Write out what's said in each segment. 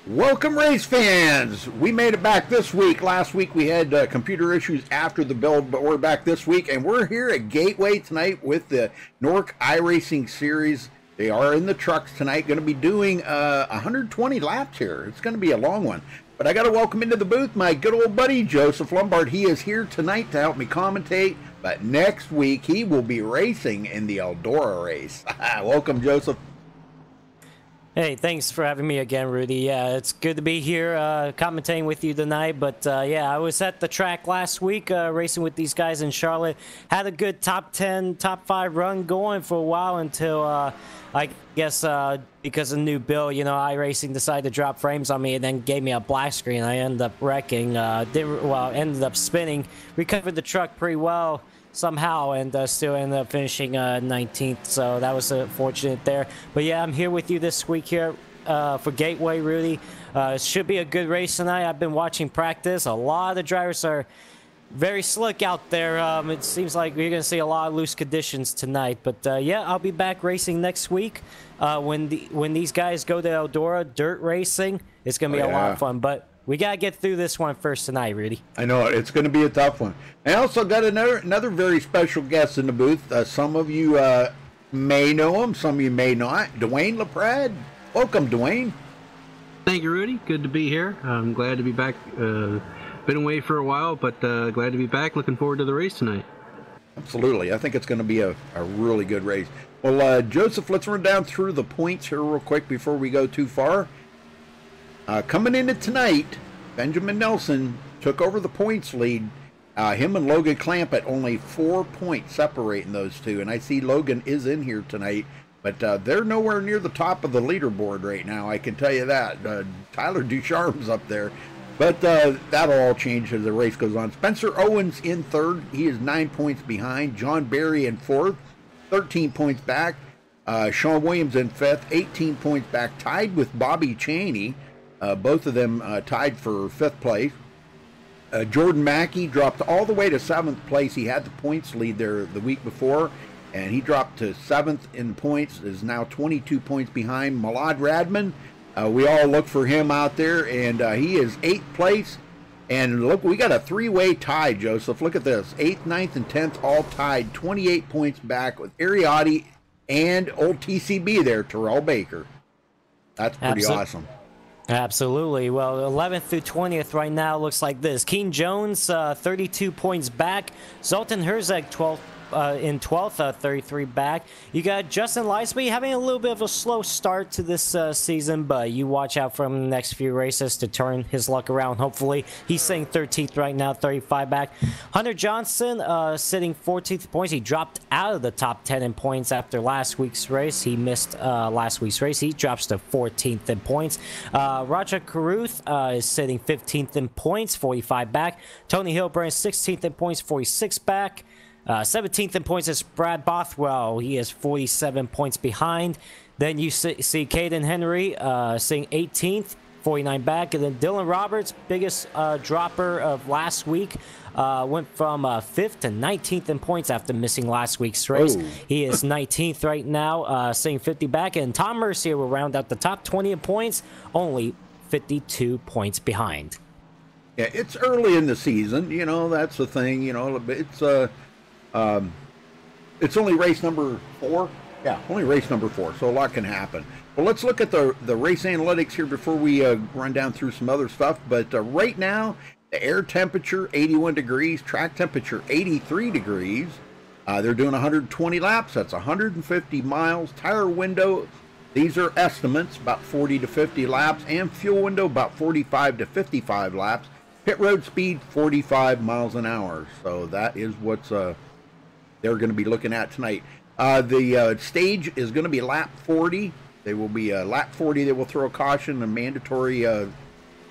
Welcome, race fans. We made it back this week. Last week we had computer issues after the build, but we're back this week, and we're here at Gateway tonight with the Nork iRacing Series. They are in the trucks tonight, going to be doing 120 laps here. It's going to be a long one. But I got to welcome into the booth my good old buddy, Joseph Lombard. He is here tonight to help me commentate, but next week he will be racing in the Eldora race. Welcome, Joseph. Hey, thanks for having me again, Rudy. Yeah, it's good to be here commentating with you tonight. But yeah, I was at the track last week racing with these guys in Charlotte. Had a good top 10, top 5 run going for a while until I guess because of the new build, you know, iRacing decided to drop frames on me and then gave me a black screen. I ended up wrecking, ended up spinning, recovered the truck pretty well somehow, and still ended up finishing 19th, so that was fortunate there. But yeah, I'm here with you this week here for Gateway, Rudy. It should be a good race tonight. I've been watching practice. A lot of the drivers are very slick out there. It seems like we're going to see a lot of loose conditions tonight. But yeah, I'll be back racing next week when these guys go to Eldora dirt racing. It's going to be a lot of fun. But we got to get through this one first tonight, Rudy. I know, it's going to be a tough one. I also got another very special guest in the booth. Some of you may know him, some of you may not. Dwayne LaPrade. Welcome, Dwayne. Thank you, Rudy. Good to be here. I'm glad to be back. Been away for a while, but glad to be back. Looking forward to the race tonight. Absolutely. I think it's going to be a really good race. Well, Joseph, let's run down through the points here real quick before we go too far. Coming into tonight, Benjamin Nelson took over the points lead. Him and Logan Clamp at only 4 points separating those two. And I see Logan is in here tonight, but they're nowhere near the top of the leaderboard right now. I can tell you that. Tyler Ducharme's up there. But that'll all change as the race goes on. Spencer Owens in third. He is 9 points behind. John Barry in fourth, 13 points back. Sean Williams in fifth, 18 points back, tied with Bobby Chaney. Both of them tied for fifth place. Jordan Mackey dropped all the way to seventh place. He had the points lead there the week before, and he dropped to seventh in points, is now 22 points behind. Malad Radman, we all look for him out there, and he is eighth place. And look, we got a three-way tie, Joseph. Look at this. 8th, 9th, and 10th all tied, 28 points back with Ariotti and old TCB there, Terrell Baker. That's pretty awesome. Absolutely. Well, 11th through 20th right now looks like this. Keen Jones, 32 points back. Zoltan Herzeg, 12th. In 12th, 33 back. You got Justin Leisby having a little bit of a slow start to this season, but you watch out for him in the next few races to turn his luck around, hopefully. He's sitting 13th right now, 35 back. Hunter Johnson sitting 14th points. He dropped out of the top 10 in points after last week's race. He missed last week's race. He drops to 14th in points. Roger Caruth is sitting 15th in points, 45 back. Tony Hilburn 16th in points, 46 back. 17th in points is Brad Bothwell. He is 47 points behind. Then you see Caden Henry sitting 18th, 49 back. And then Dylan Roberts, biggest dropper of last week, went from 5th to 19th in points after missing last week's race. He is 19th right now, sitting 50 back. And Tom Mercier will round out the top 20 in points, only 52 points behind. Yeah, it's early in the season. You know, that's the thing. You know, it's only race number 4. Yeah, only race number 4, so a lot can happen. Well, let's look at the race analytics here before we run down through some other stuff. But right now, the air temperature, 81 degrees, track temperature, 83 degrees. They're doing 120 laps. That's 150 miles. Tire window, these are estimates, about 40 to 50 laps. And fuel window, about 45 to 55 laps. Pit road speed, 45 miles an hour. So that is what's they're going to be looking at tonight. The stage is going to be lap 40. They will be lap 40. They will throw a caution, a mandatory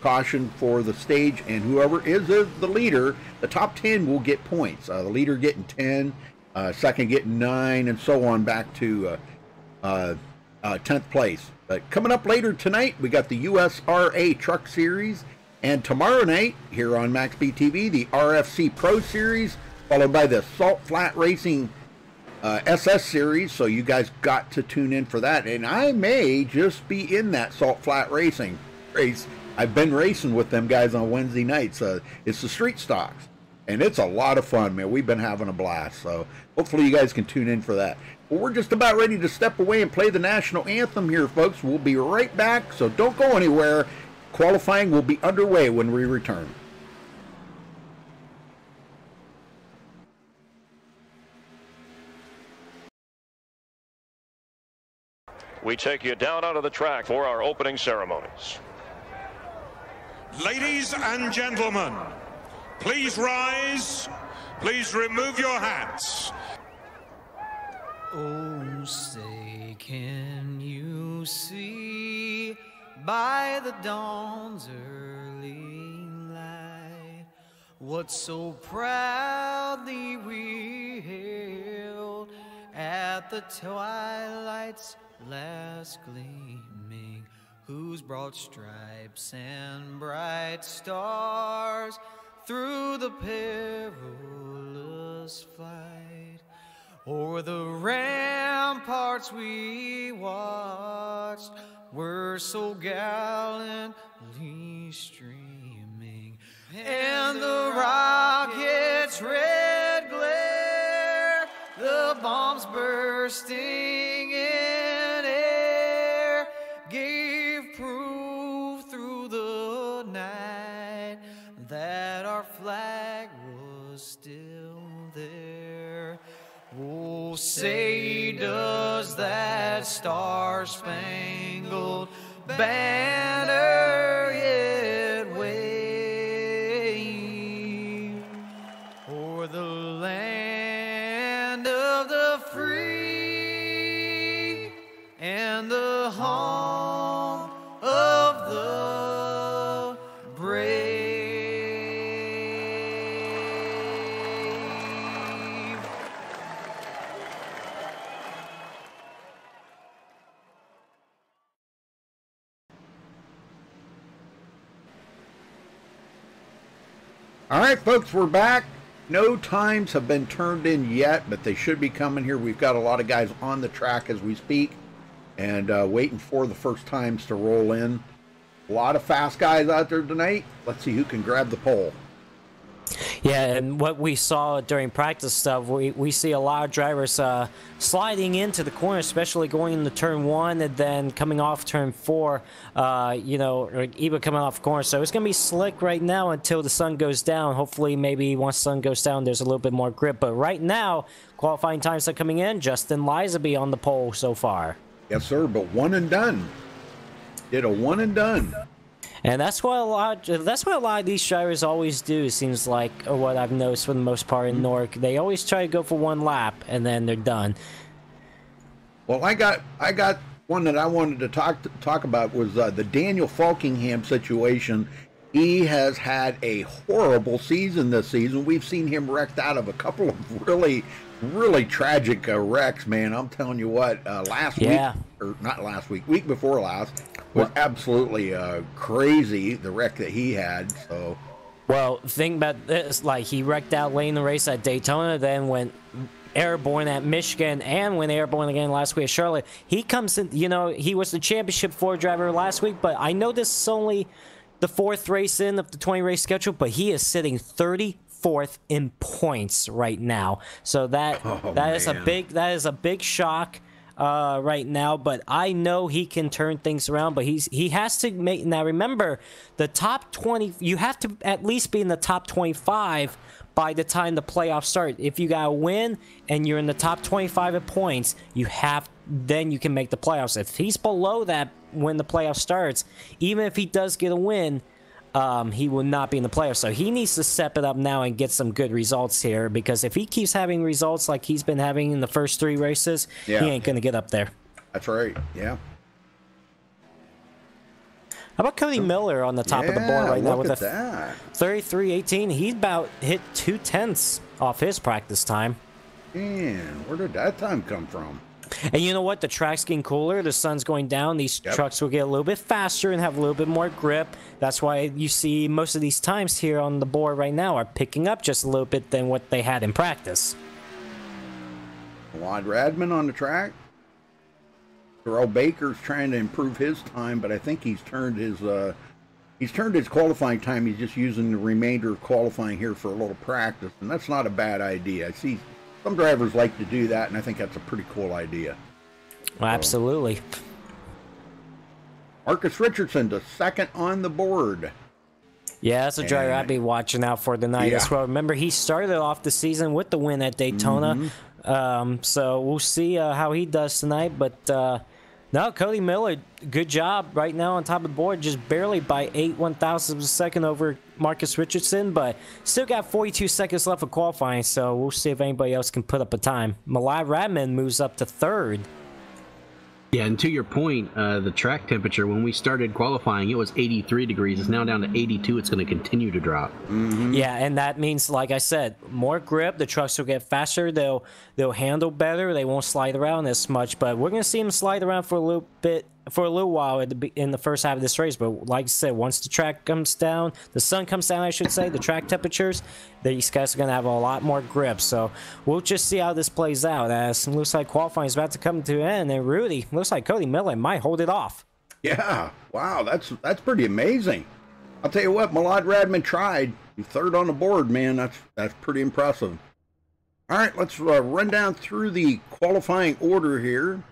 caution for the stage, and whoever is the leader, the top 10 will get points. The leader getting 10, second getting 9, and so on back to 10th place. But coming up later tonight, we got the USRA Truck Series, and tomorrow night here on MaxSpeedTV, the RFC Pro Series, followed by the Salt Flat Racing SS Series, so you guys got to tune in for that. And I may just be in that Salt Flat Racing. race. I've been racing with them guys on Wednesday nights. It's the street stocks, and it's a lot of fun, man. We've been having a blast, so hopefully you guys can tune in for that. Well, we're just about ready to step away and play the national anthem here, folks. We'll be right back, so don't go anywhere. Qualifying will be underway when we return. We take you down onto the track for our opening ceremonies. Ladies and gentlemen, please rise. Please remove your hats. Oh, say, can you see by the dawn's early light what so proudly we hailed at the twilight's last gleaming, whose broad stripes and bright stars through the perilous fight o'er the ramparts we watched were so gallantly streaming, and the rocket's red glare, the bombs bursting in air, gave proof through the night that our flag was still there. Oh, say, does that star-spangled banner yet wave o'er the land of the free and the home of the brave? All right, folks, we're back. No times have been turned in yet, but they should be coming here. We've got a lot of guys on the track as we speak and waiting for the first times to roll in. A lot of fast guys out there tonight. Let's see who can grab the pole. Yeah, and what we saw during practice stuff, we see a lot of drivers sliding into the corner, especially going into turn 1 and then coming off turn 4, you know, or even coming off corner. So it's going to be slick right now until the sun goes down. Hopefully, maybe once the sun goes down, there's a little bit more grip. But right now, qualifying times are coming in. Justin Lizaby on the pole so far. Yes, sir, but one and done. Did a one and done. And that's what a lot of these drivers always do. Seems like, or what I've noticed for the most part in Nork, they always try to go for one lap and then they're done. Well, I got one that I wanted to talk about was the Daniel Falkingham situation. He has had a horrible season this season. We've seen him wrecked out of a couple of really tragic wrecks, man. I'm telling you what, last week, or not last week, week before last, was absolutely crazy, the wreck that he had. So, well, think about this, like he wrecked out late in the race at Daytona, then went airborne at Michigan, and went airborne again last week at Charlotte. He comes in, you know, he was the championship 4 driver last week, but I know this is only the 4th race in of the 20 race schedule, but he is sitting 34th in points right now. So that is a big shock right now, but I know he can turn things around. But he has to make, now remember, the top 20, you have to at least be in the top 25 by the time the playoffs start. If you got a win and you're in the top 25 of points, then you can make the playoffs. If he's below that when the playoff starts, even if he does get a win, he will not be in the playoffs. So he needs to step it up now and get some good results here, because if he keeps having results like he's been having in the first 3 races, he ain't going to get up there. That's right, yeah. How about Cody Miller on the top of the board right now with a 33.18? He's about hit 2/10 off his practice time. Man, where did that time come from? And you know what? The track's getting cooler. The sun's going down. These trucks will get a little bit faster and have a little bit more grip. That's why you see most of these times here on the board right now are picking up just a little bit than what they had in practice. Wad Radman on the track. Terrell Baker's trying to improve his time, but I think he's turned his qualifying time. He's just using the remainder of qualifying here for a little practice, and that's not a bad idea. I see some drivers like to do that, and I think that's a pretty cool idea. Well, absolutely. Marcus Richardson, the second on the board. Yeah, that's a driver I'd be watching out for tonight as well. Remember, he started off the season with the win at Daytona. So we'll see how he does tonight. But no, Cody Miller, good job right now on top of the board. Just barely by 8/1000 of a second over Marcus Richardson. But still got 42 seconds left of qualifying. So we'll see if anybody else can put up a time. Malai Radman moves up to third. Yeah, and to your point, the track temperature, when we started qualifying, it was 83 degrees. It's now down to 82. It's going to continue to drop. Yeah, and that means, like I said, more grip. The trucks will get faster. They'll handle better. They won't slide around as much. But we're going to see them slide around for a little bit, for a little while in the first half of this race. But like I said, once the track comes down, the sun comes down, I should say, the track temperatures, these guys are going to have a lot more grip. So we'll just see how this plays out. As it looks like qualifying is about to come to an end. And Rudy, looks like Cody Miller might hold it off. Yeah, wow, that's pretty amazing. I'll tell you what, Malad Radman tried. He's third on the board, man. That's pretty impressive. All right, let's run down through the qualifying order here.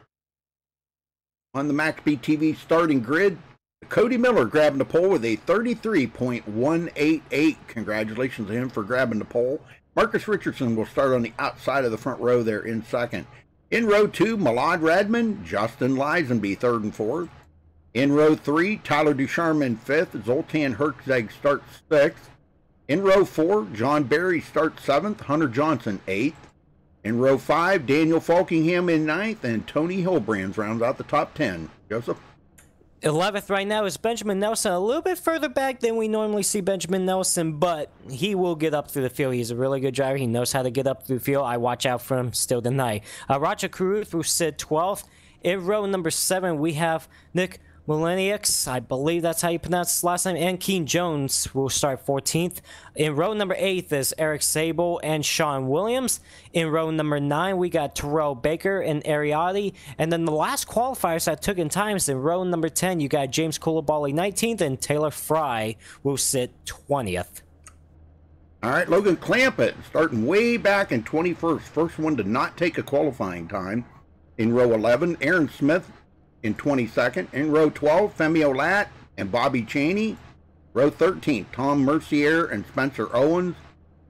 On the MaxSpeedTV starting grid, Cody Miller grabbing the pole with a 33.188. Congratulations to him for grabbing the pole. Marcus Richardson will start on the outside of the front row there in second. In row 2, Malad Radman, Justin Lisenby third and fourth. In row 3, Tyler Ducharme in fifth. Zoltan Herczeg starts sixth. In row 4, John Barry starts seventh. Hunter Johnson eighth. In row 5, Daniel Falkingham in ninth, and Tony Hilbrands rounds out the top 10. Joseph? 11th right now is Benjamin Nelson. A little bit further back than we normally see Benjamin Nelson, but he will get up through the field. He's a really good driver. He knows how to get up through the field. I watch out for him still tonight. Roger Caruth will sit 12th. In row number 7, we have Nick Millenniux, I believe that's how you pronounce his last name, and Keen Jones will start 14th. In row number 8 is Eric Sable and Sean Williams. In row number 9, we got Terrell Baker and Ariati. And then the last qualifiers that took in times, in row number 10, you got James Coulibaly 19th, and Taylor Fry will sit 20th. All right, Logan Clampett starting way back in 21st. First one to not take a qualifying time. In row 11, Aaron Smith in 22nd. In row 12, Femi Olat and Bobby Chaney. Row 13, Tom Mercier and Spencer Owens.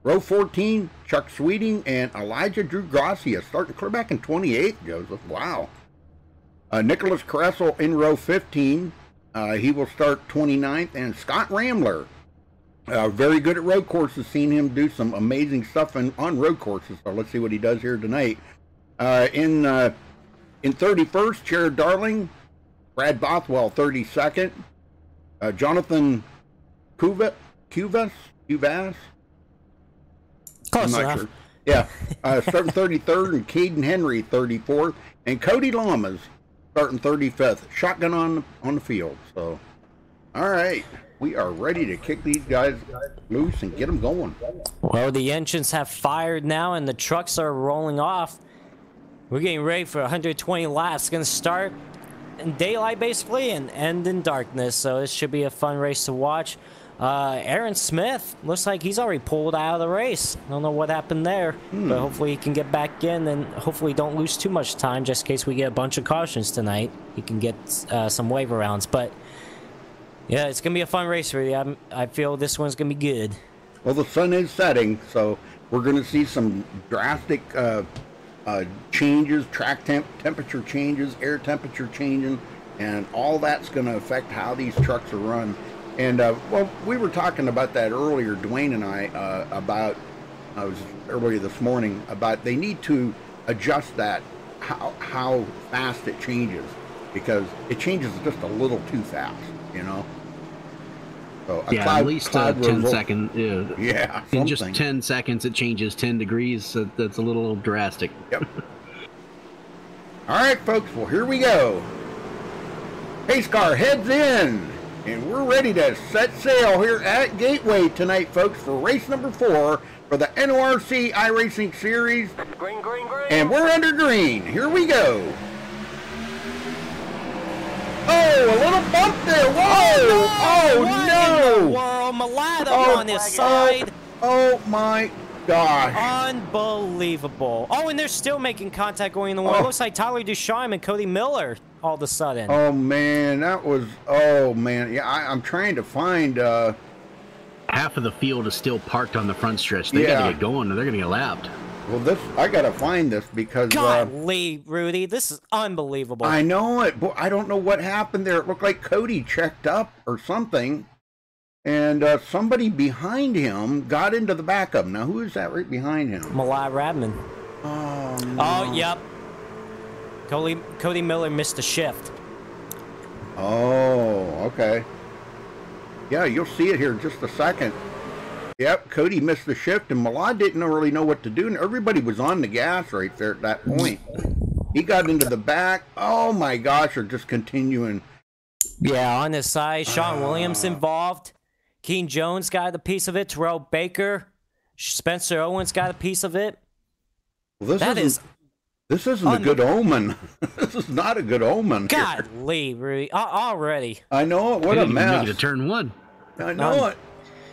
Row 14, Chuck Sweeting and Elijah Drew Gracia starting clear back in 28th, Joseph. Wow. Nicholas Kressel in row 15. He will start 29th. And Scott Ramler, very good at road courses. Seen him do some amazing stuff on road courses. So let's see what he does here tonight. In 31st, Jared Darling, Brad Bothwell, 32nd, Jonathan Cuvas. Close I'm not enough. sure. Yeah, starting 33rd, and Caden Henry, 34th, and Cody Lamas starting 35th. Shotgun on the field. So, all right, we are ready to kick these guys loose and get them going. Well, the engines have fired now, and the trucks are rolling off. We're getting ready for 120 laps. It's going to start in daylight, basically, and end in darkness. So this should be a fun race to watch. Aaron Smith looks like he's already pulled out of the race. I don't know what happened there, but hopefully he can get back in, and hopefully don't lose too much time just in case we get a bunch of cautions tonight. He can get some waiver rounds. But, yeah, it's going to be a fun race, really. I feel this one's going to be good. Well, the sun is setting, so we're going to see some drastic changes, track temperature changes, air temperature changing, and all that's going to affect how these trucks are run. And well, we were talking about that earlier, Dwayne and I, earlier this morning, about they need to adjust that how fast it changes, because it changes just a little too fast, you know. So yeah, at least 10 seconds. Yeah, in just 10 seconds, it changes 10 degrees. So that's a little drastic. Yep. All right, folks. Well, here we go. Pace car heads in, and we're ready to set sail here at Gateway tonight, folks, for race number 4 for the NORC iRacing Series. Green, green, green. And we're under green. Here we go. Oh, a little bump there. Whoa! Oh, what no! in the world? Malata on his side. Oh, my gosh. Unbelievable. Oh, and they're still making contact going in the wall. It looks like Tyler Ducharme and Cody Miller all of a sudden. Oh, man. That was... Oh, man. Yeah, I'm trying to find... Half of the field is still parked on the front stretch. They got to get going, or they're going to get lapped. Well, I got to find this because... Golly, Rudy, this is unbelievable. I know it, but I don't know what happened there. It looked like Cody checked up or something, and somebody behind him got into the back of him. Now, who is that right behind him? Malai Radman. Oh, no. Oh, yep. Cody Miller missed a shift. Oh, okay. Yeah, you'll see it here in just a second. Yep, Cody missed the shift, and Malad didn't really know what to do, and everybody was on the gas right there at that point. He got into the back. Oh, my gosh, they're just continuing. Yeah, on his side, Sean Williams involved. Keen Jones got a piece of it. Terrell Baker. Spencer Owens got a piece of it. Well, this isn't a good omen. This is not a good omen. Golly, Rudy. Already. I know it. What a mess. Make it a turn one. I know it.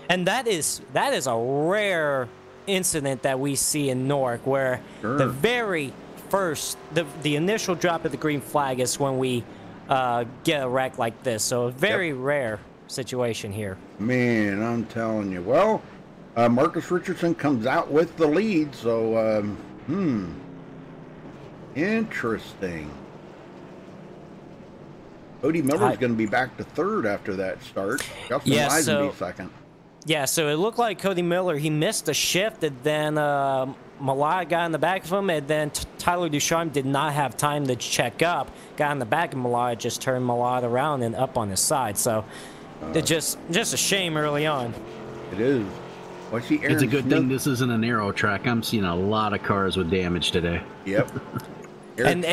And that is a rare incident that we see in Newark, where the very first, the initial drop of the green flag is when we get a wreck like this. So a very rare situation here. Man, I'm telling you. Well, Marcus Richardson comes out with the lead, so interesting. Cody Miller's going to be back to third after that start. Justin Lisenby second. Yeah, so it looked like Cody Miller, he missed a shift, and then Malai got in the back of him, and then Tyler Ducharme did not have time to check up, got in the back of Malai, just turned Malai around and up on his side. So it's just a shame early on. It is. Well, see, it's a good thing this isn't an aero track. I'm seeing a lot of cars with damage today. Yep. and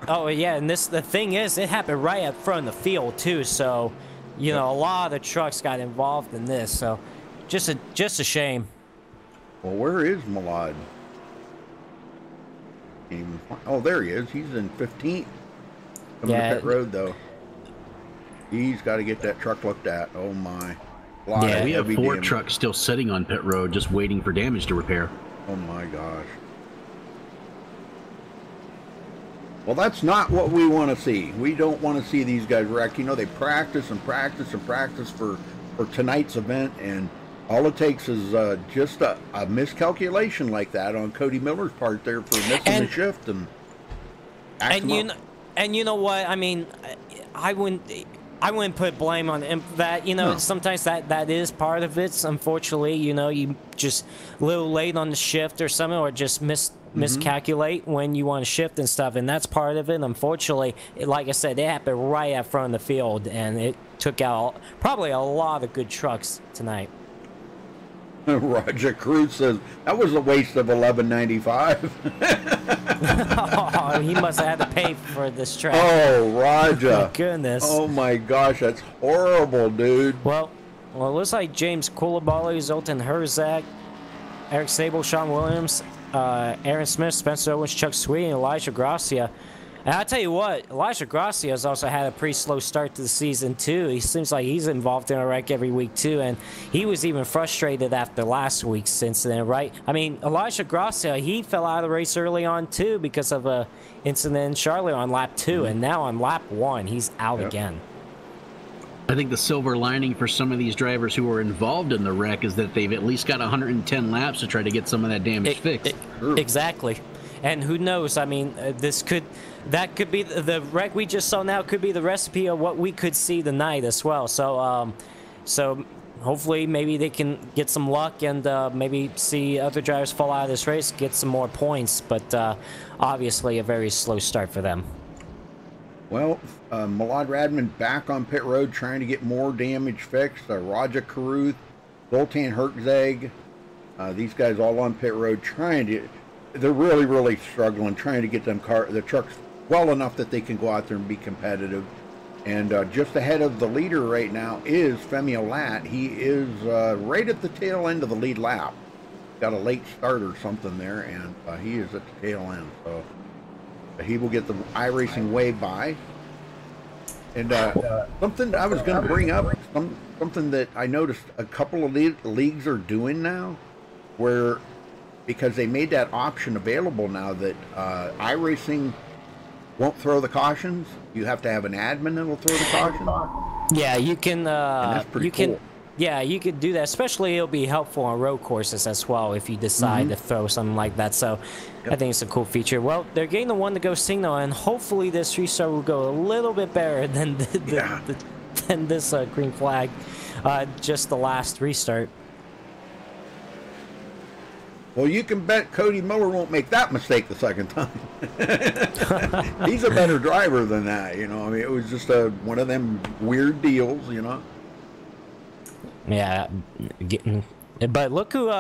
oh yeah, and the thing is, it happened right up front of the field too. So, you know, a lot of the trucks got involved in this. So, just a shame. Well, where is Malad? Oh, there he is. He's in 15th. Coming to pit road though. He's got to get that truck looked at. Oh my. Yeah, we have 4 trucks still sitting on pit road, just waiting for damage to repair. Oh my gosh. Well, that's not what we want to see. We don't want to see these guys wreck. You know, they practice and practice and practice for tonight's event, and all it takes is just a miscalculation like that on Cody Miller's part there for missing the shift and you know what? I mean, I wouldn't put blame on that. You know, sometimes that is part of it. Unfortunately, you know, you just a little late on the shift or something, or just miscalculate when you want to shift and stuff, and that's part of it. Unfortunately, like I said, it happened right out front of the field, and it took out probably a lot of good trucks tonight. Roger Cruz says that was a waste of $11.95. Oh, he must have had to pay for this track. Oh, Roger! My goodness! Oh my gosh, that's horrible, dude. Well, it looks like James Coulibaly, Zoltan Herzog, Eric Sable, Sean Williams, Aaron Smith, Spencer Owens, Chuck Sweet, and Elijah Gracia. And I'll tell you what, Elijah Gracia has also had a pretty slow start to the season, too. He seems like he's involved in a wreck every week, too, and he was even frustrated after last week's incident, right? I mean, Elijah Gracia, he fell out of the race early on, too, because of an incident in Charlotte on lap 2, and now on lap 1, he's out again. I think the silver lining for some of these drivers who are involved in the wreck is that they've at least got 110 laps to try to get some of that damage fixed. Exactly. And who knows? I mean, that could be the wreck we just saw now could be the recipe of what we could see tonight as well. So, so hopefully maybe they can get some luck and maybe see other drivers fall out of this race, get some more points. But obviously a very slow start for them. Well, Malad Radman back on pit road trying to get more damage fixed. Roger Caruth, Zoltan Herzog, these guys all on pit road trying to. They're really, really struggling, trying to get the trucks well enough that they can go out there and be competitive. And just ahead of the leader right now is Femi Olat. He is right at the tail end of the lead lap. Got a late start or something there, and he is at the tail end. So he will get the iRacing way by. And something I was going to bring up, something that I noticed a couple of leagues are doing now, where because they made that option available now that iRacing won't throw the cautions. You have to have an admin that'll throw the caution. Yeah, you can. And that's pretty cool. Yeah, you could do that. Especially, it'll be helpful on road courses as well if you decide to throw something like that. So, I think it's a cool feature. Well, they're getting the one to go signal, and hopefully this restart will go a little bit better than than this green flag, just the last restart. Well, you can bet Cody Miller won't make that mistake the second time. He's a better driver than that, you know. I mean, it was just one of them weird deals, you know. Yeah, but look who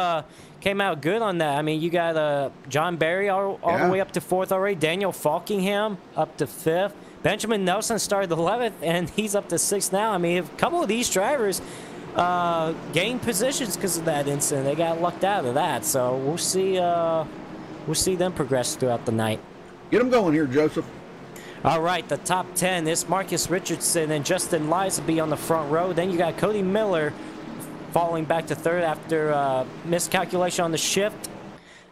came out good on that. I mean, you got John Barry all the way up to 4th already. Daniel Falkingham up to 5th. Benjamin Nelson started 11th, and he's up to 6th now. I mean, a couple of these drivers gained positions because of that incident. They got lucked out of that. So we'll see them progress throughout the night. Get them going here, Joseph. All right, the top 10 is Marcus Richardson and Justin Lizaby on the front row. Then you got Cody Miller falling back to 3rd after miscalculation on the shift.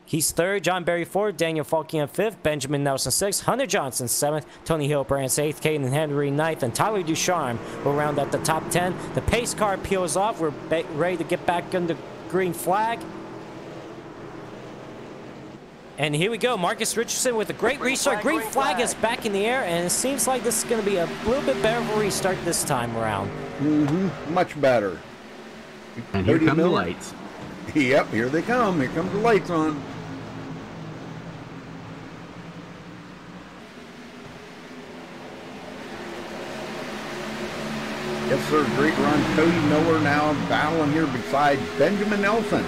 He's 3rd. John Barry 4th. Daniel Falkingham 5th. Benjamin Nelson 6th. Hunter Johnson 7th. Tony Hilbrandt's 8th. Caden Henry 9th. And Tyler Ducharme will round out the top 10. The pace car peels off. We're ready to get back under green flag. And here we go. Marcus Richardson with a great restart. Green flag is back in the air, and it seems like this is going to be a little bit better of a restart this time around. Much better. And here come the lights. Yep, here they come. Here comes the lights on. Yes, sir. Great run. Cody Miller now battling here beside Benjamin Nelson.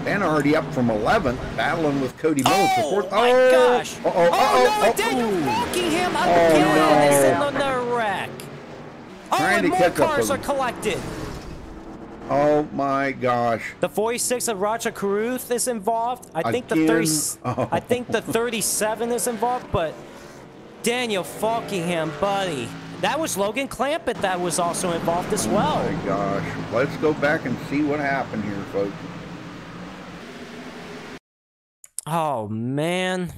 And already up from 11th, battling with Cody Miller for 4th. Oh, my gosh. Oh, Daniel Falkingham again is in the wreck. Trying and to more catch up cars with are collected. Oh, my gosh. The 46 of Roger Caruth is involved. I think Again? I think the 37 is involved, but Daniel Falkingham, buddy. That was Logan Clampett that was also involved as well. Oh, my gosh. Let's go back and see what happened here, folks. Oh, man.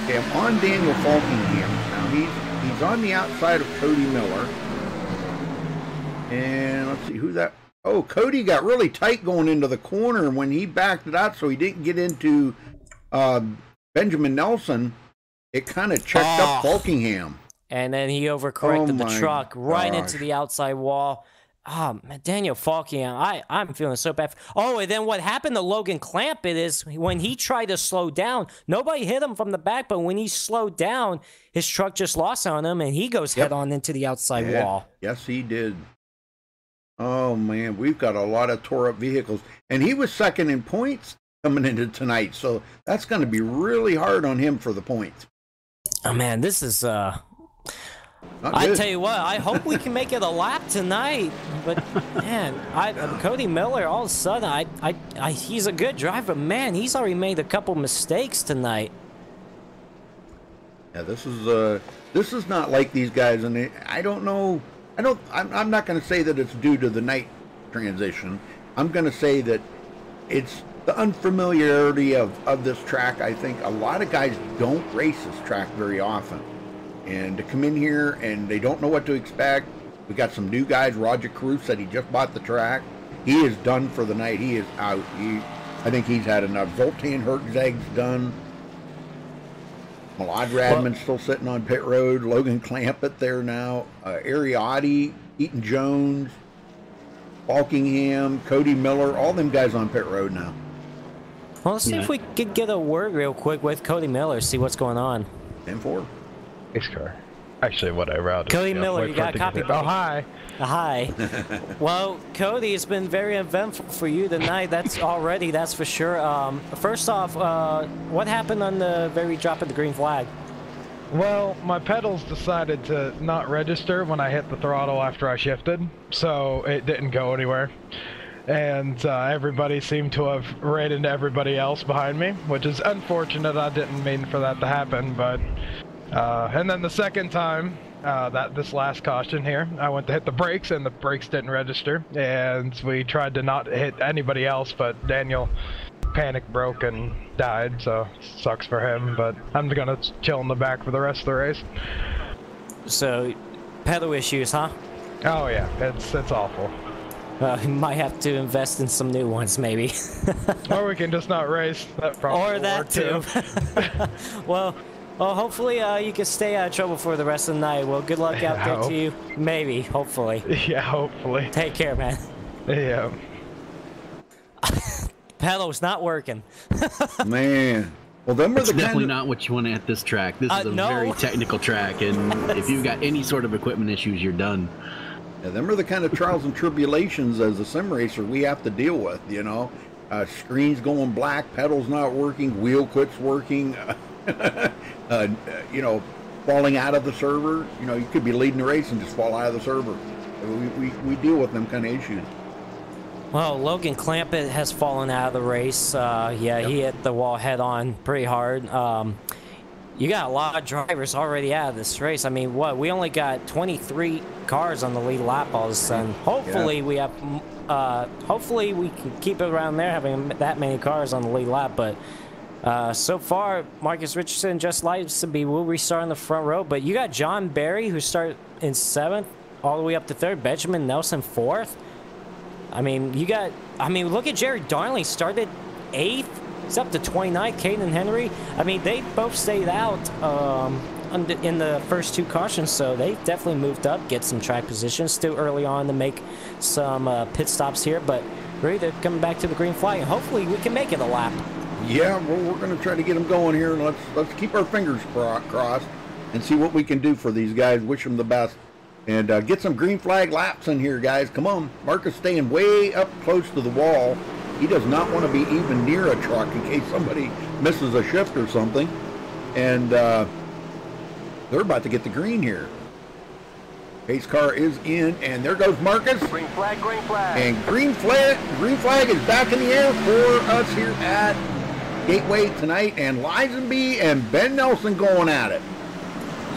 Okay, I'm on Daniel Falkingham. Now, he's on the outside of Cody Miller. And let's see who that... Oh, Cody got really tight going into the corner when he backed it out, so he didn't get into Benjamin Nelson. It kind of checked up Falkingham. And then he overcorrected the truck right into the outside wall. Oh, man, Daniel Falkingham, I'm feeling so bad. Oh, and then what happened to Logan Clampett is when he tried to slow down, nobody hit him from the back, but when he slowed down, his truck just lost on him, and he goes head on into the outside wall. Yes, he did. Oh, man, we've got a lot of tore-up vehicles. And he was second in points coming into tonight, so that's going to be really hard on him for the points. Oh, man, this is... I tell you what, I hope we can make it a lap tonight. But man, Cody Miller, all of a sudden, he's a good driver. Man, he's already made a couple mistakes tonight. Yeah, this is not like these guys, and I don't know. I'm not going to say that it's due to the night transition. I'm going to say that it's the unfamiliarity of this track. I think a lot of guys don't race this track very often. And to come in here and they don't know what to expect. We got some new guys. Roger Caruth said he just bought the track. He is done for the night. He is out. I think he's had enough. Zoltan Hertzeg's done. Malad Radman's still sitting on pit road. Logan Clampett there now. Ariotti, Eaton Jones, Falkingham, Cody Miller, all them guys on pit road now. Well, let's see if we could get a word real quick with Cody Miller, see what's going on. 10-4. Race car. Actually, what I routed. Cody Miller, you got a copy. Oh, hi. Hi. Well, Cody, it's been very eventful for you tonight. That's for sure. First off, what happened on the very drop of the green flag? Well, my pedals decided to not register when I hit the throttle after I shifted, so it didn't go anywhere. And everybody seemed to have ran into everybody else behind me, which is unfortunate. I didn't mean for that to happen, but And then the second time, this last caution here, I went to hit the brakes and the brakes didn't register, and we tried to not hit anybody else, but Daniel panic broke and died, so sucks for him, but I'm gonna chill in the back for the rest of the race. So, pedal issues, huh? Oh yeah, it's awful. You might have to invest in some new ones, maybe. Or we can just not race. That probably or that too. Well, hopefully you can stay out of trouble for the rest of the night. Well, good luck out there to you. Maybe, hopefully. Yeah, hopefully. Take care, man. Yeah. Pedal's not working. Man. Well, them are It's the definitely not what you want at this track. This is a very technical track, and if you've got any sort of equipment issues, you're done. Yeah, them are the kind of trials and tribulations as a sim racer we have to deal with, you know. Screens going black, pedals not working, wheel quits working, you know, falling out of the server. You know, you could be leading the race and just fall out of the server. We deal with them kind of issues. Well, Logan Clampett has fallen out of the race. He hit the wall head on pretty hard. You got a lot of drivers already out of this race. I mean, what? We only got 23 cars on the lead lap all of a sudden. Hopefully we have, hopefully we can keep it around there having that many cars on the lead lap. But so far, Marcus Richardson and Just Lightsby will restart in the front row. But you got John Barry, who started in 7th, all the way up to 3rd. Benjamin Nelson 4th. I mean, look at Jared Darnley, started 8th. He's up to 29th. Caden Henry. I mean, they both stayed out in the first 2 cautions, so they definitely moved up, get some track positions. Still early on to make some pit stops here, but really they're coming back to the green flag, and hopefully we can make it a lap. Yeah, well, we're going to try to get them going here, and let's keep our fingers crossed and see what we can do for these guys. Wish them the best. And get some green flag laps in here, guys. Come on. Marcus staying way up close to the wall. He does not want to be even near a truck in case somebody misses a shift or something. And they're about to get the green here. Pace car is in, and there goes Marcus. Green flag, green flag. And green flag is back in the air for us here at Gateway tonight. And Lisenby and Ben Nelson going at it.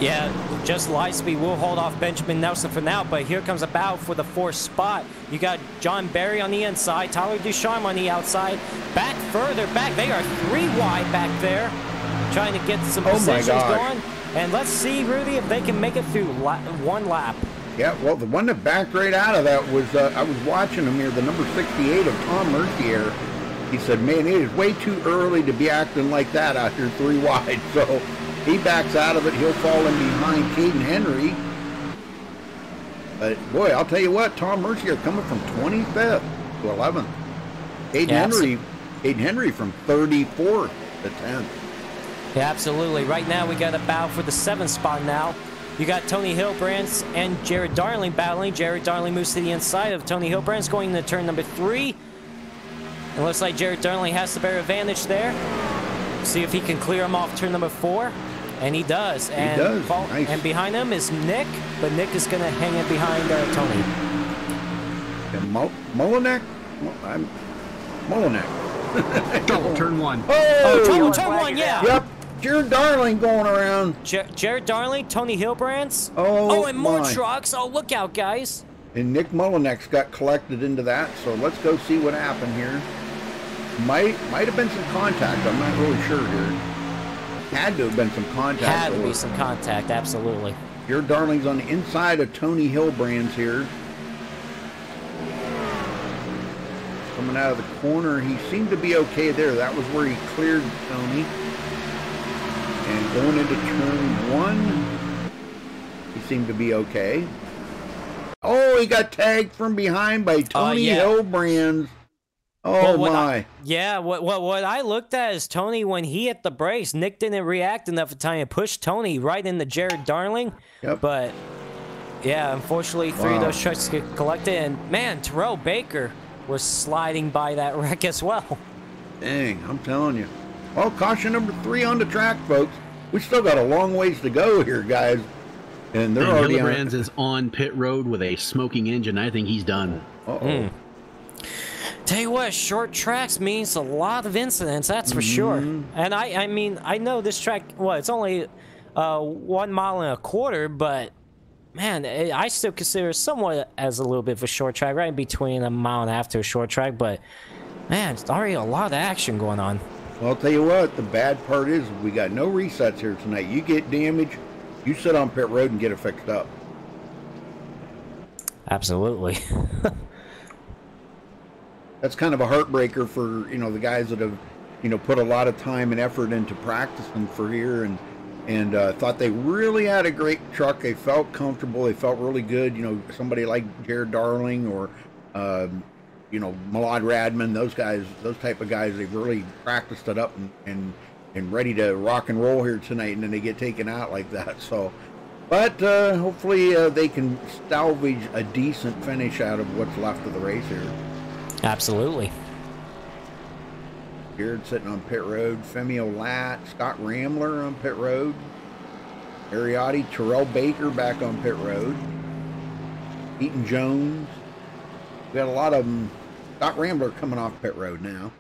Yeah, Just Lightsby will hold off Benjamin Nelson for now, but here comes a battle for the 4th spot. You got John Barry on the inside, Tyler Ducharme on the outside. Back further back, they are 3 wide back there, trying to get some positions going. And let's see, Rudy, if they can make it through 1 lap. Yeah, well, the one that backed right out of that was, I was watching him here, the number 68 of Tom Mercier. He said, man, it is way too early to be acting like that out here 3 wide, so... He backs out of it. He'll fall in behind Caden Henry. But, boy, I'll tell you what, Tom Mercier coming from 25th to 11th. Caden Henry from 34th to 10th. Yeah, absolutely. Right now, we got a battle for the 7th spot now. You got Tony Hilbrands and Jared Darling battling. Jared Darling moves to the inside of Tony Hilbrands, going into turn number 3. It looks like Jared Darling has the better advantage there. See if he can clear him off turn number 4. And he does. And he does. Nice. And behind him is Nick, but Nick is going to hang in behind Tony. And Molinek? Molinek. Trouble, turn 1. Oh, turn 1, yeah. Yep. Jared Darling going around. Jared Darling, Tony Hilbrands. Oh, and more trucks. Oh, look out, guys. And Nick Molinek's got collected into that, so let's go see what happened here. Might have been some contact. I'm not really sure here. Had to have been some contact. Had to be some contact, absolutely. Jared Darling's on the inside of Tony Hilbrands here. Coming out of the corner, he seemed to be okay there. That was where he cleared Tony. And going into turn 1, he seemed to be okay. Oh, he got tagged from behind by Tony Hilbrands. Oh, my. What I looked at is Tony, when he hit the brakes, Nick didn't react enough in time to push Tony right into Jared Darling. Yep. But, yeah, unfortunately, 3 of those trucks get collected. And, man, Terrell Baker was sliding by that wreck as well. Dang, I'm telling you. Well, caution number 3 on the track, folks. We still got a long ways to go here, guys. And they're already Hildebrand's is on pit road with a smoking engine. I think he's done. Uh-oh. Tell you what, short tracks means a lot of incidents, that's for sure. And I mean, I know this track, it's only 1 mile and a quarter, but man, I still consider it somewhat as a little bit of a short track, right in between a mile and a half to a short track, but man, it's already a lot of action going on. Well, I'll tell you what, the bad part is we got no resets here tonight. You get damage, you sit on pit road and get it fixed up. Absolutely. That's kind of a heartbreaker for, you know, the guys that have, you know, put a lot of time and effort into practicing for here and thought they really had a great truck. They felt comfortable. They felt really good. You know, somebody like Jared Darling or, you know, Malad Radman, those guys, those type of guys, they've really practiced it up and ready to rock and roll here tonight, and then they get taken out like that. So, but hopefully they can salvage a decent finish out of what's left of the race here. Absolutely. Jared sitting on pit road. Femi Lat, Scott Ramler on pit road. Ariotti, Terrell Baker back on pit road. Eaton Jones. We got a lot of them. Scott Rambler coming off pit road now.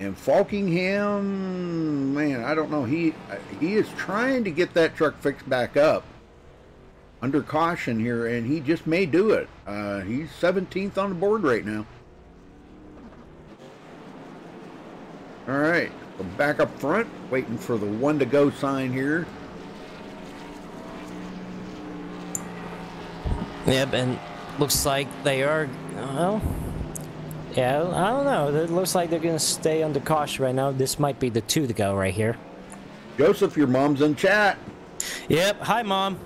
And Falkingham, man, I don't know. He is trying to get that truck fixed back up under caution here, and he just may do it. He's 17th on the board right now. All right, so back up front, waiting for the 1 to go sign here. Yep, and looks like they are, well, yeah, I don't know. It looks like they're going to stay under caution right now. This might be the 2 to go right here. Joseph, your mom's in chat. Yep, hi, Mom.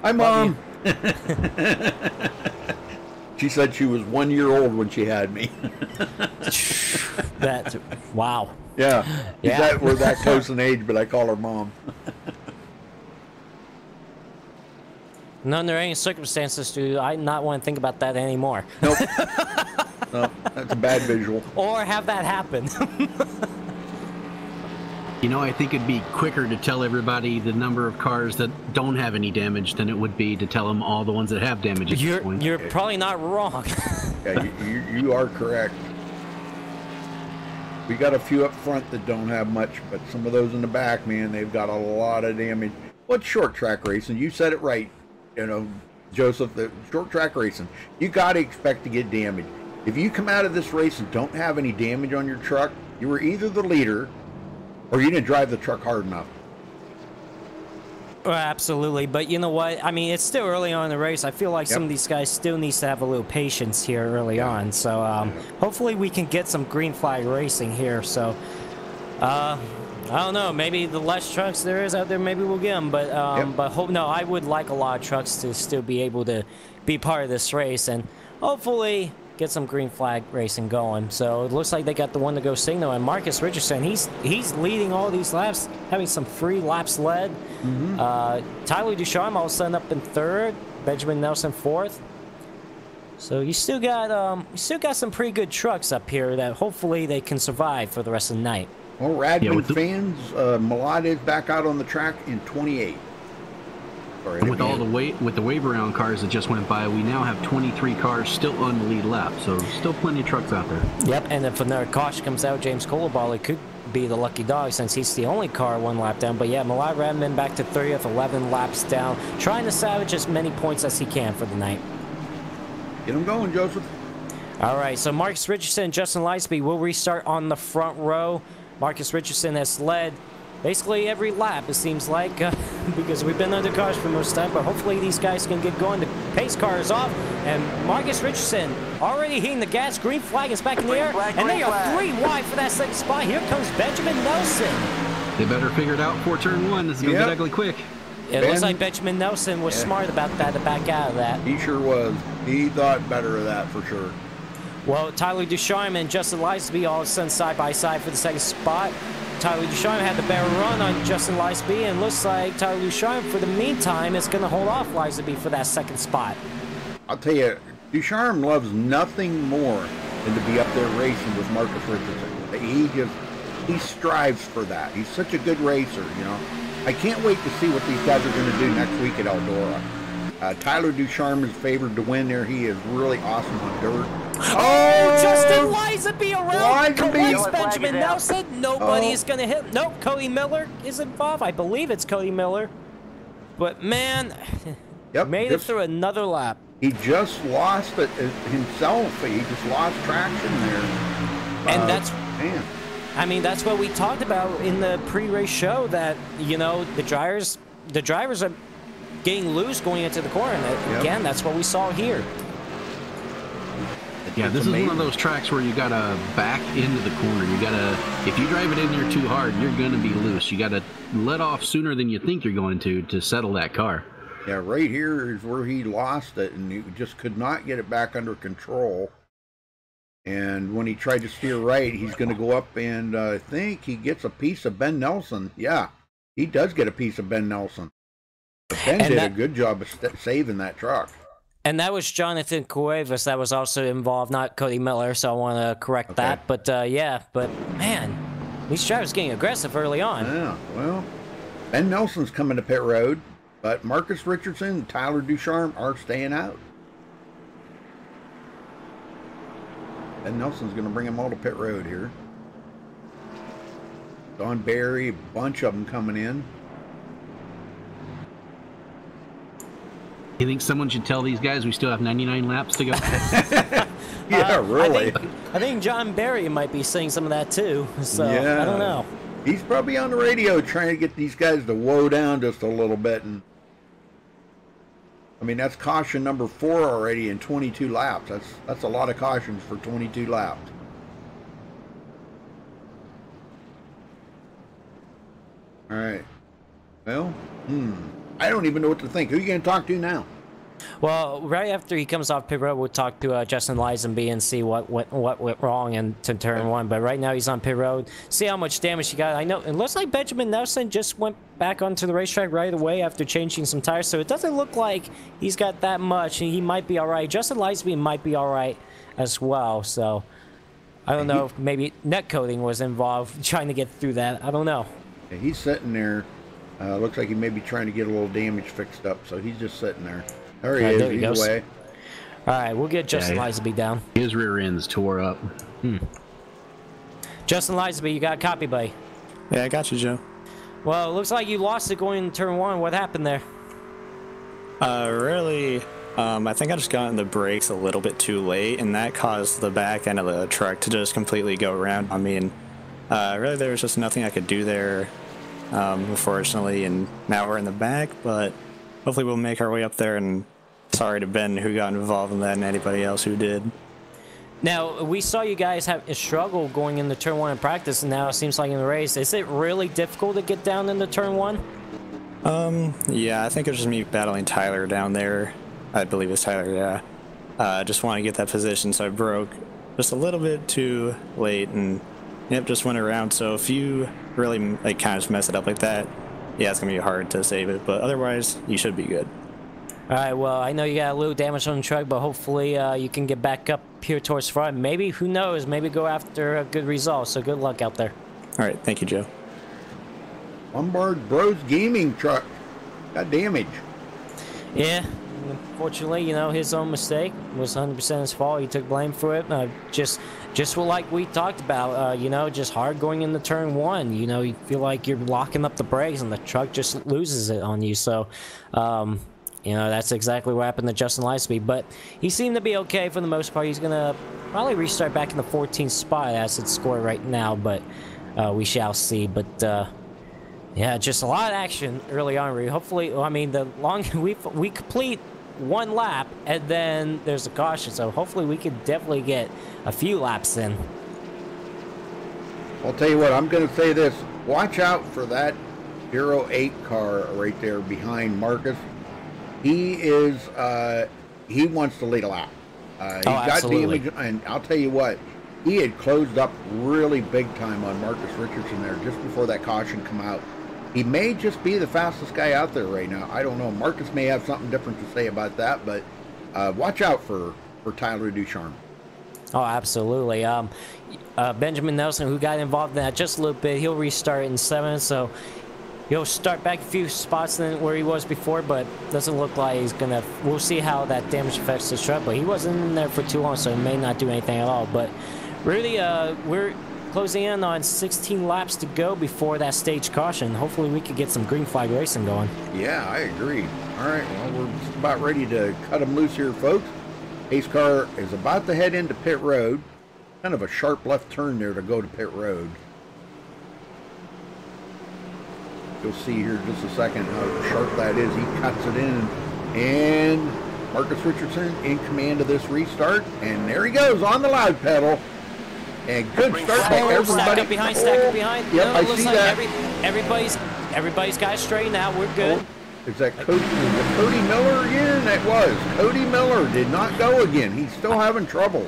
Hi, Mom. She said she was 1 year old when she had me. That's, wow. Yeah, Yeah. We're that close in age, but I call her Mom. None under any circumstances do I not want to think about that anymore. Nope. No, that's a bad visual. Or have that happen. You know, I think it'd be quicker to tell everybody the number of cars that don't have any damage than it would be to tell them all the ones that have damage at this point. You're probably not wrong. Yeah, you are correct. We got a few up front that don't have much, but some of those in the back, man, they've got a lot of damage. What's short track racing? You said it right, you know, Joseph. The short track racing, you got to expect to get damage. If you come out of this race and don't have any damage on your truck, you were either the leader or you didn't drive the truck hard enough. Well, absolutely, but you know what? I mean, it's still early on in the race. I feel like some of these guys still needs to have a little patience here early on. So hopefully we can get some green flag racing here. So I don't know. Maybe the less trucks there is out there, maybe we'll get them. But no, I would like a lot of trucks to still be able to be part of this race and hopefully get some green flag racing going. So it looks like they got the 1 to go signal, and Marcus Richardson, he's leading all these laps, having some free laps led. Tyler Ducharme all of a sudden up in 3rd, Benjamin Nelson 4th. So you still got some pretty good trucks up here that hopefully they can survive for the rest of the night. Well, Radman fans, Malad is back out on the track in 28. And with all the wave around cars that just went by, we now have 23 cars still on the lead lap, so still plenty of trucks out there. Yep, and if another caution comes out, James Colabali could be the lucky dog since he's the only car 1 lap down. But yeah, Malad Radman back to 30th, 11 laps down, trying to salvage as many points as he can for the night. Get him going, Joseph. All right, so Marcus Richardson and Justin Lightsby will restart on the front row. Marcus Richardson has led basically every lap, it seems like, because we've been under caution for most of the time, but hopefully these guys can get going. The pace car is off, and Marcus Richardson already hitting the gas. Green flag is back in the air, and they are 3 wide for that 2nd spot. Here comes Benjamin Nelson. They better figure it out for turn 1. This is going to get ugly quick. It looks like Benjamin Nelson was smart about that to back out of that. He sure was. He thought better of that for sure. Well, Tyler Ducharme and Justin Lightsby all of a sudden side by side for the 2nd spot. Tyler Ducharme had the better run on Justin Lightsby, and looks like Tyler Ducharme, for the meantime, is going to hold off Lightsby for that 2nd spot. I'll tell you, Ducharme loves nothing more than to be up there racing with Marcus Richardson. He strives for that. He's such a good racer, you know. I can't wait to see what these guys are going to do next week at Eldora. Tyler Ducharme is favored to win there. He is really awesome on dirt. Oh, Justin Lizaby around. Collects Lizaby. Benjamin Nelson. Nobody's going to hit. Nope, Cody Miller is involved. I believe it's Cody Miller. But, man, made it through another lap. He just lost it himself. He just lost traction there. And that's... Man. I mean, that's what we talked about in the pre-race show, that, you know, the drivers are getting loose going into the corner. And again, that's what we saw here. Yeah, this is one of those tracks where you gotta back into the corner. You gotta, if you drive it in there too hard, you're gonna be loose. You gotta let off sooner than you think you're going to settle that car. Yeah, right here is where he lost it, and he just could not get it back under control. And when he tried to steer right, he's going to go up, and I think he gets a piece of Ben Nelson. Yeah, he does get a piece of Ben Nelson. But Ben did a good job of saving that truck. And that was Jonathan Cuevas that was also involved, not Cody Miller, so I want to correct that. But, yeah, but, man, these drivers getting aggressive early on. Yeah, well, Ben Nelson's coming to pit road, but Marcus Richardson and Tyler Ducharme are staying out. Ben Nelson's going to bring them all to pit road here. Don Barry, a bunch of them coming in. You think someone should tell these guys we still have 99 laps to go? Yeah, really. I think John Barry might be saying some of that too. So yeah. I don't know. He's probably on the radio trying to get these guys to woe down just a little bit. And I mean, that's caution number 4 already in 22 laps. That's a lot of cautions for 22 laps. All right. Well, I don't even know what to think. Who are you going to talk to now? Well, right after he comes off pit road, we'll talk to Justin Lizenby and see what went wrong in turn 1. But right now he's on pit road. See how much damage he got. I know it looks like Benjamin Nelson just went back onto the racetrack right away after changing some tires, so it doesn't look like he's got that much, and he might be all right. Justin Lizenby might be all right as well. So I don't know if maybe net coating was involved trying to get through that. I don't know. Yeah, he's sitting there. Looks like he may be trying to get a little damage fixed up, so he's just sitting there. There he is, he's away. All right, we'll get Justin Lizenby down. His rear end's tore up. Justin Lizenby, you got a copy, buddy? Yeah, I got you, Joe. Well, it looks like you lost it going into turn 1. What happened there? Really, I think I just got in the brakes a little bit too late, and that caused the back end of the truck to just completely go around. I mean, really, there was just nothing I could do there, unfortunately, and now we're in the back, but hopefully we'll make our way up there, and sorry to Ben who got involved in that and anybody else who did. Now, we saw you guys have a struggle going into turn 1 in practice, and now it seems like in the race. Is it really difficult to get down into turn 1? Yeah, I think it was just me battling Tyler down there. I believe it's Tyler, yeah. Just want to get that position, so I broke just a little bit too late, and just went around. So if you really kind of mess it up like that, yeah, it's going to be hard to save it, but otherwise, you should be good. All right, well, I know you got a little damage on the truck, but hopefully you can get back up here towards front. Maybe, who knows, maybe go after a good result, so good luck out there. All right, thank you, Joe. Lombard Bros Gaming truck got damage. Yeah, unfortunately, you know, his own mistake was 100% his fault. He took blame for it. Just like we talked about, you know, just hard going into turn 1. You know, you feel like you're locking up the brakes and the truck just loses it on you. So, you know, that's exactly what happened to Justin Lizenby. But he seemed to be okay for the most part. He's going to probably restart back in the 14th spot as it's scored right now, but we shall see. But, yeah, just a lot of action early on. Hopefully, I mean, the longer we complete 1 lap, and then there's a caution, so hopefully we could definitely get a few laps in. I'll tell you what, I'm going to say this. Watch out for that 08 car right there behind Marcus. He is, he wants to lead a lap. He's got damage, and I'll tell you what, he had closed up really big time on Marcus Richardson there just before that caution come out. He may just be the fastest guy out there right now. I don't know. Marcus may have something different to say about that, but watch out for Tyler Ducharme. Oh, absolutely. Benjamin Nelson, who got involved in that just a little bit, he'll restart in 7th, so he'll start back a few spots than where he was before, but doesn't look like he's gonna. We'll see how that damage affects his truck, but he wasn't in there for too long, so he may not do anything at all. But really, we're closing in on 16 laps to go before that stage caution. Hopefully, we could get some green flag racing going. Yeah, I agree. All right, well, we're just about ready to cut them loose here, folks. Pace car is about to head into pit road. Kind of a sharp left turn there to go to pit road. You'll see here in just a second how sharp that is. He cuts it in. And Marcus Richardson in command of this restart. And there he goes on the loud pedal. And good start by everybody. Stack up behind, stack up behind. Yep, no, I see like that. Everybody's got it straightened out. We're good. Oh, is that Cody Miller again? That was. Cody Miller did not go again. He's still having trouble.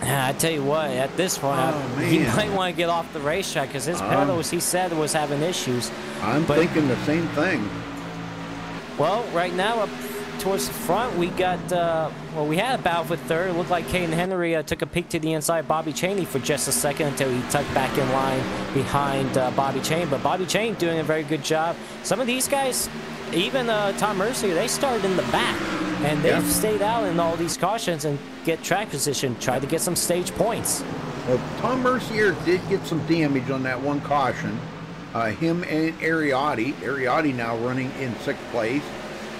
I tell you what, at this point, he might want to get off the racetrack because his pedals, he said, was having issues. I'm thinking the same thing. Well, right now, up towards the front, we got, well, we had a battle for third. It looked like Caden Henry took a peek to the inside Bobby Chaney for just a second until he tucked back in line behind Bobby Chaney. But Bobby Chaney doing a very good job. Some of these guys, even Tom Mercier, they started in the back. And they've stayed out in all these cautions and get track position, try to get some stage points. Well, Tom Mercier did get some damage on that one caution. Him and Ariotti. Ariotti now running in 6th place.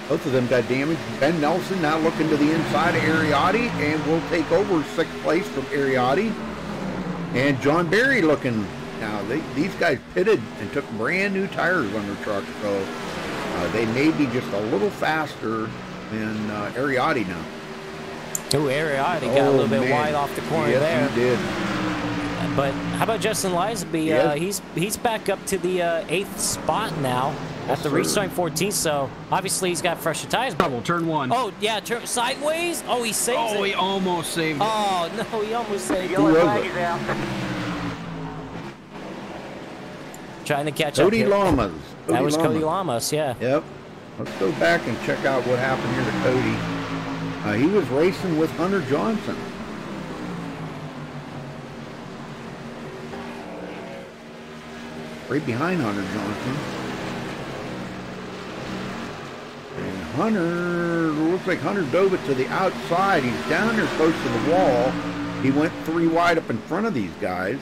Both of them got damage. Ben Nelson now looking to the inside of Ariotti and will take over 6th place from Ariotti. And John Berry looking. Now, these guys pitted and took brand new tires on their truck, so they may be just a little faster than Ariotti now. Oh, Ariotti got a little bit wide off the corner there. Yes, he did. But how about Justin Lisby? He's back up to the 8th spot now after restarting 14th, so obviously he's got fresher tires. Trouble, turn 1. Oh, yeah, turn sideways. Oh, he saves it. Oh, he almost saved it. Oh, no, he almost saved it. Who was it? Trying to catch Cody up here. Lamas. That was Cody Lamas, yeah. Yep. Let's go back and check out what happened here to Cody. He was racing with Hunter Johnson. Right behind Hunter Johnson. And Hunter, looks like Hunter dove it to the outside. He's down there close to the wall. He went 3 wide up in front of these guys.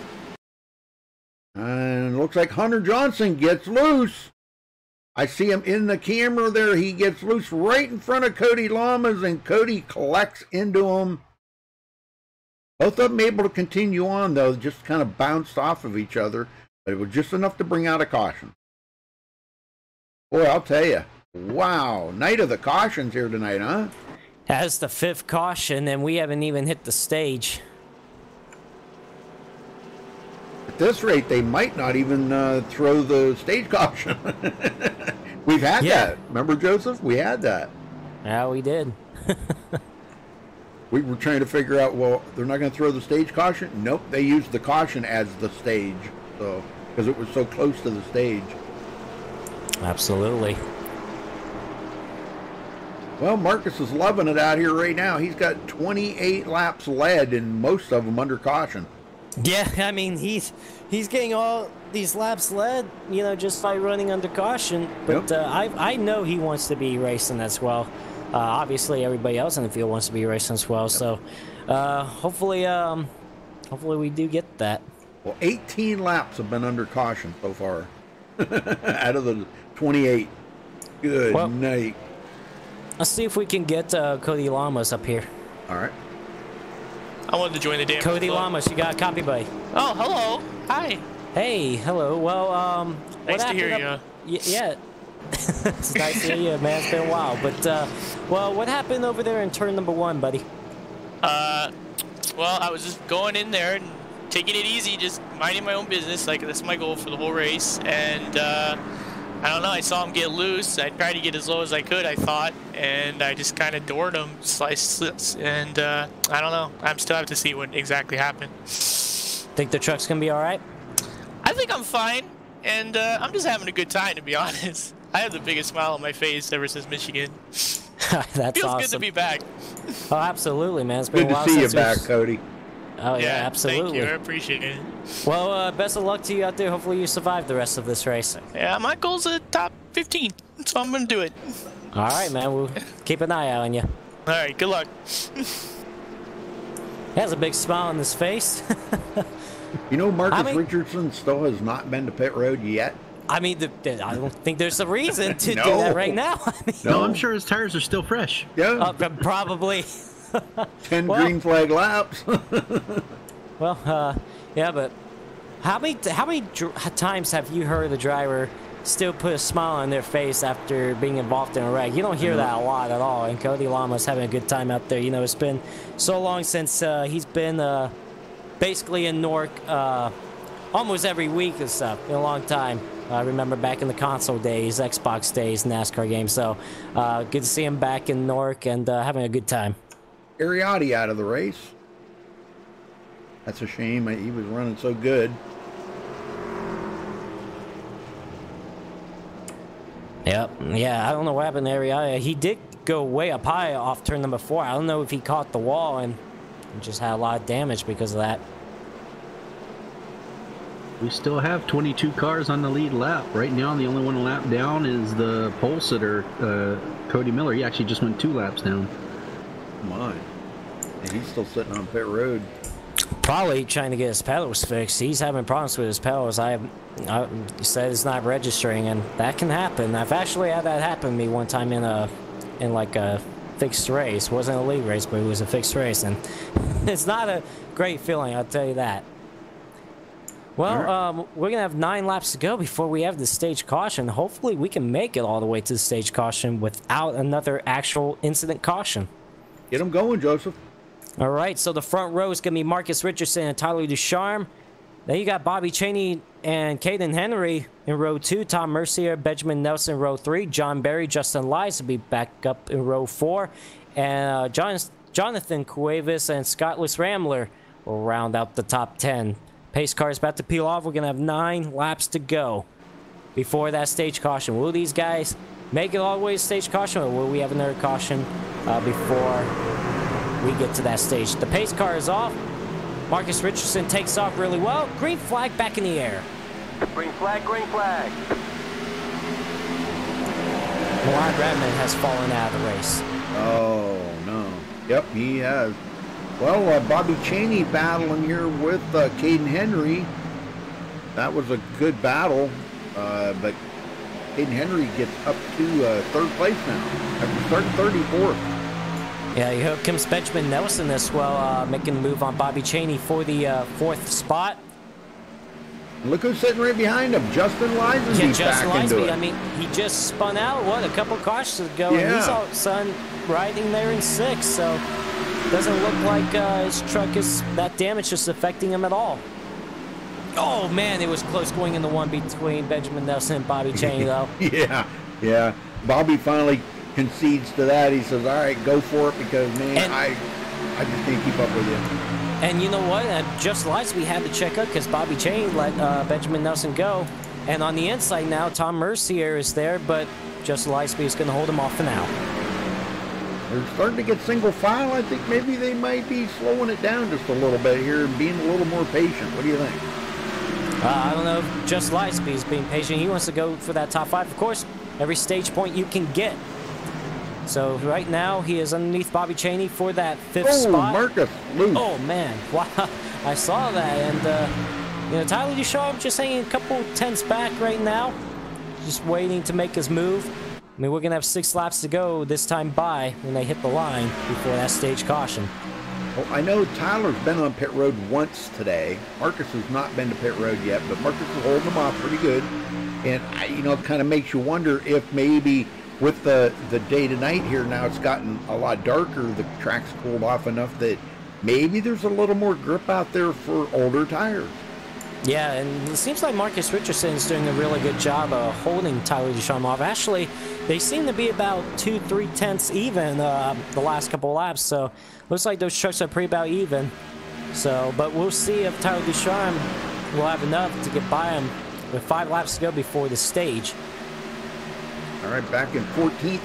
And it looks like Hunter Johnson gets loose. I see him in the camera there. He gets loose right in front of Cody Lamas, and Cody collects into him. Both of them able to continue on, though, just kind of bounced off of each other. But it was just enough to bring out a caution. Boy, I'll tell you. Wow. Night of the cautions here tonight, huh? That's the 5th caution, and we haven't even hit the stage. At this rate, they might not even throw the stage caution. We've had that. Remember, Joseph? We had that. Yeah, we did. We were trying to figure out, well, they're not going to throw the stage caution? Nope, they used the caution as the stage, so because it was so close to the stage. Absolutely. Well, Marcus is loving it out here right now. He's got 28 laps led, and most of them under caution. Yeah, I mean, he's getting all these laps led, you know, just by running under caution. But I know he wants to be racing as well. Obviously, everybody else in the field wants to be racing as well. So, hopefully we do get that. Well, 18 laps have been under caution so far, out of the 28. Good night. Let's see if we can get Cody Lamas up here. All right. I wanted to join the damn Cody club. Lamas, you got a copy, buddy? Oh, hello. Hi. Hey, hello. Well, nice to hear you. Yeah. It's nice to hear you, man. It's been a while. But, well, what happened over there in turn number 1, buddy? Well, I was just going in there and taking it easy, just minding my own business. Like, that's my goal for the whole race. And, I don't know, I saw him get loose. I tried to get as low as I could, I thought, and I just kind of doored him, sliced, and I don't know. I still have to see what exactly happened. Think the truck's going to be all right? I think I'm fine, and I'm just having a good time, to be honest. I have the biggest smile on my face ever since Michigan. That's Feels awesome. good to be back. Oh, absolutely, man. It's been Good a while to see you since back, Cody. Oh, yeah, absolutely. Thank you. I appreciate it. Well, best of luck to you out there. Hopefully you survive the rest of this race. Yeah, my goal's a top 15, so I'm going to do it. All right, man. We'll keep an eye out on you. All right, good luck. He has a big smile on his face. You know, Marcus Richardson still has not been to pit road yet. I mean, I don't think there's a reason to No. do that right now. I mean, No, I'm sure his tires are still fresh. Yeah. Probably. 10 green flag laps. Well, yeah, but how many times have you heard a driver still put a smile on their face after being involved in a wreck? You don't hear that a lot at all. And Cody Lama's having a good time out there. You know, it's been so long since he's been basically in Newark almost every week and stuff. In a long time. I remember back in the console days, Xbox days, NASCAR games. So good to see him back in Newark and having a good time. Ariotti out of the race. That's a shame. He was running so good. Yep. Yeah, I don't know what happened to Ariotti. He did go way up high off turn number 4. I don't know if he caught the wall and just had a lot of damage because of that. We still have 22 cars on the lead lap. Right now, the only one a lap down is the pole sitter, Cody Miller. He actually just went 2 laps down. Come on. And he's still sitting on pit road. Probably trying to get his pedals fixed. He's having problems with his pedals. He said it's not registering, and that can happen. I've actually had that happen to me one time in like a fixed race. It wasn't a league race, but it was a fixed race, and it's not a great feeling, I'll tell you that. Well, we're going to have 9 laps to go before we have the stage caution. Hopefully, we can make it all the way to the stage caution without another actual incident caution. Get them going, Joseph. All right, so the front row is going to be Marcus Richardson and Tyler Ducharme. Then you got Bobby Cheney and Caden Henry in row 2. Tom Mercier, Benjamin Nelson in row 3. John Berry, Justin Lies will be back up in row 4. And Jonathan Cuevas and Scottless Rambler will round out the top 10. Pace car is about to peel off. We're going to have 9 laps to go before that stage caution. Will these guys make it all the way to stage caution, or will we have another caution before we get to that stage? The pace car is off. Marcus Richardson takes off really well. Green flag back in the air. Green flag, green flag. Milan Bradman has fallen out of the race. Oh, no. Yep, he has. Well, Bobby Cheney battling here with Caden Henry. That was a good battle, but Caden Henry gets up to 3rd place now after starting 34th. Yeah, here comes Benjamin Nelson as well, making a move on Bobby Cheney for the 4th spot. Look who's sitting right behind him, Justin Lisby. Yeah, Justin Lisby. I mean, he just spun out, what, a couple cautions ago, and he's all of a sudden riding there in 6th, so doesn't look like his truck is that damage just affecting him at all. Oh, man, it was close going in the one between Benjamin Nelson and Bobby Cheney, though. Yeah. Bobby finally concedes to that. He says, all right, go for it, because, man, I just can't keep up with you. And you know what? Just Lisby had to check up because Bobby Cheney let Benjamin Nelson go. And on the inside now, Tom Mercier is there, but just Lisby is going to hold him off for now. They're starting to get single file. I think maybe they might be slowing it down just a little bit here and being a little more patient. What do you think? I don't know if just Lisby is being patient. He wants to go for that top 5. Of course, every stage point you can get. So right now, he is underneath Bobby Cheney for that 5th spot. Marcus loose. Oh, man. Wow. I saw that. And, you know, Tyler Ducharme just hanging a couple tenths back right now. Just waiting to make his move. I mean, we're going to have 6 laps to go this time by when they hit the line before that stage caution. Well, I know Tyler's been on pit road once today. Marcus has not been to pit road yet, but Marcus is holding them off pretty good. And, you know, it kind of makes you wonder if maybe with the day to night here now, it's gotten a lot darker. The track's cooled off enough that maybe there's a little more grip out there for older tires. Yeah, and it seems like Marcus Richardson is doing a really good job of holding Tyler Ducharme off. Actually, they seem to be about 2-3 tenths even the last couple of laps, so looks like those trucks are pretty about even. So, but we'll see if Tyler Ducharme will have enough to get by him with 5 laps to go before the stage. All right, back in 14th,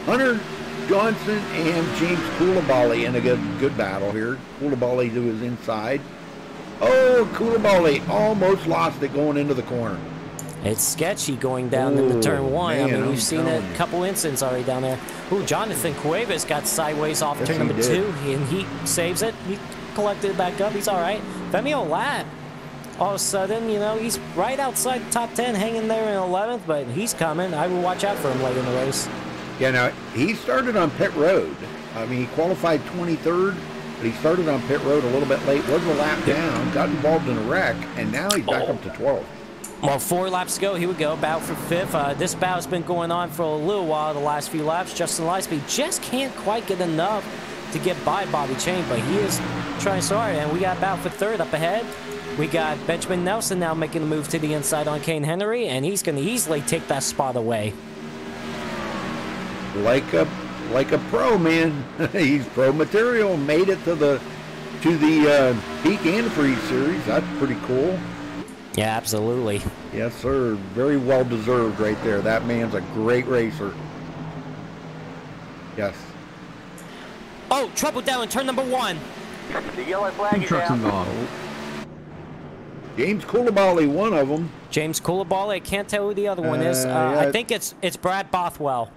Hunter Johnson and James Koulibaly in a good battle here. Koulibaly to his inside. Oh, Koulibaly almost lost it going into the corner. It's sketchy going down into turn one. Man, I mean, you've seen a couple incidents already down there. Ooh, Jonathan Cuevas got sideways off turn number 2, and he saves it. He collected it back up. He's all right. Femi Olat, all of a sudden, you know, he's right outside the top 10, hanging there in 11th, but he's coming. I will watch out for him late in the race. Yeah, now, he started on pit road. I mean, he qualified 23rd, but he started on pit road a little bit late, was a lap down, got involved in a wreck, and now he's back up to 12th. Well, 4 laps to go. Here we go. Battle for 5th. This battle's been going on for a little while, the last few laps. Justin Lightspeed just can't quite get enough to get by Bobby Chain, but he is trying so hard. And we got battle for 3rd up ahead. We got Benjamin Nelson now making the move to the inside on Kane Henry, and he's going to easily take that spot away. Like a pro, man. He's pro material. Made it to the Peak Antifreeze series. That's pretty cool. Yeah, absolutely. Yes, sir. Very well deserved right there. That man's a great racer. Yes. Oh, trouble down in turn number 1. The yellow flag is down. James Koulibaly, one of them. James Koulibaly. I can't tell who the other one is. Yeah. I think it's Brad Bothwell.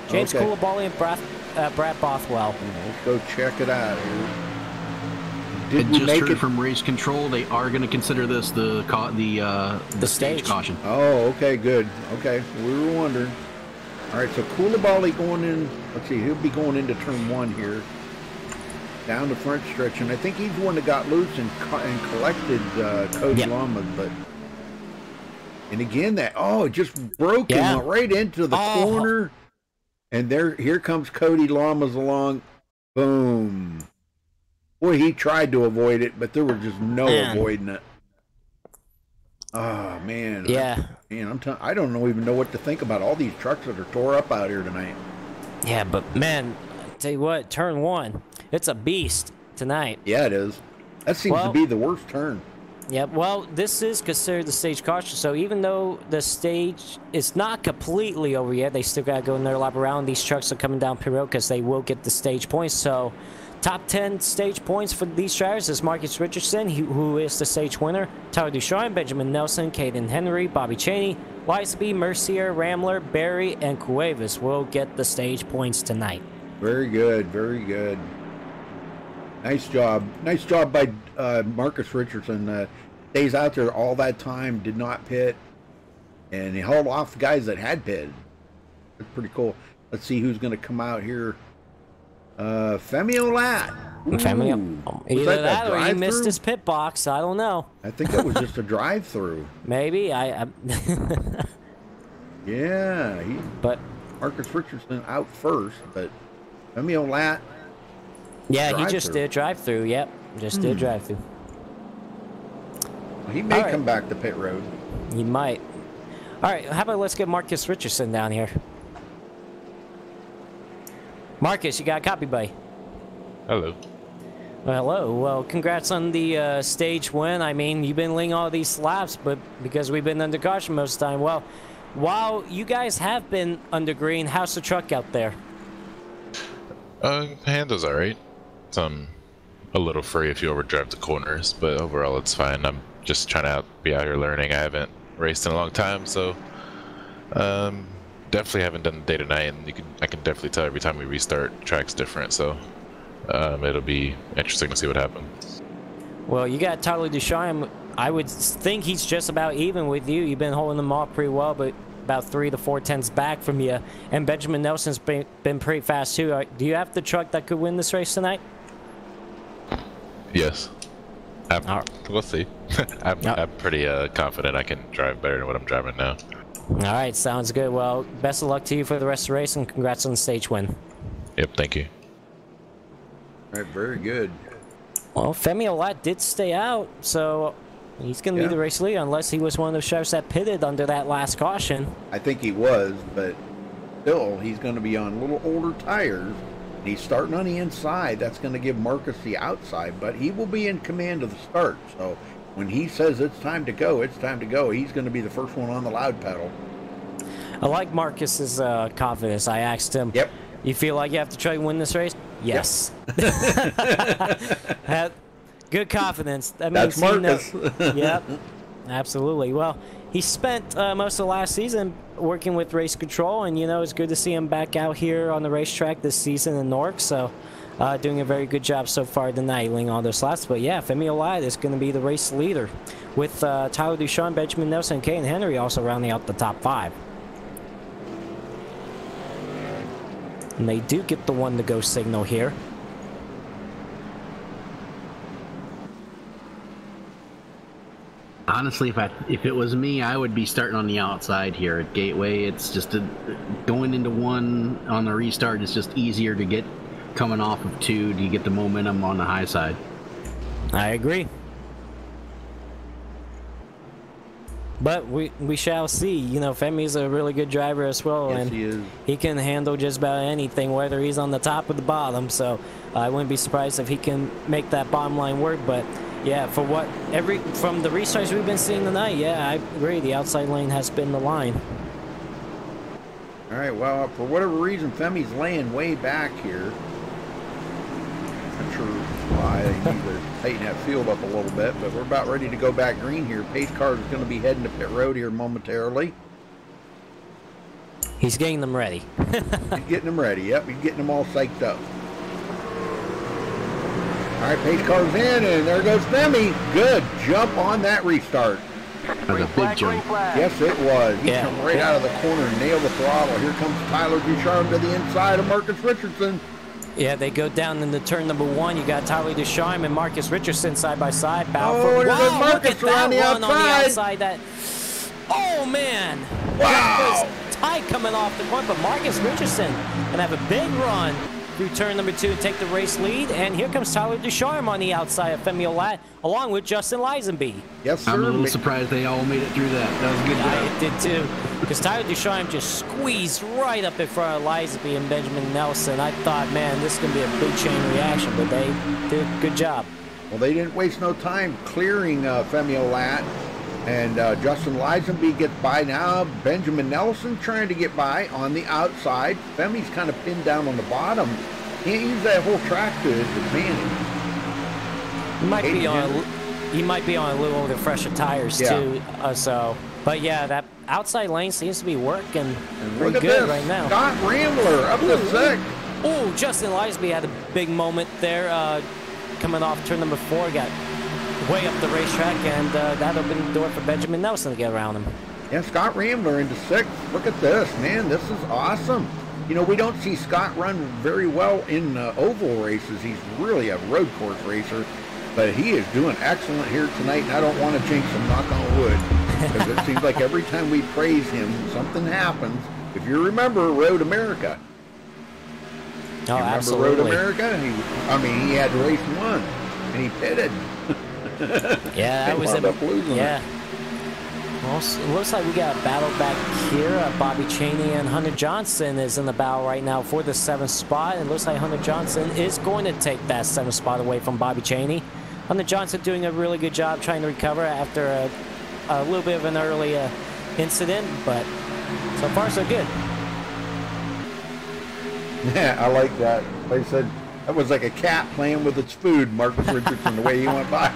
James Koulibaly and Brad Bothwell. Let's go check it out here. It just heard from race control, they are going to consider this the stage caution. Oh, okay, good. Okay, we were wondering. All right, so Koulibaly going in. Let's see, he'll be going into turn 1 here, down the front stretch, and I think he's the one that got loose and collected Cody Lamas. But and again, it just broke and went right into the corner, and here comes Cody Lamas along. Boom. Boy, he tried to avoid it, but there was just no avoiding it. Oh, man. Yeah. I don't even know what to think about all these trucks that are tore up out here tonight. Yeah, but, man, I tell you what, turn 1, it's a beast tonight. Yeah, it is. That seems to be the worst turn. Yeah, well, this is considered the stage caution, so even though the stage is not completely over yet, they still got to go another lap around. These trucks are coming down pit road because they will get the stage points, so... Top 10 stage points for these drivers is Marcus Richardson, who is the stage winner. Tyler Ducharme, Benjamin Nelson, Caden Henry, Bobby Chaney, Lightspeed, Mercier, Rambler, Barry, and Cuevas will get the stage points tonight. Very good, very good. Nice job. Nice job by Marcus Richardson. Stays out there all that time, did not pit, and he held off the guys that had pitted. That's pretty cool. Let's see who's going to come out here. Femi Olat. Either that or he missed his pit box. I don't know. I think that was just a drive-through. Maybe. Yeah. But Marcus Richardson out first, but Femi Olat. Yeah, he just did drive-through. Yep, just did drive-through. He may come back to pit road. He might. All right, how about let's get Marcus Richardson down here. Marcus, you got a copy, buddy? Hello. Well, hello. Well, congrats on the stage win. I mean, you've been leading all these laps, but because we've been under caution most of the time. Well, while you guys have been under green, how's the truck out there? Handles all right. It's a little free if you overdrive the corners, but overall it's fine. I'm just trying to be out here learning. I haven't raced in a long time, so definitely haven't done the day to night, and I can definitely tell every time we restart, track's different, so it'll be interesting to see what happens. Well, you got Tyler Ducharme. I would think he's just about even with you. You've been holding them off pretty well, but about 3 to 4 tenths back from you. And Benjamin Nelson's been pretty fast too. Do you have the truck that could win this race tonight? Yes. We'll see. I'm pretty confident I can drive better than what I'm driving now. All right, sounds good. Well, best of luck to you for the rest of the race, and congrats on the stage win. Yep, thank you. All right, very good. Well, Femi Olat did stay out, so he's going to be the race leader unless he was one of those drivers that pitted under that last caution. I think he was, but still, he's going to be on a little older tires. And he's starting on the inside. That's going to give Marcus the outside, but he will be in command of the start, so when he says it's time to go, it's time to go. He's going to be the first one on the loud pedal. I like Marcus's confidence. I asked him, You feel like you have to try to win this race? Yes. Have good confidence. That That's means Marcus. Yep, absolutely. Well, he spent most of last season working with race control, and it's good to see him back out here on the racetrack this season in Newark. So, doing a very good job so far tonight, laying all those laps. But yeah, Femi Olad is going to be the race leader, with Tyler Ducharme, Benjamin Nelson, and Caden Henry also rounding out the top 5. And they do get the 1-to-go signal here. Honestly, if it was me, I would be starting on the outside here at Gateway. It's just going into 1 on the restart is just easier to get coming off of 2. Do you get the momentum on the high side? I agree. But we shall see. Femi's a really good driver as well, Yes, and he is. he can handle just about anything, whether he's on the top or the bottom. So I wouldn't be surprised if he can make that bottom line work. But yeah, from the restarts we've been seeing tonight, yeah, I agree. The outside lane has been the line. All right, well, for whatever reason, Femi's laying way back here. Not sure why. They need to tighten that field up a little bit, but we're about ready to go back green here. Pace car is going to be heading to pit road here momentarily. He's getting them ready. He's getting them ready. Yep, he's getting them all psyched up. All right, pace car's in, and there goes Femi. Good jump on that restart. That was a big jump. Yes, it was. He come right out of the corner and nailed the throttle. Here comes Tyler Ducharme to the inside of Marcus Richardson. Yeah, they go down into turn number 1. You got Tyler Ducharme and Marcus Richardson side by side. Wow, look at that run on the outside. Oh man! Wow! Tight coming off the corner, but Marcus Richardson can have a big run through turn number 2 and take the race lead. And here comes Tyler Ducharme on the outside of Femi Olad, along with Justin Lisenby. Yes, sir. I'm a little surprised they all made it through that. That was a good job. I did too, because Tyler Ducharme just squeezed right up in front of Lisenby and Benjamin Nelson. I thought, man, this is going to be a big chain reaction, but they did a good job. Well, they didn't waste no time clearing Femi Olad. And Justin Lisenby gets by now. Benjamin Nelson trying to get by on the outside. Femi's kind of pinned down on the bottom. Can't use that whole track to his advantage. He might be on a little bit fresher tires too. But yeah, that outside lane seems to be working pretty good right now. Scott Rambler up to 6. Oh, Justin Lisenby had a big moment there, coming off turn number 4. Got way up the racetrack, and that opened the door for Benjamin Nelson to get around him. Yeah, Scott Rambler into 6th. Look at this, man. This is awesome. We don't see Scott run very well in oval races. He's really a road course racer, but he is doing excellent here tonight, and I don't want to jinx him, knock on wood, because it seems like every time we praise him, something happens. If you remember Road America. Oh, you absolutely. Road America? He had race 1, and he pitted. Yeah, that was losing. Yeah. Well, it looks like we got a battle back here. Bobby Cheney and Hunter Johnson is in the battle right now for the 7th spot. It looks like Hunter Johnson is going to take that 7th spot away from Bobby Cheney. Hunter Johnson doing a really good job trying to recover after a little bit of an early incident, but so far so good. Yeah, I like that. Like I said, that was like a cat playing with its food, Marcus Richardson, the way he went by.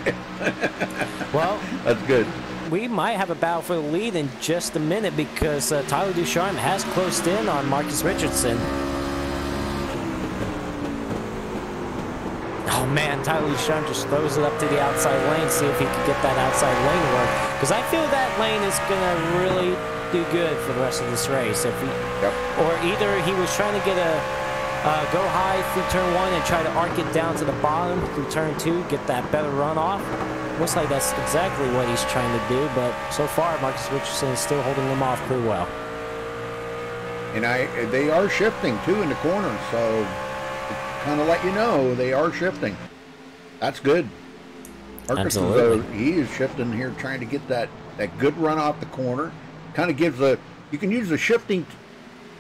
Well, that's good. We might have a battle for the lead in just a minute, because Tyler Ducharme has closed in on Marcus Richardson. Oh man, Tyler Ducharme just throws it up to the outside lane, see if he can get that outside lane to work. Because I feel that lane is going to really do good for the rest of this race. If he, or either he was trying to get a go high through turn 1 and try to arc it down to the bottom through turn 2, get that better runoff. Looks like that's exactly what he's trying to do, but so far Marcus Richardson is still holding them off pretty well. And they are shifting too in the corner, so kind of let you know they are shifting. That's good. Marcus he is shifting here, trying to get that good run off the corner. Kind of gives you can use the shifting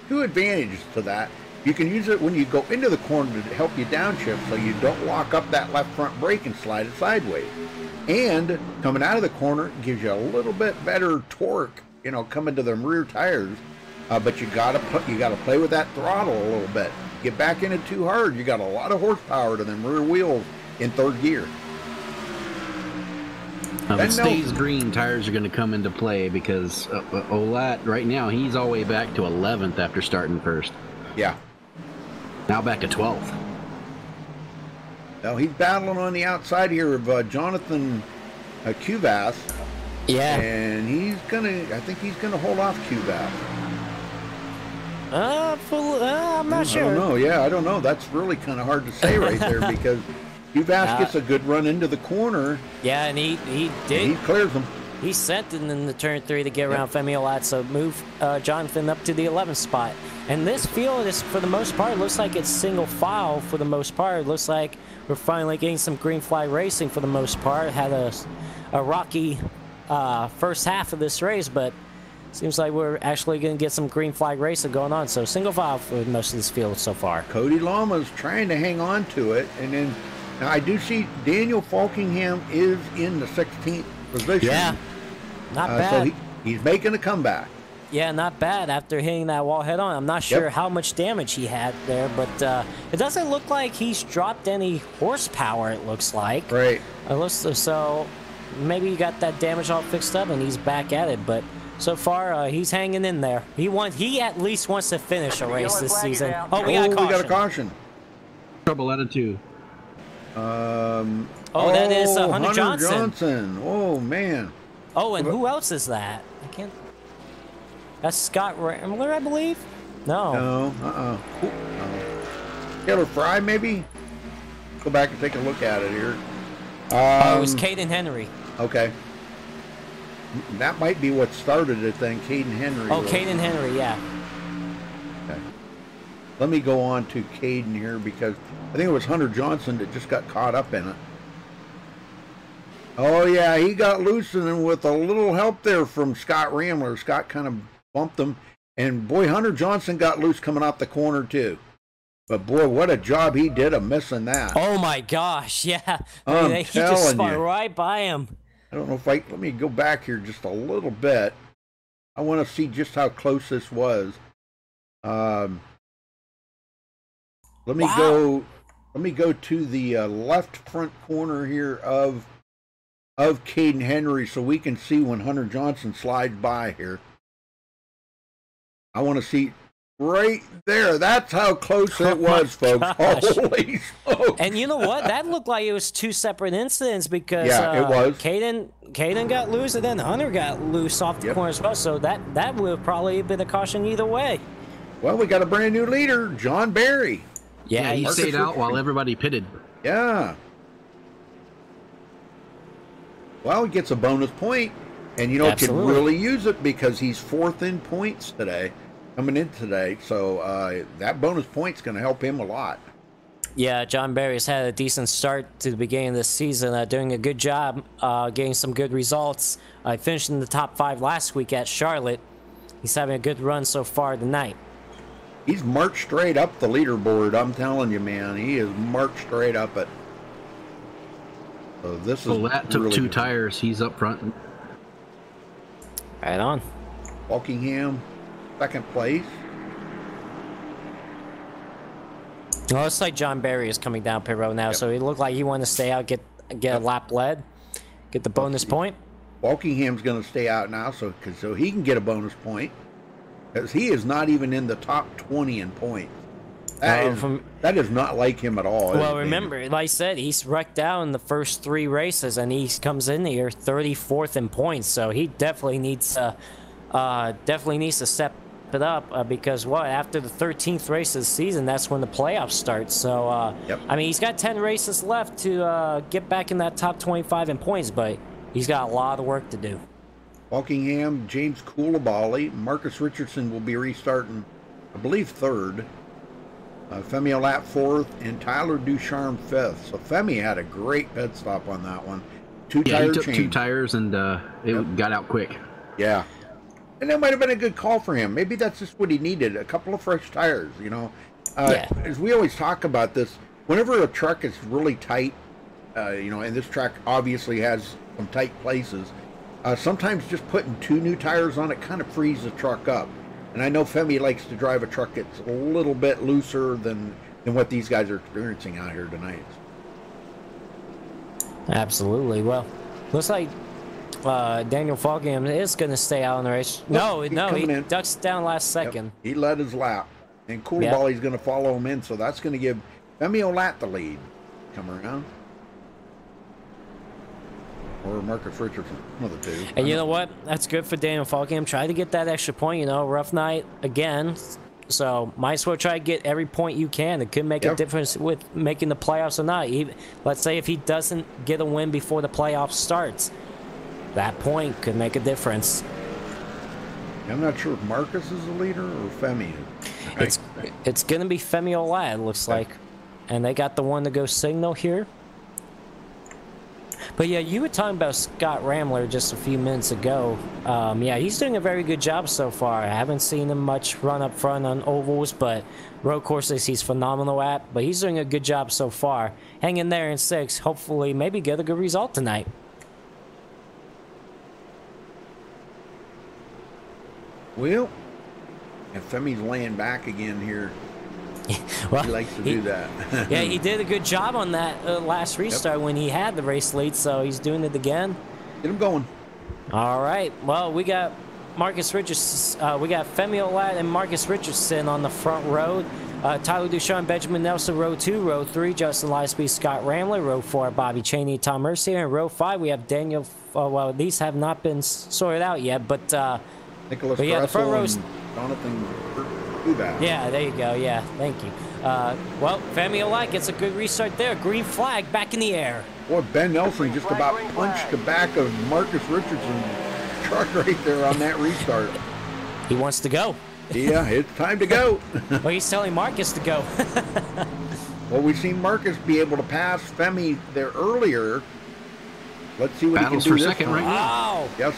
two advantages to that. You can use it when you go into the corner to help you downshift, so you don't lock up that left front brake and slide it sideways. And coming out of the corner gives you a little bit better torque, coming to them rear tires. But you gotta play with that throttle a little bit. Get back in it too hard. You got a lot of horsepower to them rear wheels in third gear. If it stays green, tires are going to come into play because Olat, right now, he's all the way back to 11th after starting first. Yeah. Now back to 12th. Well, he's battling on the outside here of Jonathan Cuvass. Yeah. And I think he's going to hold off Cuvass. I'm not sure. I don't know. Yeah, I don't know. That's really kind of hard to say right there because Cuvass gets a good run into the corner. Yeah, and he did. And he clears them. He sent it in the turn 3 to get around Femi Olat, so move Jonathan up to the 11th spot. And this field is, for the most part, looks like it's single file for the most part. It looks like we're finally getting some green flag racing for the most part. Had a rocky first half of this race, but seems like we're actually going to get some green flag racing going on. So single file for most of this field so far. Cody Lama's trying to hang on to it. And then now I do see Daniel Falkingham is in the 16th position. Yeah, not bad. So he's making a comeback. Yeah, not bad after hitting that wall head on. I'm not sure how much damage he had there, but it doesn't look like he's dropped any horsepower, it looks like. Right. So maybe he got that damage all fixed up and he's back at it, but so far he's hanging in there. He at least wants to finish a race this season. Oh, we got a caution. We got a caution. Trouble attitude. That is Hunter Johnson. Oh, man. Oh, and who else is that? I can't... That's Scott Rambler, I believe? No. No, Taylor Fry, maybe? Go back and take a look at it here. It was Caden Henry. Okay. That might be what started it then, Caden Henry. Oh, Caden Henry, yeah. Okay. Let me go on to Caden here because I think it was Hunter Johnson that just got caught up in it. Oh, yeah, he got loose and with a little help there from Scott Rambler. Scott kind of bumped him. And, boy, Hunter Johnson got loose coming out the corner, too. But, boy, what a job he did of missing that. Oh, my gosh, yeah. He just spun right by him. I don't know if let me go back here just a little bit. I want to see just how close this was. Let me go to the left front corner here of Caden Henry so we can see when Hunter Johnson slides by here. I want to see right there. That's how close it was, folks. Holy smokes. And you know what? That looked like it was two separate incidents because it was. Caden got loose and then Hunter got loose off the corner as well. So that would have probably been a caution either way. Well, we got a brand new leader, John Barry. Yeah, he stayed out while everybody pitted. Yeah. Well, he gets a bonus point, and you know, can really use it because he's 4th in points today, coming in today. So that bonus point's going to help him a lot. Yeah, John Barry's had a decent start to the beginning of this season, doing a good job, getting some good results. Finished in the top 5 last week at Charlotte. He's having a good run so far tonight. He's marched straight up the leaderboard. I'm telling you, man, he is marched straight up it. So this is that took really 2 good. tires. He's up front. Right on. Walkingham, 2nd place. Well, it's like John Barry is coming down pit road now, so it looked like he wanted to stay out, get a lap led, get the bonus point. Walkingham's going to stay out now, so he can get a bonus point. Because he is not even in the top 20 in points. That is not like him at all. Well, remember, like I said, he's wrecked out in the first 3 races, and he comes in here 34th in points. So he definitely needs to step it up because after the 13th race of the season, that's when the playoffs start. So I mean, he's got 10 races left to get back in that top 25 in points, but he's got a lot of work to do. Walkingham, James Coulibaly, Marcus Richardson will be restarting, I believe, 3rd. Femi Olat 4th, and Tyler Ducharme 5th. So Femi had a great pit stop on that one. 2 tire he took change. 2 tires and it got out quick. Yeah. And that might have been a good call for him. Maybe that's just what he needed, a couple of fresh tires, you know. As we always talk about this, whenever a truck is really tight, you know, and this track obviously has some tight places, sometimes just putting 2 new tires on it kind of frees the truck up. And I know Femi likes to drive a truck that's a little bit looser than what these guys are experiencing out here tonight. Absolutely. Well, looks like Daniel Fogham is going to stay out on the race. No, he ducks down last second. Yep. He led his lap. And Coulibaly's going to follow him in, so that's going to give Femi Olat the lead. Come around. Or Marcus Richardson, one of the two. And you know what? That's good for Daniel Fogham. Try to get that extra point, you know, rough night again. So might as well try to get every point you can. It could make a difference with making the playoffs or not. Let's say if he doesn't get a win before the playoffs starts, that point could make a difference. I'm not sure if Marcus is the leader or Femi. It's going to be Femi Olat, it looks like. And they got the one to go signal here. But yeah, you were talking about Scott Ramler just a few minutes ago. Yeah, he's doing a very good job so far. I haven't seen him much run up front on ovals, but road courses he's phenomenal at. But he's doing a good job so far. Hang in there in 6. Hopefully, maybe get a good result tonight. Well, and Femi's laying back again here. Well, he likes to do that. Yeah, he did a good job on that last restart when he had the race lead, so he's doing it again. Get him going. All right. Well, we got Marcus Richardson. We got Femi Olat and Marcus Richardson on the front row. Tyler Ducharme, Benjamin Nelson, row 2. Row 3, Justin Livespeed, Scott Ramler. Row 4, Bobby Cheney, Tom Mercier. And row 5, we have Daniel. Well, these have not been sorted out yet, but Nicholas yeah, the front rows. Jonathan. Yeah, there you go. Yeah, thank you. Well, Femi Olat gets a good restart there. Green flag back in the air. Boy, Ben Nelson just about punched the back of Marcus Richardson's truck right there on that restart. He wants to go. Yeah, it's time to go. Well, he's telling Marcus to go. Well, we've seen Marcus be able to pass Femi there earlier. Let's see what he can do for this second time. right now. Wow. Yes.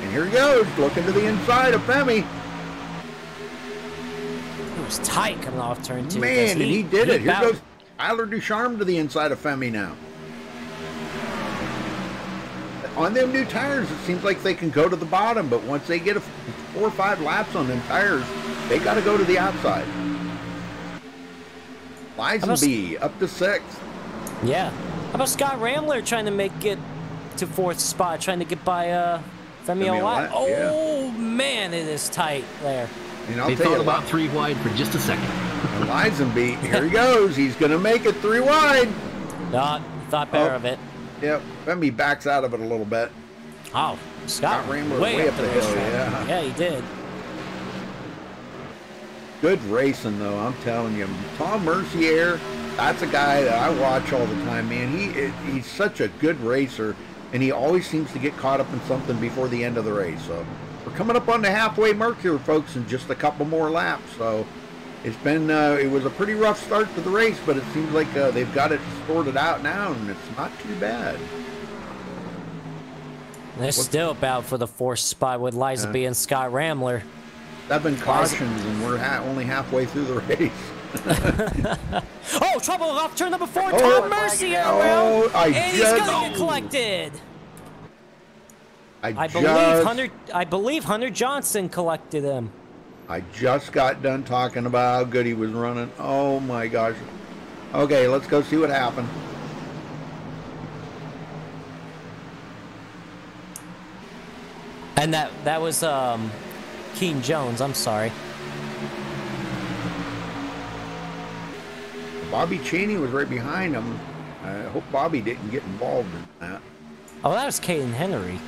And here he goes, looking to the inside of Femi. It was tight coming off turn 2. Man, and he did it. Here goes Tyler Ducharme to the inside of Femi now. On them new tires, it seems like they can go to the bottom, but once they get 4 or 5 laps on them tires, they got to go to the outside. Lisenby up to 6th. Yeah. How about Scott Ramler trying to make it to 4th spot, trying to get by Femi Olat? Oh, man, it is tight there. And I'll they tell thought you about 3 wide for just a second. Lisenby, here he goes. He's going to make it 3 wide. Thought better of it. Yep, Femi backs out of it a little bit. Oh, Scott Ramler way up the hill, yeah. Yeah, he did. Good racing, though, I'm telling you. Tom Mercier, that's a guy that I watch all the time, man. He's such a good racer, and he always seems to get caught up in something before the end of the race. So we're coming up on the halfway mark here, folks, in just a couple more laps. So it's been, it was a pretty rough start to the race, but it seems like they've got it sorted out now, and it's not too bad. They're still about for the 4th spot with Lisenby and Scott Ramler. I've been cautioned, and we're only halfway through the race. Oh, trouble off turn number 4. Tom Mercier around, and he's gonna get collected. I believe Hunter Johnson collected him. I just got done talking about how good he was running. Oh my gosh. Okay, let's go see what happened. And that was Keane Jones, I'm sorry. Bobby Cheney was right behind him. I hope Bobby didn't get involved in that. Oh, that was Caden Henry.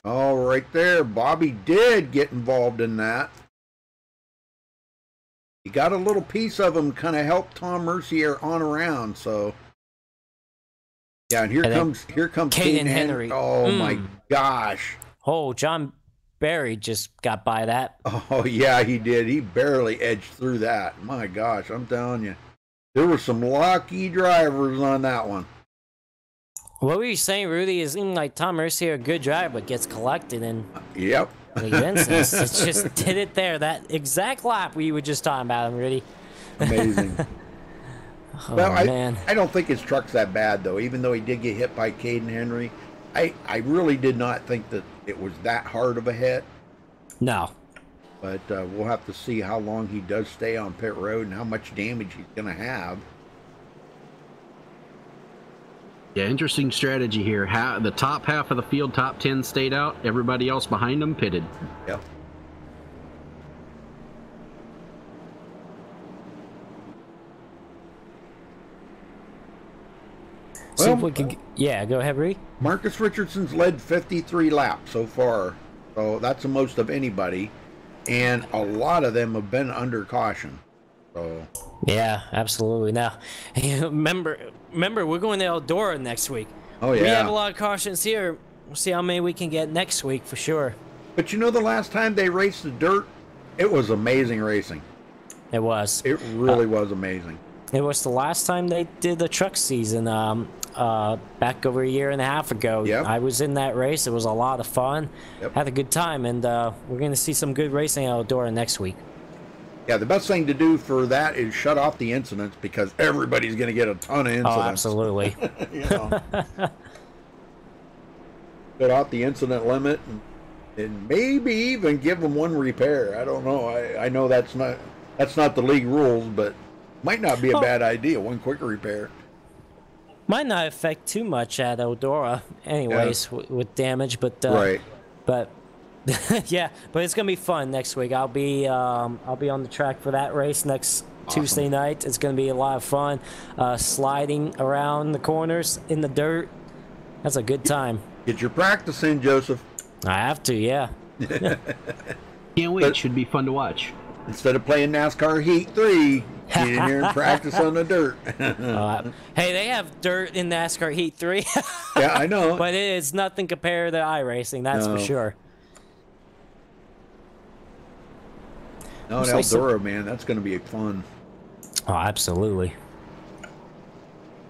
Oh, right there. Bobby did get involved in that. He got a little piece of him, kind of helped Tom Mercier on around, so. Yeah, and here comes Caden Henry. Oh my gosh. Oh, John Barry just got by that. Oh yeah, he did. He barely edged through that. My gosh, I'm telling you. There were some lucky drivers on that one. What were you saying, Rudy? Is like Tom Mercier a good driver, but gets collected and yep. It just did it there. That exact lap we were just talking about him, Rudy. Amazing. Oh, well, man. I don't think his truck's that bad though. Even though he did get hit by Caden Henry, I really did not think that it was that hard of a hit. No. But we'll have to see how long he does stay on pit road and how much damage he's going to have. Yeah, interesting strategy here. The top half of the field, top 10 stayed out. Everybody else behind them pitted. Yep. See if we can. Yeah, go ahead, Reed. Marcus Richardson's led 53 laps so far, so that's the most of anybody, and a lot of them have been under caution. So. Yeah, absolutely. Now, remember, we're going to Eldora next week. Oh yeah. We have a lot of cautions here. We'll see how many we can get next week for sure. But you know, the last time they raced the dirt, it was amazing racing. It was. It really was amazing. It was the last time they did the truck season, back over a year and a half ago. Yep. I was in that race. It was a lot of fun. Yep. Had a good time, and we're going to see some good racing at Eldora next week. Yeah, the best thing to do for that is shut off the incidents, because everybody's going to get a ton of incidents. Oh, absolutely. You know, shut off the incident limit, and maybe even give them one repair. I don't know. I know that's not the league rules, but might not be a bad idea. One quick repair. Might not affect too much at Eldora, anyways, with damage, but right. But yeah, but it's gonna be fun next week. I'll be on the track for that race next Tuesday night. It's gonna be a lot of fun, sliding around the corners in the dirt. That's a good time. Get your practice in, Joseph. I have to, yeah. Can't wait. Should be fun to watch. Instead of playing NASCAR Heat 3, get in here and practice on the dirt. Hey, they have dirt in NASCAR Heat 3. Yeah, I know. But it is nothing compared to iRacing, that's for sure. No, in Eldora, man, that's going to be fun. Oh, absolutely.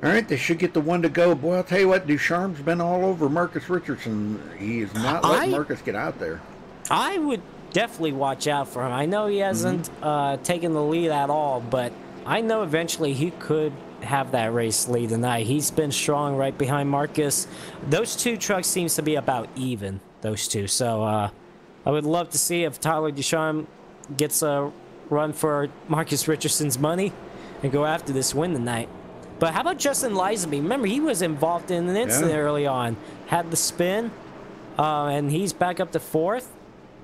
All right, they should get the one to go. Boy, I'll tell you what, Ducharme's been all over Marcus Richardson. He is not letting Marcus get out there. I would definitely watch out for him. I know he hasn't taken the lead at all, but I know eventually he could have that race lead tonight. He's been strong right behind Marcus. Those two trucks seems to be about even, those two. So I would love to see if Tyler Ducharme gets a run for Marcus Richardson's money and go after this win tonight. But how about Justin Lisenby? Remember, he was involved in an incident early on. Had the spin, and he's back up to 4th.